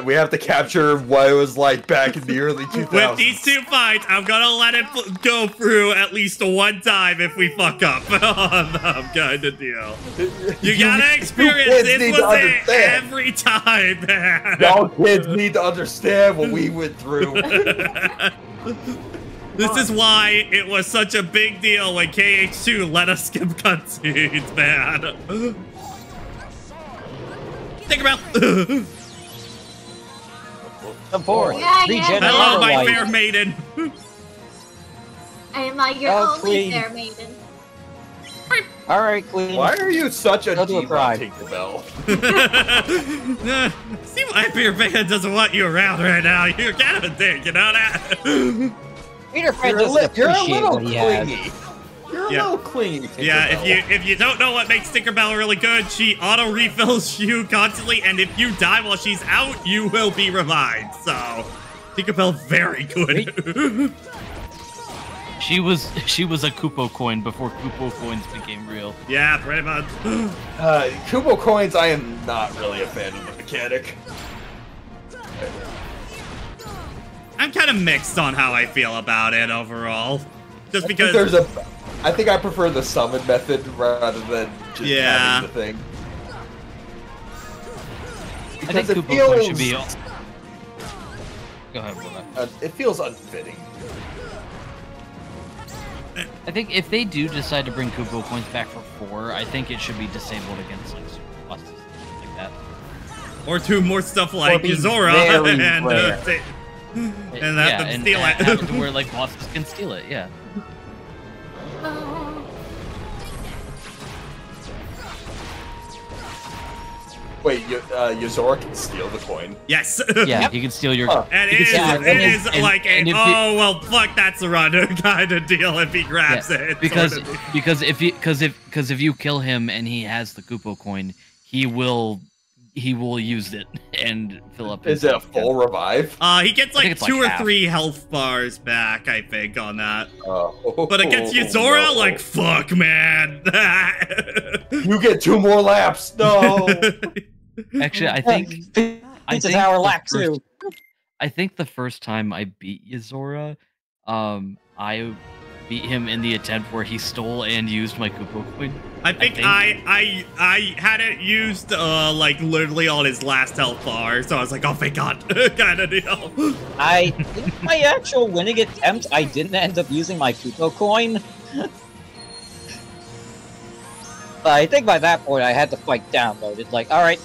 we have to capture what it was like back in the early 2000s. With these 2 fights, I'm gonna let it go through at least one time if we fuck up on them, kind of deal. You gotta experience this was it every time, man. Y'all kids need to understand what we went through. This is why it was such a big deal when KH2 let us skip cutscenes, man. Think about. Come forward. Hello, my fair maiden. I am like your only fair maiden. Alright, Queen. Why are you such a diva, Tinkerbell? See why Peter Pan doesn't want you around right now. You're kind of a dick, you know that? Peter Pan doesn't appreciate what he has. You're a little clingy. Yeah, if you don't know what makes Tinkerbell really good, she auto refills you constantly, and if you die while she's out, you will be revived. So, Tinkerbell very good. She was a Kupo coin before Kupo coins became real. Yeah, pretty much. Kupo coins, I am not really a fan of the mechanic. I'm kind of mixed on how I feel about it overall. Just because I think I prefer the summon method rather than just having the thing. Because I think Kupo should be. Go ahead, Willow. It feels unfitting. I think if they do decide to bring Kupo coins back for 4, I think it should be disabled against like super busts like that. Or do more stuff like Yuzora and have them steal it. Have it to where like bosses can steal it. Yeah. Wait, Yuzora can steal the coin? Yes. Yeah, he can steal your. And it is like well, fuck, that's a run kind of deal if he grabs it. Because if you kill him and he has the Kupo coin, he will use it and fill up. Is it a full revive? He gets like 2 or 3 health bars back, I think, on that. But against Yuzora, like, fuck, man. You get 2 more laps. No. Actually, I think it's a tower lap too. I think the first time I beat Yuzora, I beat him in the attempt where he stole and used my Kupo coin. I think I had it used like literally on his last health bar, so I was like, oh thank God, kind of deal. I think my actual winning attempt, I didn't end up using my Kupo coin. But I think by that point I had the fight downloaded. Like, all right,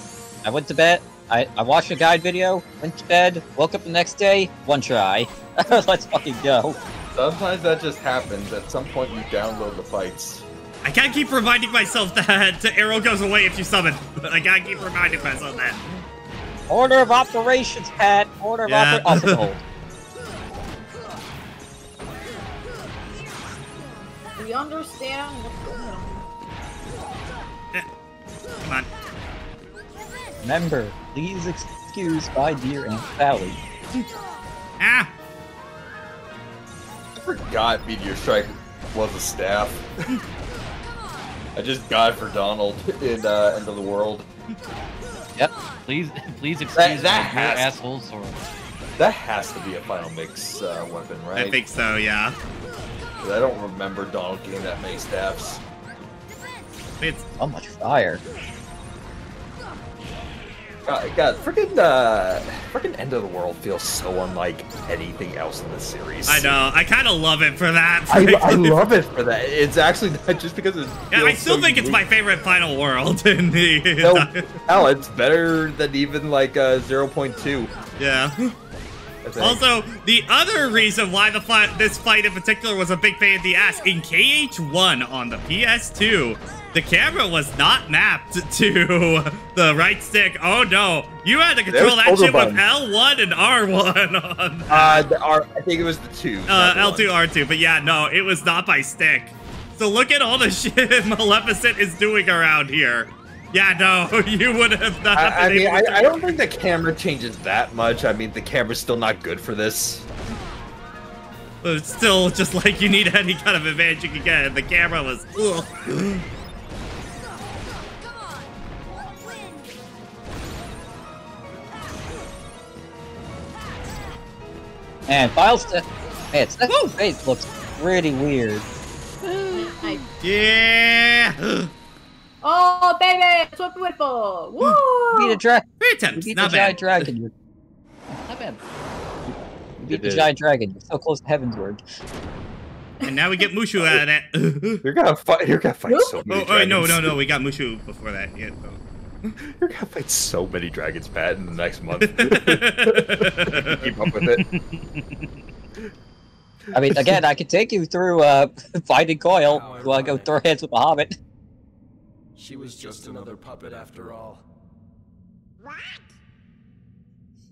I went to bed. I watched a guide video, went to bed, woke up the next day, 1 try. Let's fucking go. Sometimes that just happens. At some point, you download the fights. I can't keep reminding myself that the arrow goes away if you summon. I gotta keep reminding myself that. Order of operations, Pat. Order of operations. Hold. We understand what's going on. Come on. Remember, please excuse my dear Aunt Sally. Ah! I forgot Meteor Strike was a staff. I just got it for Donald in End of the World. Yep. Please excuse that your asshole sword. That has to be a Final Mix weapon, right? I think so, yeah. I don't remember Donald getting that many staffs. It's so much fire. God, freaking End of the World feels so unlike anything else in this series. I know. I kind of love it for that. I love it for that. It's actually not just because it's. Yeah, I still think it's my favorite Final World in the. Hell, it's better than even like 0.2. Yeah. Also, the other reason why this fight in particular was a big pain in the ass, in KH1 on the PS2, the camera was not mapped to the right stick. Oh no, you had to control that shit with L1 and R1 on that. I think it was the 2. L2, R2, but yeah, no, it was not by stick. So look at all the shit Maleficent is doing around here. Yeah, no, you would have not been able to. I don't think the camera changes that much. I mean, the camera's still not good for this. But it's still just like you need any kind of advantage you can get. And the camera was. Ugh. And Files to. Hey, its face looks pretty weird. Yeah! Oh, baby! That's what we went for! Woo! Beat a dragon. Beat the giant dragon. Not bad. You beat the giant dragon. You're so close to Heavensward. And now we get Mushu out of that. You're gonna fight so many dragons. No, we got Mushu before that. Yeah, You're gonna fight so many dragons, Pat, in the next month. Keep up with it. I mean, again, I could take you through fighting Coil. You wanna go throw hands with the Hobbit? She was just another puppet after all. What?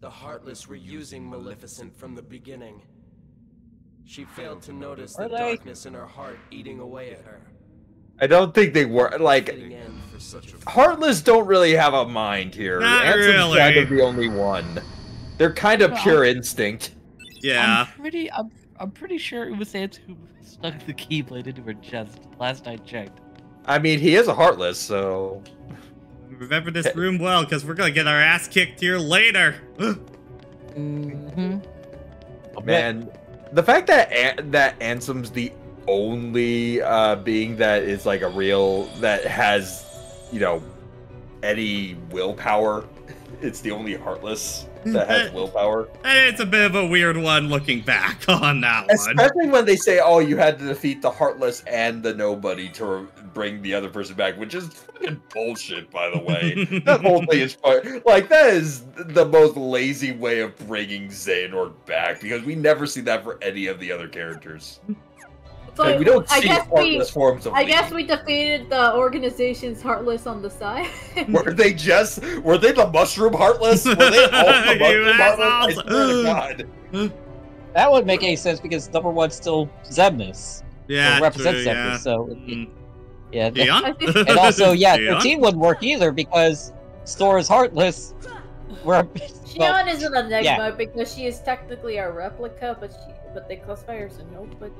The Heartless were using Maleficent from the beginning. She failed to notice the darkness in her heart eating away at her. I don't think they were, like, Heartless don't really have a mind here. Not Ansem's really. kind of the only one. They're kind of pure instinct. Yeah. I'm pretty sure it was Ansem who stuck the Keyblade into her chest last I checked. I mean, he is a Heartless, so... Remember this room well, because we're gonna get our ass kicked here later. Mm-hmm. Oh, man, the fact that Ansem's the only being that is like a real, that has, you know, any willpower it's the only Heartless that has willpower. It's a bit of a weird one looking back on that one. Especially when they say, oh, you had to defeat the Heartless and the Nobody to bring the other person back, which is fucking bullshit, by the way. That whole thing is fun. Like, that is the most lazy way of bringing Xehanort back, because we never see that for any of the other characters. Like, we don't see Heartless forms of I guess we defeated the organization's Heartless on the side. Were they the Mushroom Heartless? Were they all the Mushroom Heartless? I swear to God. That wouldn't make any sense because number one's still Xemnas. Yeah, represents true, Xemnas, so yeah. And also, 13 wouldn't work either because Stora's Heartless. Xion is an enigma because she is technically a replica, but they classify her as a nobody.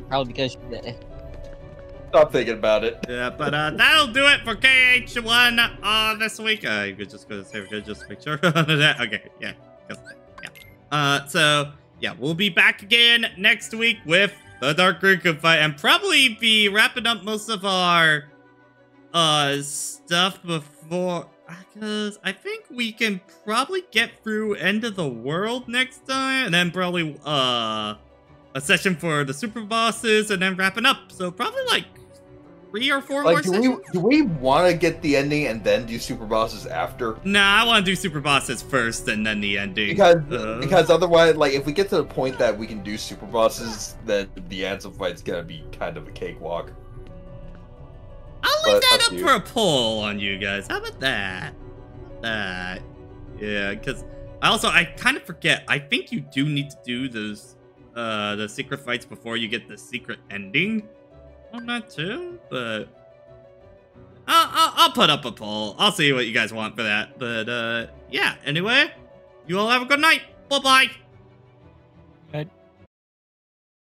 Probably because Stop thinking about it. Yeah, but that'll do it for KH1 this week. You could just go to save it, just make sure on that. Okay, yeah. So yeah, we'll be back again next week with the Dark Riku fight, and probably be wrapping up most of our stuff before, because I think we can probably get through End of the World next time, and then probably a session for the super bosses, and then wrapping up. So probably like 3 or 4 more sessions. Do we want to get the ending and then do super bosses after? Nah, I want to do super bosses first and then the ending. Because otherwise, like, if we get to the point that we can do super bosses, then the Ansem fight's gonna be kind of a cakewalk. I'll leave that up for a poll on you guys. How about that? Yeah, because I kind of forget. I think you do need to do those the secret fights before you get the secret ending on that too. But I'll put up a poll. I'll see what you guys want for that. But yeah. Anyway, you all have a good night. Bye bye.